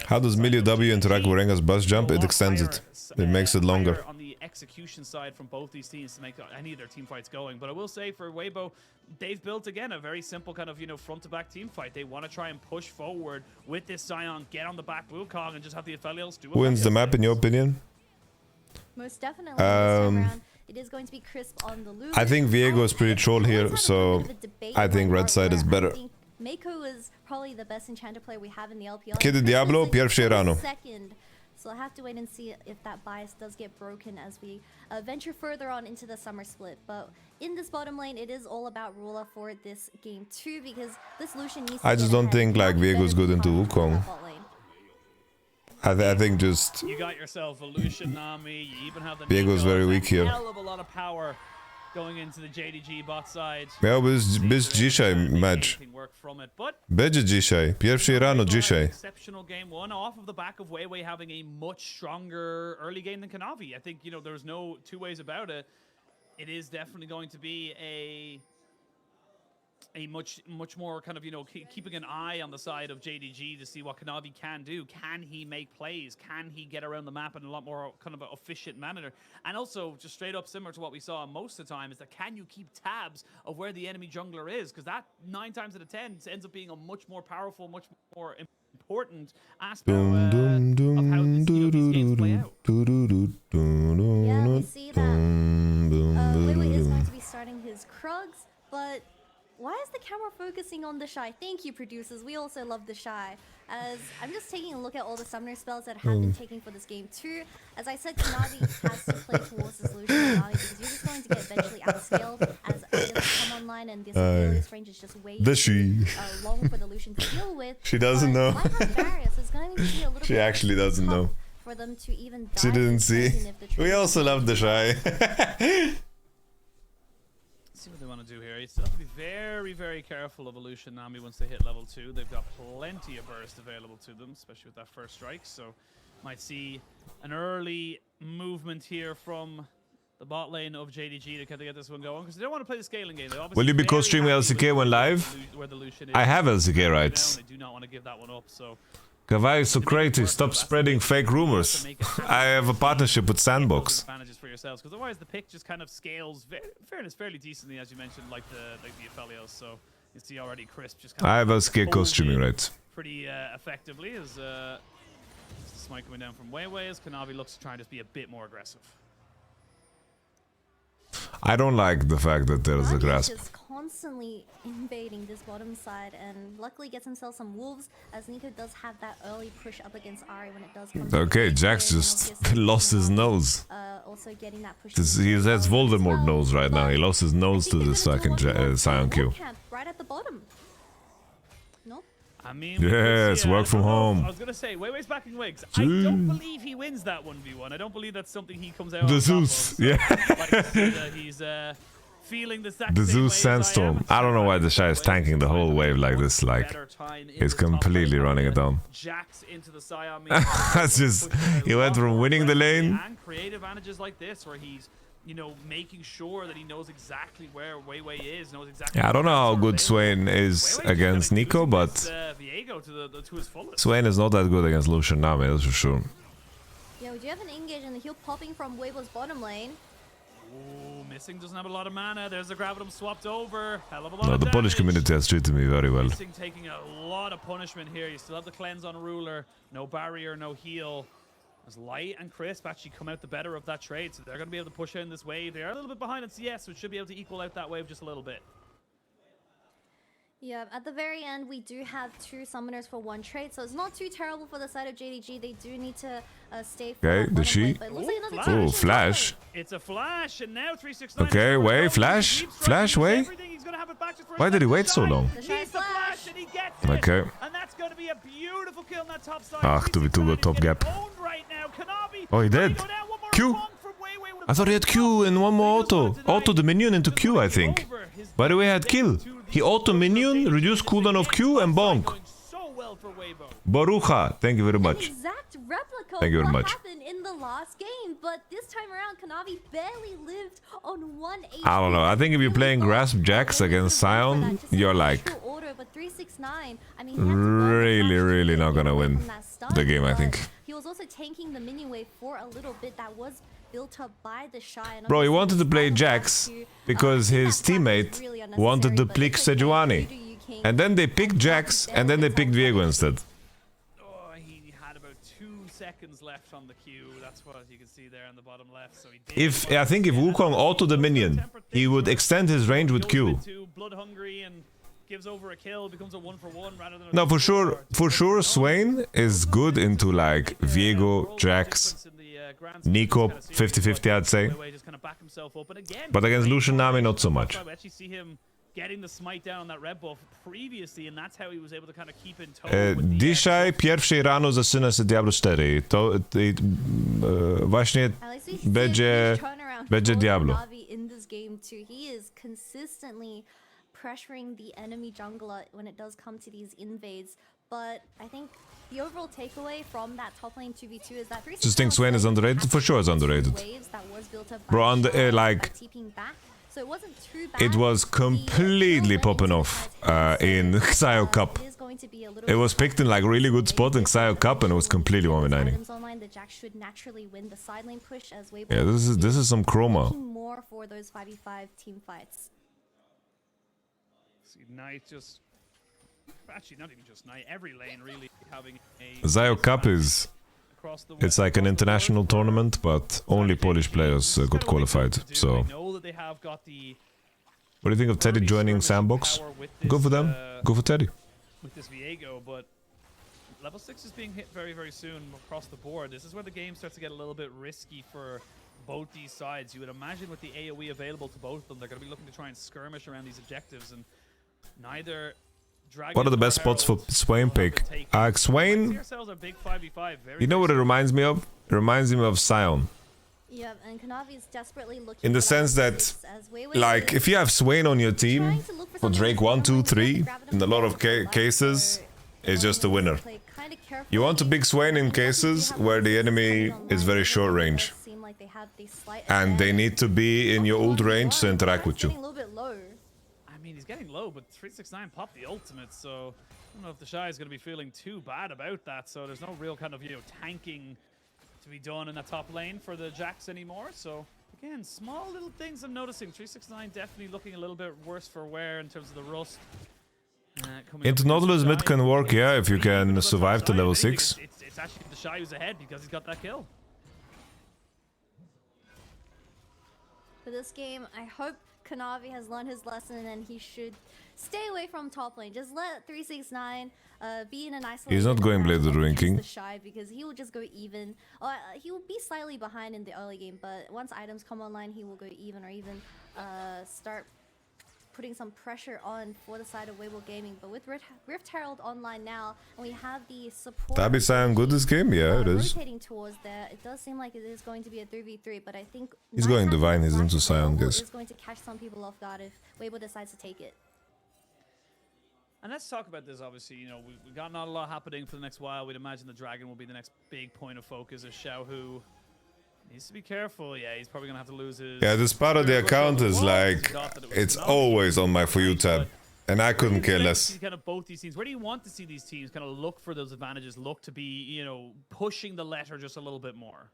how does Milio W interact with Rengar's bus jump? It extends it. It makes it longer. On the execution side from both these teams to make any of their team fights going. But I will say for Weibo, they've built again a very simple kind of front to back team fight. They want to try and push forward with this Sion, get on the back Wukong, and just have the Aphelios do it. Who wins the map in your opinion? Most definitely this time around, it is going to be crisp on the loop. I think Viego is pretty troll here, so I think red side is better. Mako is probably the best enchanter player we have in the LPL. Kiedy Diablo, pierwszy rano. So I'll have to wait and see if that bias does get broken as we venture further on into the summer split. But in this bottom lane, it is all about Rula for this game 2 because this Lucian needs to I just don't think like Viego's good into Wukong. I think just you got yourself a Lucian Nami. You even have the Viego's very weak here. Hell of a lot of power going into the JDG bot side. Miał być dzisiaj mecz. Będzie dzisiaj. Pierwszy rano dzisiaj. Exceptional game 1 off of the back of Weiwei having a much stronger early game than Kanavi. I think, there's no two ways about it. It is definitely going to be a much more kind of, you know, keeping an eye on the side of JDG to see what Kanavi can do. Can he make plays? Can he get around the map in a lot more kind of an efficient manner? And also, just straight up similar to what we saw most of the time, is that can you keep tabs of where the enemy jungler is? Because that 9 times out of 10 ends up being a much more powerful, much more important aspect of how this, you know, these games play out. Yeah, we see that Lily is going to be starting his Krugs, but why is the camera focusing on the Shy? Thank you, producers. We also love the Shy. As I'm just taking a look at all the summoner spells that have been taken for this game too. As I said, Kanavi has to play towards this Lucian Kanavi because you're just going to get eventually outscaled as items come online, and this range is just way too long for the Lucian to deal with. She doesn't know. Various is going to be a little She actually doesn't know. For them to even She didn't see. We also love the Shy. See what they want to do here. You still have to be very, very careful of Illusion Nami once they hit level 2. They've got plenty of burst available to them, especially with that first strike. So might see an early movement here from the bot lane of JDG to kind of get this one going, because they don't want to play the scaling game. Will you be co-streaming LCK when live? I have LCK rights. They do not want to give that one up, so Kawhi is so creative. Stop spreading fake rumors. I have a partnership with Sandbox. Advantages for yourselves, because otherwise the pick just kind of scales, fairly decently, as you mentioned, like the Aphelios. So you see already Crisp just kind I have LCK co-streaming rights. pretty effectively as Smite coming down from Weiwei, as Kanavi looks to try and just be a bit more aggressive. I don't like the fact that there's a grasp. Just constantly invading this bottom side, and luckily gets himself some wolves, as Nico does have that early push up against Ari when it does come. Okay, Jax just lost his nose. Also getting that push. He has Voldemort nose right now. He lost his nose to this fucking Sion Q. Right at the bottom. No? I mean, yes, work from home. I was gonna say, Weiwei's backing Wigs. I don't believe he wins that 1v1. I don't believe that's something he comes out. The on Zeus, top of. So, yeah. He's feeling the Zeus Sandstorm. I don't know why the Shy is tanking the whole wave like this. Like, he's completely running it down. Jacks into the Sion. That's just, he went from winning the lane. And creative advantages like this, where he's, you know, making sure that he knows exactly where Weiwei is, knows exactly. Yeah, I don't know how good Swain is against Nico, but Swain is not that good against Lucian Nami, that's for sure. Yeah, we do have an engage and the heal popping from Weibo's bottom lane. Ooh, Missing doesn't have a lot of mana. There's the Gravitum swapped over. Hell of a lot No, of the Polish community has treated me very well. Missing taking a lot of punishment here. You still have the cleanse on Ruler. No barrier, no heal. As Light and Crisp actually come out the better of that trade, so they're going to be able to push in this wave. They are a little bit behind on CS, so it should be able to equal out that wave just a little bit. Yeah, at the very end, we do have 2 summoners for 1 trade, so it's not too terrible for the side of JDG. They do need to stay for okay, did she? Oh, flash. It's a flash, and now 369. Okay, wait, flash? Flash, wait. Why did he wait so long? Okay. And that's going to be a beautiful kill on that top side. Ah, 2v2 got top gap. Oh, he did. Q. I thought he had Q and one more auto. Auto the minion into Q, I think. By the way, I had kill. He auto minion, reduce cooldown of Q, and bonk. Barucha, thank you very much. Exact replica Thank you very much. happened in the last game, but this time around, Kanavi barely lived on 1 HP. I don't know. I think if you're playing Grasp Jax against Sion, you're like really not gonna win the game, I think. He was also tanking the minion wave for a little bit that was built up by the Shy. Bro, he wanted to play Jax because his teammate wanted to pick Sejuani. And then they picked Jax, and then they picked Diego instead. Oh, he had about 2 seconds left on the queue. That's what you can see there on the bottom left. So I think if Wukong auto the minion, he would extend his range with Q. Blood hungry and gives over a kill, becomes a 1-for-1 rather than a No, for sure, Swain is good into like Viego, Jax, Nico, 50-50, I'd say. But against Lucian Nami, not so much. We actually see him getting the smite down on that red buff previously, and that's how he was able to kind of keep in tow. Dzisiaj pierwszej rano zaczyna się Diablo 4. To właśnie będzie Diablo. In this game too, he is consistently pressuring the enemy jungler when it does come to these invades. But I think the overall takeaway from that top lane 2v2 is that Just think Swain is underrated? For sure it's underrated. Bro, So it wasn't too bad. It was completely popping off in Xio Cup. It was picked in like really good spot in Xio Cup and it was completely 1v90. Online, the Jack should naturally win the side lane push as Weibo. Yeah, this is some chroma. More for those 5v5 team fights. See, Knight just actually not even just Knight, every lane really having a Xio Cup is it's like an international tournament, but only Polish players got qualified. So, what do you think of Teddy joining Sandbox? Go for them. Go for Teddy. With this Viego, but level 6 is being hit very, very soon across the board. This is where the game starts to get a little bit risky for both these sides. You would imagine with the AoE available to both of them, they're going to be looking to try and skirmish around these objectives, and neither Dragon. What are the best spots for Swain pick? Swain, you know what it reminds me of? It reminds me of Sion. Yeah, and Kanavi is desperately looking in the sense that, like, if you have Swain on your team for Drake 1, 2, 3, in a lot of cases, it's just a winner. You want a big Swain in cases where the enemy is very short range. And they need to be in your ult range to interact with you. I mean, he's getting low, but 369 popped the ultimate, so I don't know if the Shy is going to be feeling too bad about that. So there's no real kind of, tanking to be done in the top lane for the Jacks anymore. So again, small little things I'm noticing. 369 definitely looking a little bit worse for wear in terms of the rust. Into Nautilus mid can work, yeah, if you can survive to level 6. It's actually the Shy who's ahead because he's got that kill. For this game, I hope Kanavi has learned his lesson and he should stay away from top lane. Just let 369 be in an isolated. He's not going Blade of the Ranking. The Shy because he will just go even. He will be slightly behind in the early game, but once items come online, he will go even or even start putting some pressure on for the side of Weibo Gaming. But with Rift Herald online now, and we have the support. That be sound good this game? Yeah, it is. Rotating towards there, it does seem like it is going to be a 3v3, but I think he's going Divine, he's into Sion, guess. Is going to catch some people off guard if Weibo decides to take it. And let's talk about this, obviously, we've got not a lot happening for the next while. We'd imagine the Dragon will be the next big point of focus as Xiaohu needs to be careful. Yeah, he's probably going to have to lose his... Yeah, this part of the account is like, it's always on my For You tab. And I couldn't care less. Kind of both these teams. Where do you want to see these teams kind of look for those advantages, look to be, pushing the letter just a little bit more?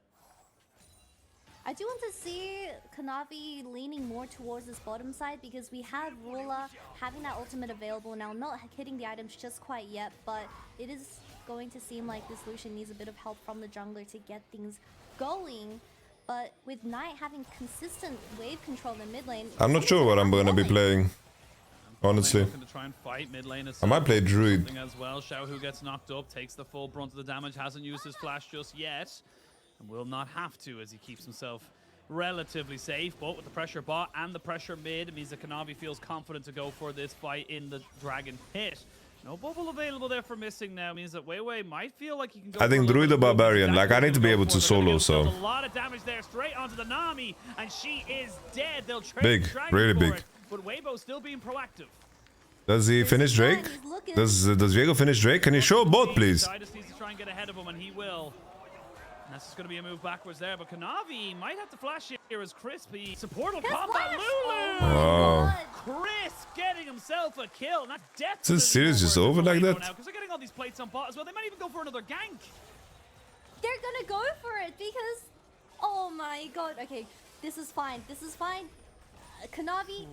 I do want to see Kanavi leaning more towards this bottom side because we have Rula having that ultimate available now, not hitting the items just quite yet, but it is going to seem like this Lucian needs a bit of help from the jungler to get things going. But with Knight having consistent wave control in the mid lane, I'm not sure what I'm going to be playing, honestly. I might play Druid. As well. Xiaohu gets knocked up, takes the full brunt of the damage, hasn't used his flash just yet, and will not have to as he keeps himself relatively safe. But with the pressure bot and the pressure mid, it means that Kanavi feels confident to go for this fight in the Dragon Pit. No bubble available there for missing now. Means that Weiwei might feel like he can go. I think Druid or Barbarian. Like, I need to be able to solo, so. A lot of damage there, straight onto the Nami, and she is dead. They'll trade big, really big. It, but Weibo still being proactive. Does he finish Drake? Does Viego finish Drake? Can you show both, please? Just needs to try and get ahead of him, and he will. And that's just going to be a move backwards there. But Kanavi might have to flash here as Crispy. Support will pop that Lulu. Oh. Chris getting himself a kill. And that's death. Is this series just over like that? Because they're getting all these plates on bot as well. They might even go for another gank. They're going to go for it because, oh my god. Okay, this is fine. This is fine. Kanavi,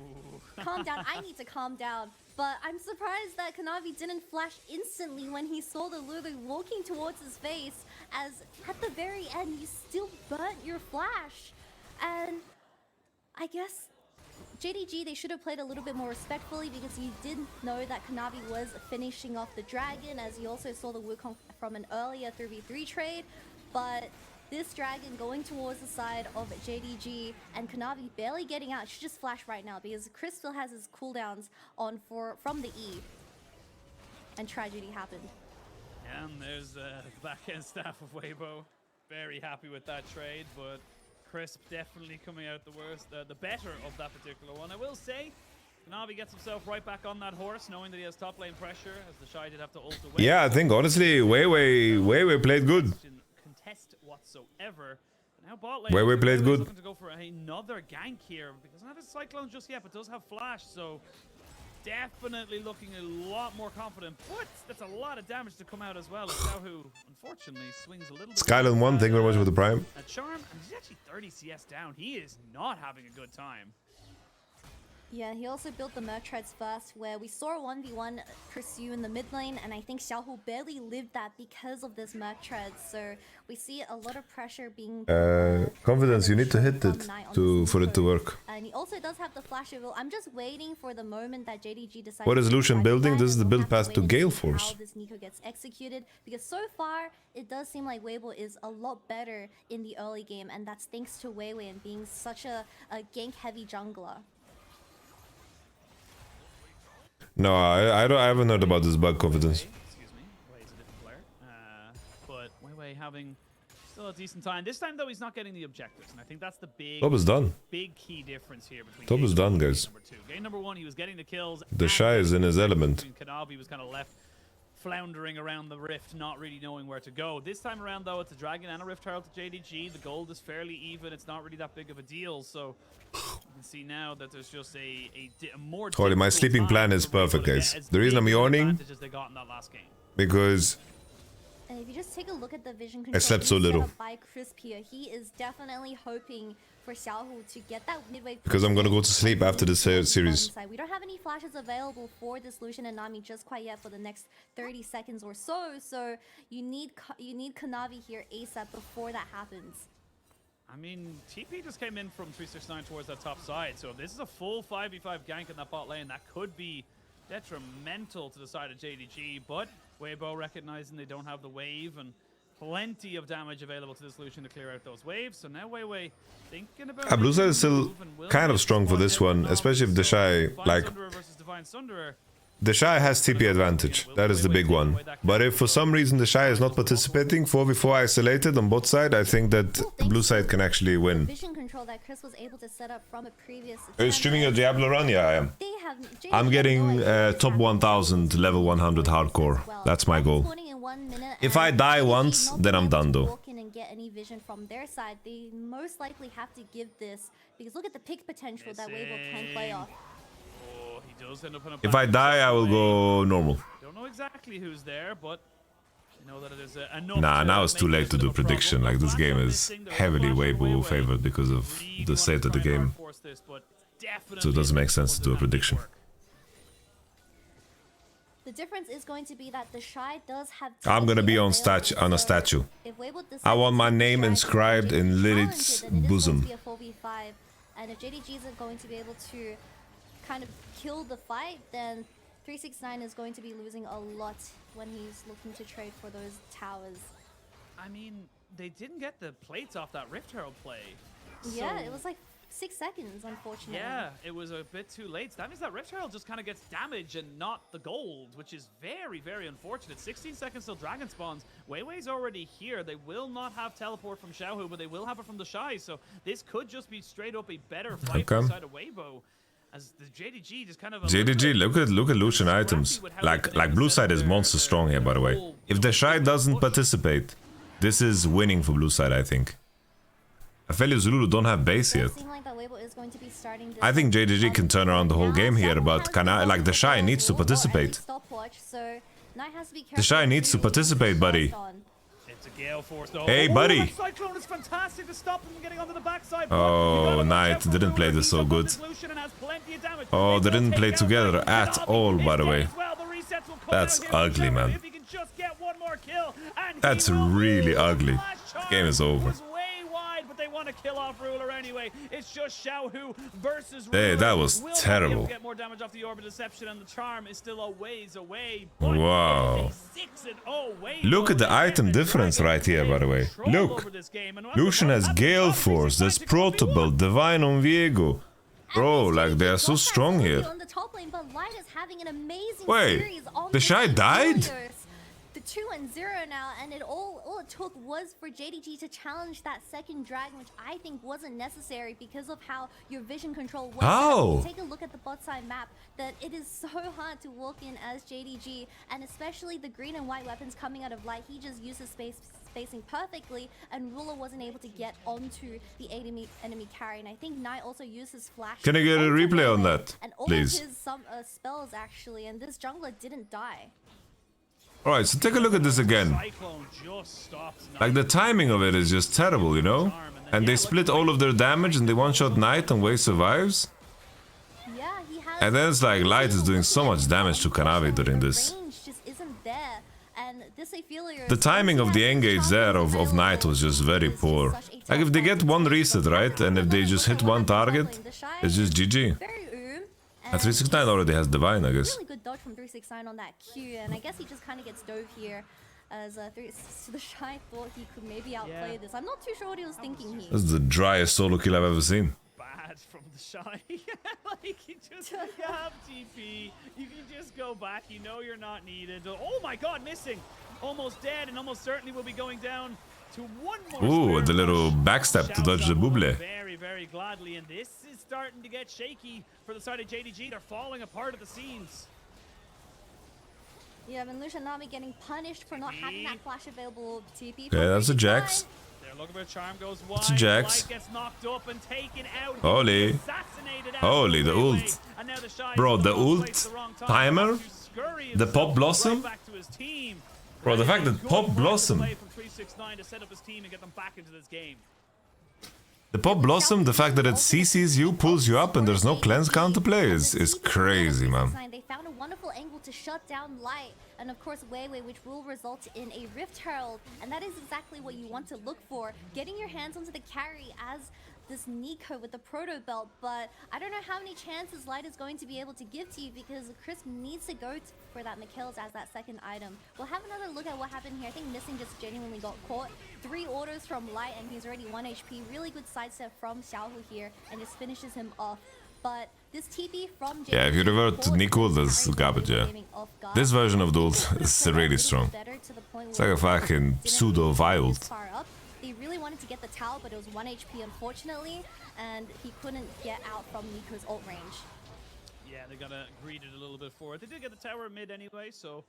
calm down. I need to calm down. But I'm surprised that Kanavi didn't flash instantly when he saw the Lulu walking towards his face, as at the very end, you still burnt your flash. And I guess JDG, they should have played a little bit more respectfully because you did know that Kanavi was finishing off the Dragon, as you also saw the Wukong from an earlier 3v3 trade. But this Dragon going towards the side of JDG and Kanavi barely getting out. Should just flash right now because Chris still has his cooldowns on from the E. And tragedy happened. And there's the back-end staff of Weibo. Very happy with that trade, but Crisp definitely coming out the worst, the better of that particular one. I will say, Kanavi gets himself right back on that horse, knowing that he has top lane pressure, as the Shy did have to ult away. Yeah, I think honestly, Weiwei played good. Contest whatsoever. Now bot lane, Where we played good. looking to go for another gank here because doesn't have his cyclone just yet, but does have flash, so definitely looking a lot more confident. But that's a lot of damage to come out as well. Xiaohu, unfortunately, swings a little bit. Skyland 1, thank you very much for the prime. A charm, and he's actually 30 CS down. He is not having a good time. Yeah, he also built the Merc Treads first, where we saw a 1v1 pursue in the mid lane, and I think Xiaohu barely lived that because of this Merc Treads. So we see a lot of pressure being confidence, you need to hit it for it to work. And he also does have the flash reveal. I'm just waiting for the moment that JDG decides. What is Lucian building? This is the build path to Gale Force. How this Nico gets executed, because so far it does seem like Weibo is a lot better in the early game, and that's thanks to Weiwei and being such a gank-heavy jungler. No, I haven't heard about this bug confidence. Excuse me. Wei's a different player. But Weiwei having still a decent time. This time, though, he's not getting the objectives, and I think that's the Top is done. big key difference here between Top is done, guys. number 2. Game number 1, he was getting the kills. The Shy is in his element. Kanabi was kind of left floundering around the rift, not really knowing where to go. This time around, though, it's a Dragon and a Rift Herald to JDG. The gold is fairly even. It's not really that big of a deal, so you can see now that there's just a more. Holy, my sleeping plan is perfect, guys. The reason I'm yawning, because and if you just take a look at the vision I slept so little. by Crisp here, he is definitely hoping for Xiaohu to get that midway. Because I'm gonna go to sleep after this series. We don't have any flashes available for this Lucian and Nami just quite yet for the next 30 seconds or so. So you need Kanavi here ASAP before that happens. I mean, TP just came in from 369 towards that top side, so if this is a full 5v5 gank in that bot lane, that could be detrimental to the side of JDG, but Weibo recognizing they don't have the wave and plenty of damage available to this Lucian to clear out those waves, so now Weiwei thinking about... Blue side is still kind of strong for this one, especially if the Shy, like... The Shy has TP advantage, that is the big one. But if for some reason the Shy is not participating, 4v4 isolated on both side, I think that blue side can actually win. Vision control that Chris was able to set up from a previous... Are you streaming a Diablo run? Yeah, I am. I'm getting top 1000, level 100 hardcore. That's my goal. If I die once, then I'm done though. Walk in and get any vision from their side, they most likely have to give this, because look at the pick potential that Weibo can play off. He does end up on a If I die, I will go normal. Don't know exactly who's there, but you know that it is Nah, now it's too late to do prediction. Like, this game is heavily Weibo favored because of the state of the game. So it doesn't make sense to do a prediction. The difference is going to be that the Shy does have... I'm gonna be on a statue. I want my name inscribed in Lilith's bosom. And if JDG isn't going to be able to kind of kill the fight, then 369 is going to be losing a lot when he's looking to trade for those towers. I mean, they didn't get the plates off that Rift Herald play. Yeah, it was like 6 seconds, unfortunately. Yeah, it was a bit too late. So that means that Rift Herald just kind of gets damage and not the gold, which is very, very unfortunate. 16 seconds till Dragon spawns. Weiwei's already here. They will not have teleport from Xiaohu, but they will have it from the Shy. So this could just be straight up a better fight for the side of Weibo. As the JDG just kind of... JDG, look at Lucian items. Like blue side is monster strong here, by the way. If the Shy doesn't participate, this is winning for blue side, I think. Aphelios Zulu don't have base yet. I think JDG can turn around the whole game here, but like the Shy needs to participate. The Shy needs to participate, buddy. Hey, buddy! Oh, Knight didn't play this so good. Oh, they didn't play together at all, by the way. That's ugly, man. That's really ugly. The game is over. To kill off Ruler anyway. It's just Xiaohu versus Hey, that was terrible. Get more damage off the Orb of Deception, and the charm is still a ways away. Wow. Look at the item difference right here, by the way. Look. Lucian has Gale Force, there's Protobelt, Divine on Viego. Bro, like they are so strong here. Wait, the Shy died? 2-0 now, and all it took was for JDG to challenge that second dragon, which I think wasn't necessary because of how your vision control was. Oh. Take a look at the bot side map, that it is so hard to walk in as JDG, and especially the green and white weapons coming out of light. He just uses spacing perfectly, and Ruler wasn't able to get onto the enemy carry. And I think Knight also used his flash. Can I get a replay on that, and all please? of his spells actually, and this jungler didn't die. Alright, so take a look at this again. Like, the timing of it is just terrible, you know? And they split all of their damage and they one-shot Knight and Wei survives. Yeah, he has, And then it's like Light is doing so much damage to Kanavi during this. range just isn't there. And this The timing of the engage there of Knight was just very poor. Like, if they get one reset, right? And if they just hit one target, it's just GG. And 369 already has Divine, I guess. Really good dodge from 369 on that Q, and I guess he just kind of gets dove here, as the Shy thought he could maybe outplay this. I'm not too sure what he was thinking here. This is the driest solo kill I've ever seen. Bad from the Shy. Like, you have TP, you can just go back, you know you're not needed. Oh my god, missing! Almost dead, and almost certainly will be going down to one more. Ooh, the little backstep to dodge the bouble. Very, very gladly, and this is starting to get shaky for the side of JDG. They're falling apart at the seams. Yeah, and Lucian Nami getting punished for not having that flash available TP. Okay, that's a Jax. They're looking for a charm, goes wide. It's a Jax. Light gets knocked up and taken out. Holy. Holy, the ult. Bro, the ult timer, the Pop Blossom. Bro, the fact that Pop Blossom, the Pop Blossom, the fact that it CCs you, pulls you up, and there's no cleanse counterplay is crazy, man. They found a wonderful angle to shut down Light, and of course Weiwei, which will result in a Rift Herald, and that is exactly what you want to look for. Getting your hands onto the carry as this Nico with the Proto Belt, but I don't know how many chances Light is going to be able to give to you, because Crisp needs to go for that Mikhail's as that second item. We'll have another look at what happened here. I think Missing just genuinely got caught. 3 orders from Light, and he's already 1 HP. Really good sidestep from Xiaohu here, and just finishes him off. But this TP from JDG, Yeah, if you revert to Nico, that's garbage, yeah. This version of the ult is really strong. It's like a fucking pseudo-wild. They really wanted to get the tower, but it was 1 HP unfortunately, and he couldn't get out from Nico's ult range. Yeah, they got greeted a little bit for it. They did get the tower mid anyway, so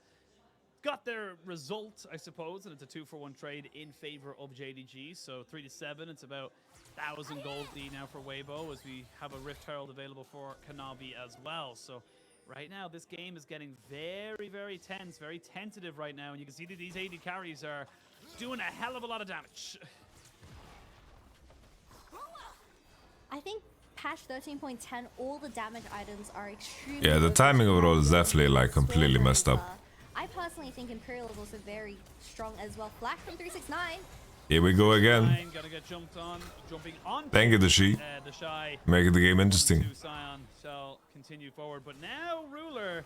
got their result, I suppose, and it's a 2-for-1 trade in favor of JDG. So 3-7, it's about 1,000 gold D now for Weibo, as we have a Rift Herald available for Kanavi as well. So right now, this game is getting very, very tense, very tentative right now, and you can see that these AD carries are doing a hell of a lot of damage. I think patch 13.10, all the damage items are extremely Yeah, the timing of it all is definitely like completely messed up. I personally think Imperial is also very strong as well. Flash from 369. Here we go again. Gotta get jumping on. Thank you, the Shy. Making the game interesting. Scion shall continue forward, but now Ruler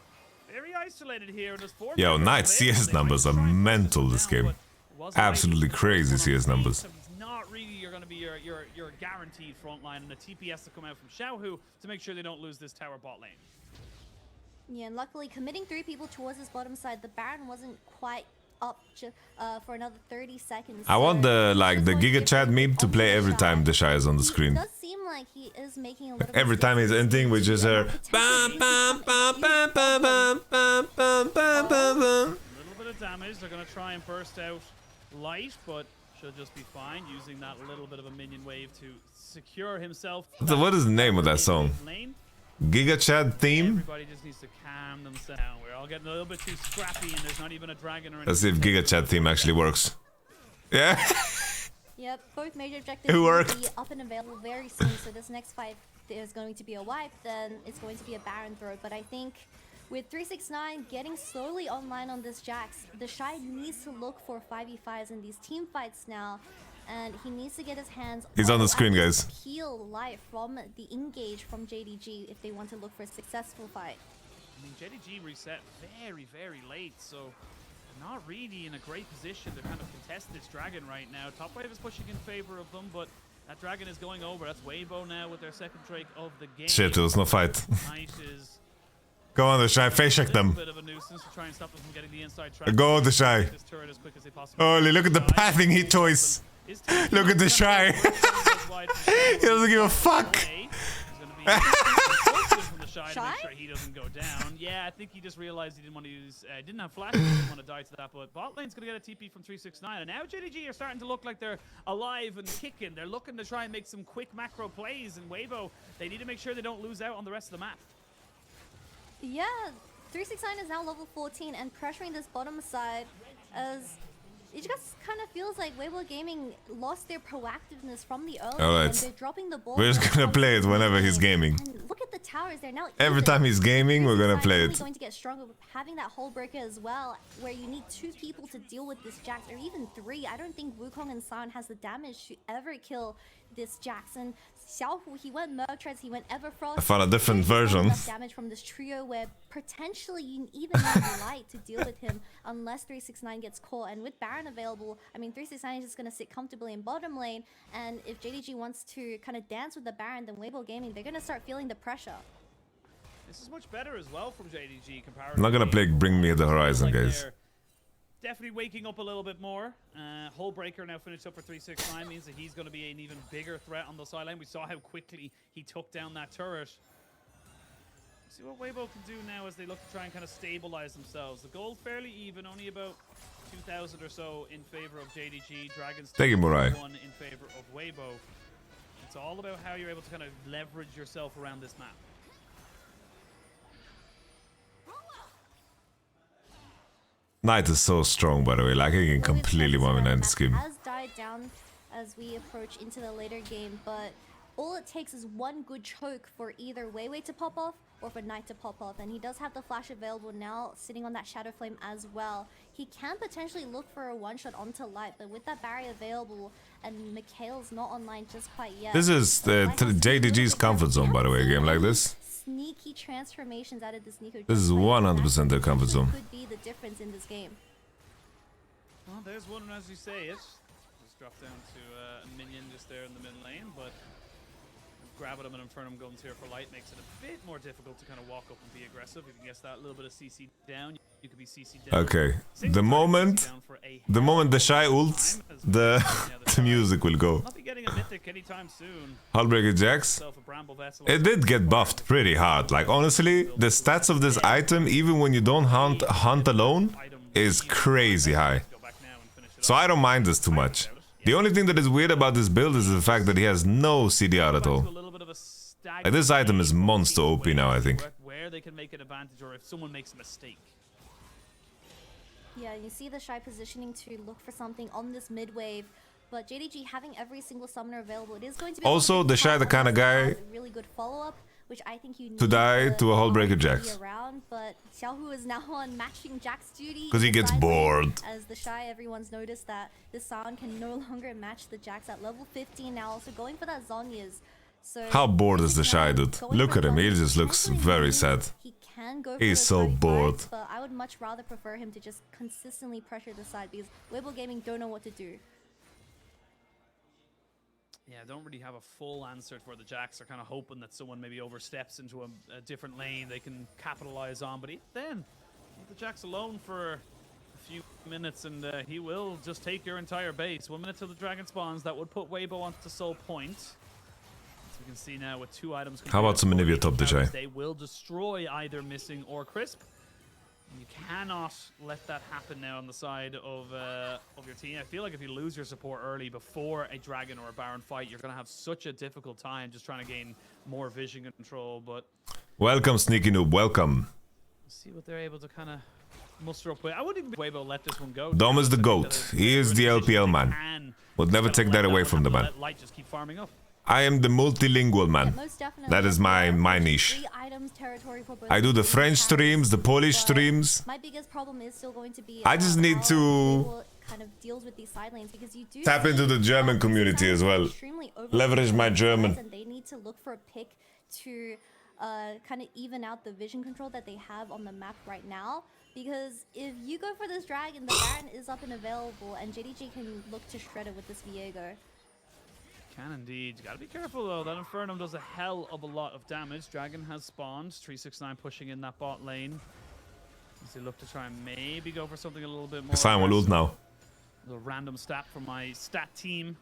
very isolated here. Yo, Knight CS numbers are mental this game. Absolutely crazy CS numbers. Not really you're going to be your guaranteed front line, and the TP has to come out from Xiaohu to make sure they don't lose this tower bot lane. Yeah, and luckily committing 3 people towards this bottom side, the Baron wasn't quite up for another 30 seconds. I want the Giga Chat meme to play every time the Shy is on the screen. It does seem like he is making a little Every time he's ending, we just hear bam bam bam bam bam bam bam bam bam bam. A little bit of damage. They're going to try and burst out Light, but should just be fine, using that little bit of a minion wave to secure himself. So what is the name of that song? Giga Chat theme? Everybody just needs to calm themselves down. We're all getting a little bit too scrappy, and there's not even a dragon or anything. Let's see if Giga Chat theme actually works. Yeah. Yep, both major objectives will be up and available very soon, so this next fight there's going to be a wipe, then it's going to be a Baron throw. But I think with 369 getting slowly online on this Jax, the Shy needs to look for 5v5s in these team fights now, and he needs to get his hands He's on the screen, guys. Peel Light from the engage from JDG if they want to look for a successful fight. I mean, JDG reset very, very late, so not really in a great position to kind of contest this dragon right now. Top wave is pushing in favor of them, but that dragon is going over. That's Weibo now with their second Drake of the game. Shit, there was no fight. Knight is Go on, the Shy. Face check them. Bit of a nuisance to try and stop them from getting the inside track. Go on, the Shy. This turret as quick as they possibly Holy, look at the pathing he choice. Look at the Shy. He doesn't give a fuck. Shy? To make sure he doesn't go down. Yeah, I think he just realized he didn't want to use, didn't have flash, he didn't want to die to that, but bot lane's going to get a TP from 369, and now JDG are starting to look like they're alive and kicking. They're looking to try and make some quick macro plays, and Weibo, they need to make sure they don't lose out on the rest of the map. Yeah, 369 is now level 14 and pressuring this bottom side as it just kind of feels like Weibo Gaming lost their proactiveness from the early All right. and they're dropping the ball. We're just gonna play it whenever he's gaming. And look at the towers, they're now Every even. time he's gaming, we're gonna play Really it. going to get stronger with having that hull breaker as well, where you need 2 people to deal with this Jax, or even 3. I don't think Wukong and San has the damage to ever kill this Jackson. Xiaohu, he went Murktreads, he went Everfrost. I found a different version. Enough damage from this trio where potentially you even need Light to deal with him unless 369 gets caught. And with Baron available, I mean 369 is just going to sit comfortably in bottom lane, and if JDG wants to kind of dance with the Baron, then Weibo Gaming, they're going to start feeling the pressure. This is much better as well from JDG comparatively. I'm not gonna play Bring Me the Horizon, guys. Definitely waking up a little bit more. Hull Breaker now finished up for 369, means that he's going to be an even bigger threat on the sideline. We saw how quickly he took down that turret. See what Weibo can do now as they look to try and kind of stabilize themselves. The goal's fairly even, only about 2,000 or so in favor of JDG. Dragons Thank you, Murai. 1 in favor of Weibo. It's all about how you're able to kind of leverage yourself around this map. Knight is so strong, by the way. Like, he can completely 1v9 this game. Has died down as we approach into the later game, but all it takes is one good choke for either Weiwei to pop off or for Knight to pop off, and he does have the flash available now, sitting on that Shadow Flame as well. He can potentially look for a one-shot onto Light, but with that barrier available and Mikhail's not online just quite yet. This is JDG's comfort zone, by the way, a game like this. Sneaky transformations out of this Nico. This is 100% their comfort zone. Could be the difference in this game. Well, there's one as you say it. Just drop down to a minion just there in the mid lane, but Gravitum and Infernum Guns here for Light makes it a bit more difficult to kind of walk up and be aggressive. You can guess that, a little bit of CC down. You could be CC down. Okay, the moment the Shy ult, the music will go. Not be getting a mythic anytime soon. Hullbreaker Jax. It did get buffed pretty hard. Like, honestly, the stats of this item, even when you don't hunt alone, is crazy high. So I don't mind this too much. The only thing that is weird about this build is the fact that he has no CDR at all. Like, this item is monster OP now, I think. Where they can make an advantage, or if someone makes a mistake. Yeah, you see the Shy positioning to look for something on this mid wave, but JDG having every single summoner available, it is going to be Also, the Shy the kind of guy really good follow-up, which I think you need to die to a Hullbreaker Jax. Around, but Xiaohu is now on matching Jax duty. Because he gets bored. As the Shy, everyone's noticed that this San can no longer match the Jax at level 15 now, also going for that Zhonya's. So how bored is the Shy dude? Look at him, he just looks very sad. He can go He's so bored. But I would much rather prefer him to just consistently pressure the side, because Weibo Gaming don't know what to do. Yeah, I don't really have a full answer for the Jax. They're kind of hoping that someone maybe oversteps into a different lane they can capitalize on. But then, leave the Jax alone for a few minutes and he will just take your entire base. 1 minute till the dragon spawns. That would put Weibo onto Soul Point. As we can see now with 2 items. How about some Anivia top the Shy? They will destroy either Missing or Crisp. You cannot let that happen now on the side of your team. I feel like if you lose your support early before a Dragon or a Baron fight, you're going to have such a difficult time just trying to gain more vision control. But welcome, Sneaky Noob, welcome. See what they're able to kind of muster up with. I wouldn't even Weibo let this one go. Dom is the GOAT. He is the LPL man. Would never take that away from the man. Let Light just keep farming up. I am the multilingual man. That is my niche. I do the French streams, the Polish streams. My biggest problem is still going to be I just need to kind of deals with these side lanes, because you do tap into the German community as well. Leverage my German. And they need to look for a pick to kind of even out the vision control that they have on the map right now. Because if you go for this dragon, the Baron is up and available, and JDG can look to shred it with this Viego. Can indeed. You gotta be careful though. That Infernum does a hell of a lot of damage. Dragon has spawned. 369 pushing in that bot lane. As they look to try and maybe go for something a little bit more. Simon will ult now. A little random stat from my stat team,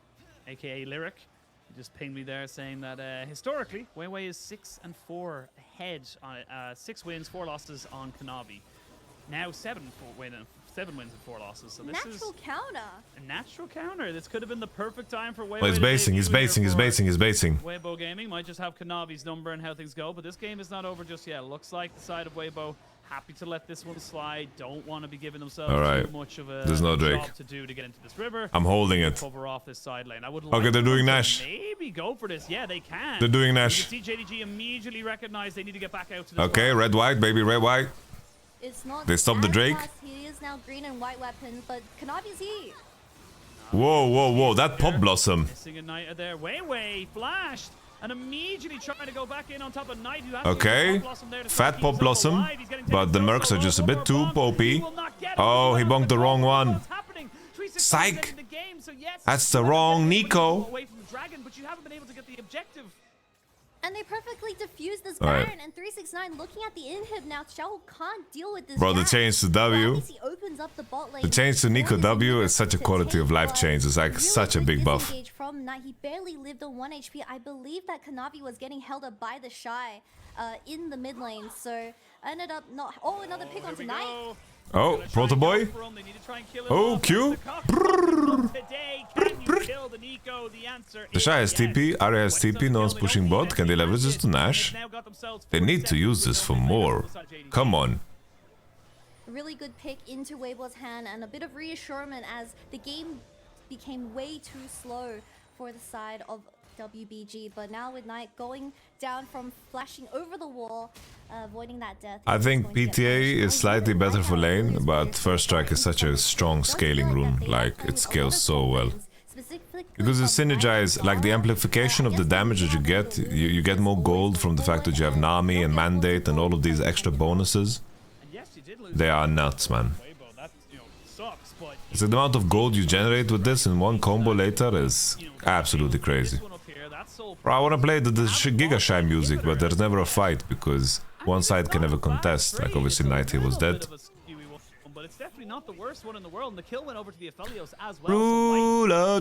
aka Lyric. He just pinged me there saying that historically, Weiwei is 6-4 ahead on 6 wins, 4 losses on Kanavi. Now 7 wins and 4 losses. So this Natural counter. A natural counter. This could have been the perfect time for Weiwei. Well, he's basing, he's basing, he's basing, he's basing. Weibo Gaming might just have Kanavi's number and how things go, but this game is not over just yet. Looks like the side of Weibo happy to let this one slide. Don't want to be giving themselves too much of a job to do to get into this river. I'm holding it. Cover off this side lane. I would Okay, they're doing Nash. Maybe go for this. Yeah, they can. They're doing Nash. You can see JDG immediately recognize they need to get back out to this. Okay, red white, baby, red white. It's not They stopped the Drake. He is now green and white weapons, but Kanavi's here. Whoa, whoa, whoa! That pop blossom. Missing a Knight there. Weiwei flashed and immediately trying to go back in on top of Knight. Okay, fat pop blossom, but the mercs are just a bit too popey. Oh, he bonked the wrong one. Psych! That's the wrong Nico. Away from the Dragon, but you haven't been able to get the objective. And they perfectly defused this Alright. Baron, and 369 looking at the inhib now. Xiao can't deal with this. Bro, the change to W. Opens up the bot lane. The change to Nico W is such a quality of life change. It's like such a big buff. From Knight. He barely lived on 1 HP. I believe that Kanavi was getting held up by the Shy in the mid lane. So ended up not. Oh, another pick on Knight. Oh, Proto Boy. Oh, Q. The Shy has TP, Arya has TP, no one's pushing bot. Can they leverage this to Nash? They need to use this for more. Come on. Really good pick into Weibo's hand and a bit of reassurance as the game became way too slow for the side of WBG. But now with Knight going down from flashing over the wall, avoiding that death. I think PTA is slightly better for lane, but First Strike is such a strong scaling rune. Like, it scales so well. Because it synergizes, like the amplification of the damage that you get more gold from the fact that you have Nami and Mandate and all of these extra bonuses. They are nuts, man. So the amount of gold you generate with this in one combo later is absolutely crazy. Bro, I want to play the Giga Shy music, but there's never a fight because one side can never contest. Like obviously Nighty was dead. But it's definitely not the worst one in the world, and the kill went over to the Aphelios as well. Ruler,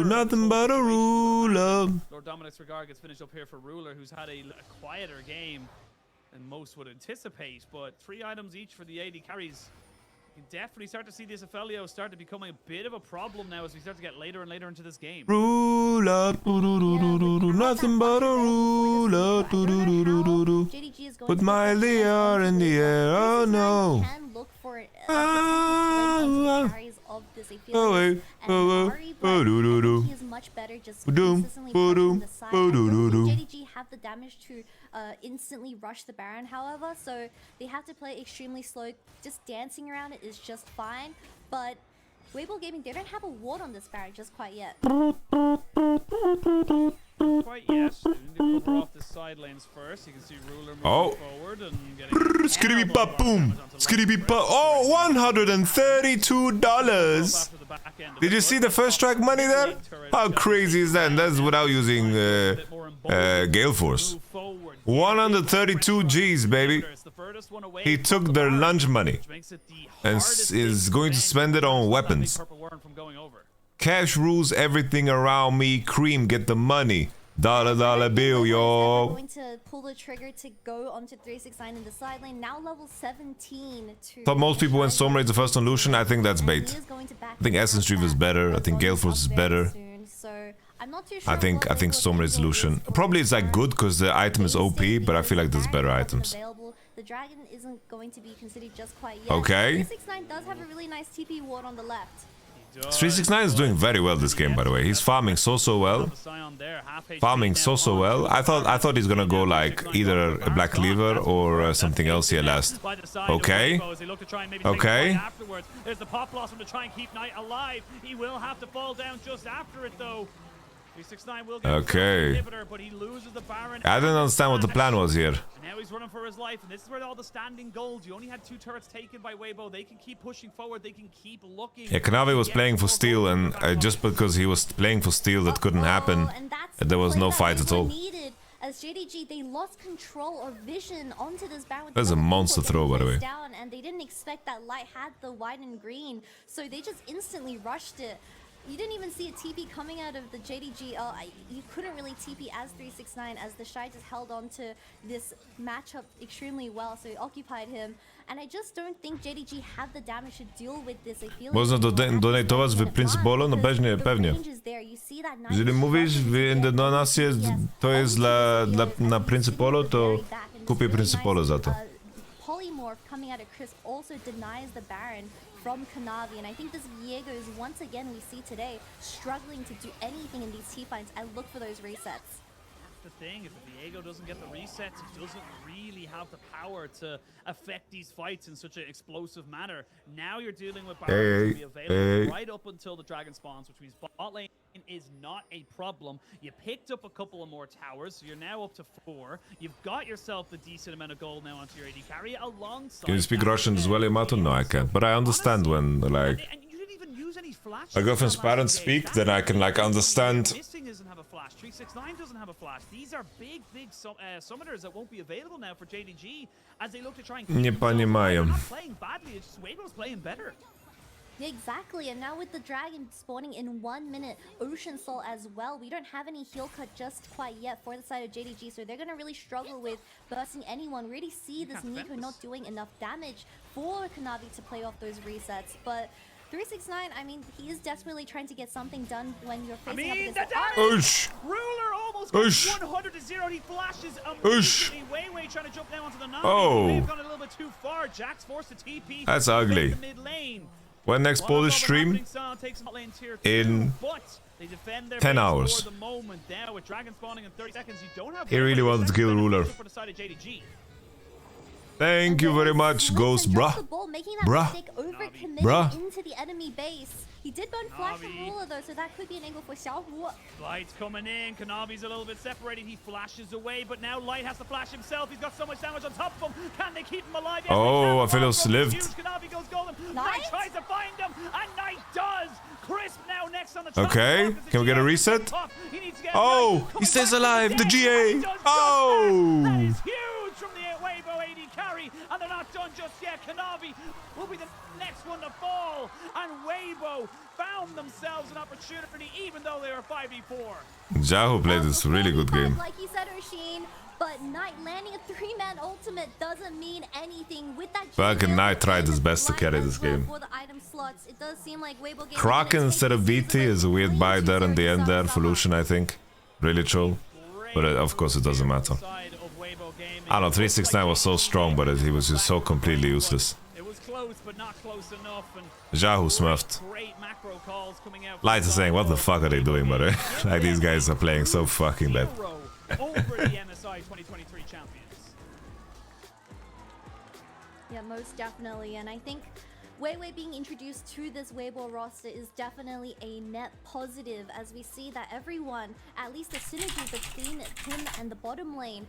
nothing but a ruler. Lord Dominic's regard gets finished up here for Ruler, who's had a quieter game than most would anticipate, but 3 items each for the AD carries. You can definitely start to see this Aphelios start to become a bit of a problem now as we start to get later and later into this game. Ruler, nothing but a ruler. Put my Lear in the air, oh no. JDG have the damage to instantly rush the Baron, however, so they have to play extremely slow. Just dancing around it is just fine, but WBG Gaming, they don't have a ward on this Baron just quite yet. Quite yes. They cover off the side lanes first. You can see Ruler moving forward and getting skitty pop boom. Skitty pop. Oh, $132. Did you see the First Strike money there? How crazy is that? And that's without using Gale Force. 132 G's, baby. He took their lunch money and is going to spend it on weapons. Cash rules everything around me. Cream, get the money. Dollar bill, yo. Going to pull the trigger to go onto 369 in the side lane. Now level 17 to. Thought most people went Storm Raid's the first on Lucian. I think that's bait. I think Essence Reef is better. I think Gale Force is better. I think Storm Raid's Lucian. Probably it's like good because the item is OP, but I feel like there's better items. The dragon isn't going to be considered just quite yet. Okay. 369 does have a really nice TP ward on the left. 369 is doing very well this game, by the way. He's farming so well. Farming so well. I thought he's gonna go like either a Black Cleaver or something else here last. Okay. Okay. There's the pop blossom to try and keep Knight alive. He will have to fall down just after it though. 369 will get Okay. inhibitor, but he loses the Baron. I didn't understand what the plan was here. And now he's running for his life, and this is where all the standing gold. You only had 2 turrets taken by Weibo. They can keep pushing forward. They can keep looking. Yeah, Kanavi was playing for steal, and just because he was playing for steal, that couldn't happen. There was no fight at all. As JDG, they lost control or vision onto this Baron. That's a monster throw, by the way. Down, and they didn't expect that Light had the white and green, so they just instantly rushed it. You didn't even see a TP coming out of the JDG. You couldn't really TP as 369, as the Shy just held on to this matchup extremely well, so he occupied him. And I just don't think JDG had the damage to deal with this. I feel Można donatować w Principolo? No pewnie. Jeżeli mówisz w donację, to jest na Principolo, to kupię Principolo za to. Polymorph coming out of Crisp also denies the Baron from Kanavi, and I think this Viego is once again we see today struggling to do anything in these T-fights and look for those resets. The thing, if Viego doesn't get the resets, he doesn't really have the power to affect these fights in such an explosive manner. Now you're dealing with Baron to be available right up until the Dragon spawns, which means bot lane is not a problem. You picked up a couple of more towers, so you're now up to 4. You've got yourself a decent amount of gold now onto your AD carry alongside. Can you speak Russian as well, Yamato? No, I can't. But I understand when, like, my girlfriend's parents speak, then I can, like, understand. Missing doesn't have a flash. 369 doesn't have a flash. These are big summoners that won't be available now for JDG as they look to try and keep понимаю. not playing badly. It's just Weibo's playing better. Yeah, exactly, and now with the Dragon spawning in 1 minute, Ocean Soul as well, we don't have any heal cut just quite yet for the side of JDG, so they're gonna really struggle with bursting anyone. We already see this Nico not doing enough damage for Kanavi to play off those resets, but 369, I mean, he is desperately trying to get something done when you're facing up against Ruler almost goes 100 to 0. He flashes immediately. Wei trying to jump down onto the Nami. They've gone a little bit too far. Jack's forced to TP. That's ugly. When next Polish stream? In 10 hours. He really wanted to kill Ruler. Thank you very much, Ghost, bruh. Bruh. Into the enemy base. He did burn flash from Ruler though, so that could be an angle for Xiaohu. Light's coming in. Kanavi's a little bit separated. He flashes away, but now Light has to flash himself. He's got so much damage on top of him. Can they keep him alive? Yes, oh, Aphelos lived. Kanavi goes golden. Knight tries to find him, and Knight does. Crisp now next on the top. Okay, can we get a reset? Oh, he stays alive. The GA. Oh. That is huge from the Weibo AD carry, and they're not done just yet. Kanavi will be the next one to fall, and Weibo found themselves an opportunity even though they were 5v4. Jahu played this really good game. Like you said, Urshin, but Knight landing a 3-man ultimate doesn't mean anything. With that fucking Knight tried his best to carry this game. For the item slots, it does seem like Weibo Kraken instead of BT is a weird buy there in the end there for Lucian, I think. Really troll. But of course it doesn't matter. I don't know, 369 was so strong, but he was just so completely useless. It was close, but not close enough. And Jahu smurfed. Light is saying, what the fuck are they doing, by the way? Like, these guys are playing so fucking bad. Over the MSI 2023 champions. Yeah, most definitely, and I think Wei being introduced to this Weibo roster is definitely a net positive, as we see that everyone, at least the synergy between him and the bottom lane,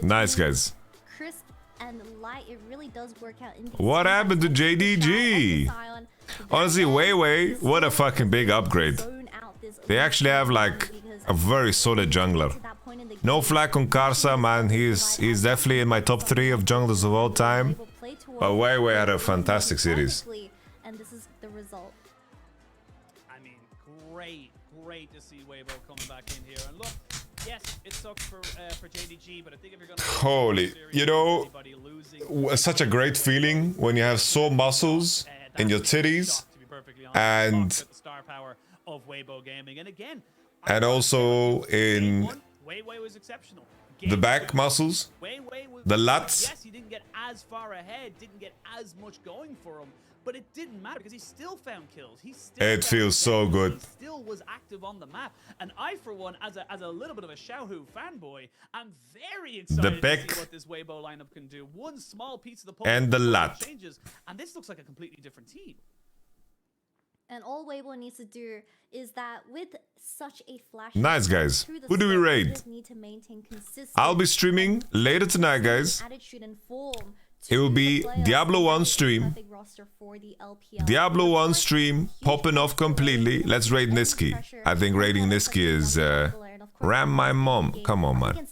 nice guys. Crisp and Light, it really does work out in these what happened to JDG? Honestly, Wei, what a fucking big upgrade. They actually have like a very solid jungler. No flag on Karsa, man. He's definitely in my top 3 of junglers of all time. But Wei had a fantastic series. And this is the result. I mean, great to see Weibo coming back in here. And look, yes, it sucks for JDG, but I think if you're gonna holy, you know, such a great feeling when you have sore muscles in your titties and star power of Weibo Gaming, and again, also in Wei was exceptional. The back muscles, the lats. Yes, he didn't get as far ahead, didn't get as much going for him, but it didn't matter because he still found kills. It feels so good. He still was active on the map, and I, for one, as a little bit of a Xiaohu fanboy, I'm very excited to see what this Weibo lineup can do. One small piece of the puzzle and the lat changes, and this looks like a completely different team. And all Weibo needs to do is that with such a flash. Nice, guys. Who do we raid? I'll be streaming later tonight, guys. It will be Diablo 1 stream. Diablo 1 stream popping off completely. Let's raid Niski. I think raiding Niski is ram my mom. Come on, man.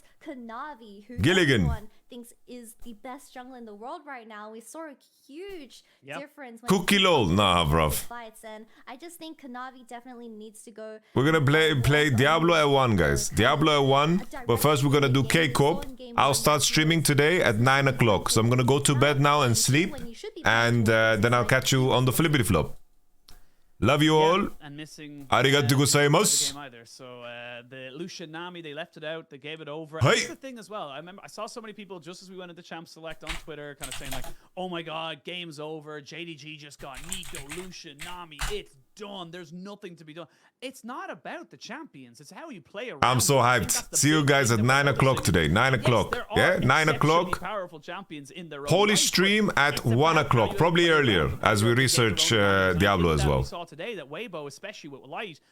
Gilligan thinks is the best jungler in the world right now. We saw a huge difference. Cookie lol. Nah, bruv. Fights, and I just think Kanavi definitely needs to go. We're gonna play Diablo at 1, guys. Diablo at 1. But first we're gonna do K-Corp. I'll start streaming today at 9 o'clock. So I'm gonna go to bed now and sleep. And then I'll catch you on the flippity flop. Love you all. And missing Arigatou gozaimasu. So the Lucian Nami, they left it out, they gave it over. Hey. That's the thing as well. I remember I saw so many people just as we went into Champ Select on Twitter kind of saying like, oh my god, game's over. JDG just got Nico, Lucian, Nami. It's done. There's nothing to be done. It's not about the champions. It's how you play around. I'm so hyped. See you guys at 9 o'clock today. 9 o'clock. Yeah, 9 o'clock. Powerful champions in their own Holy right, stream at 1 o'clock. Probably earlier as we research Diablo as well. We saw today that Weibo, especially with Light,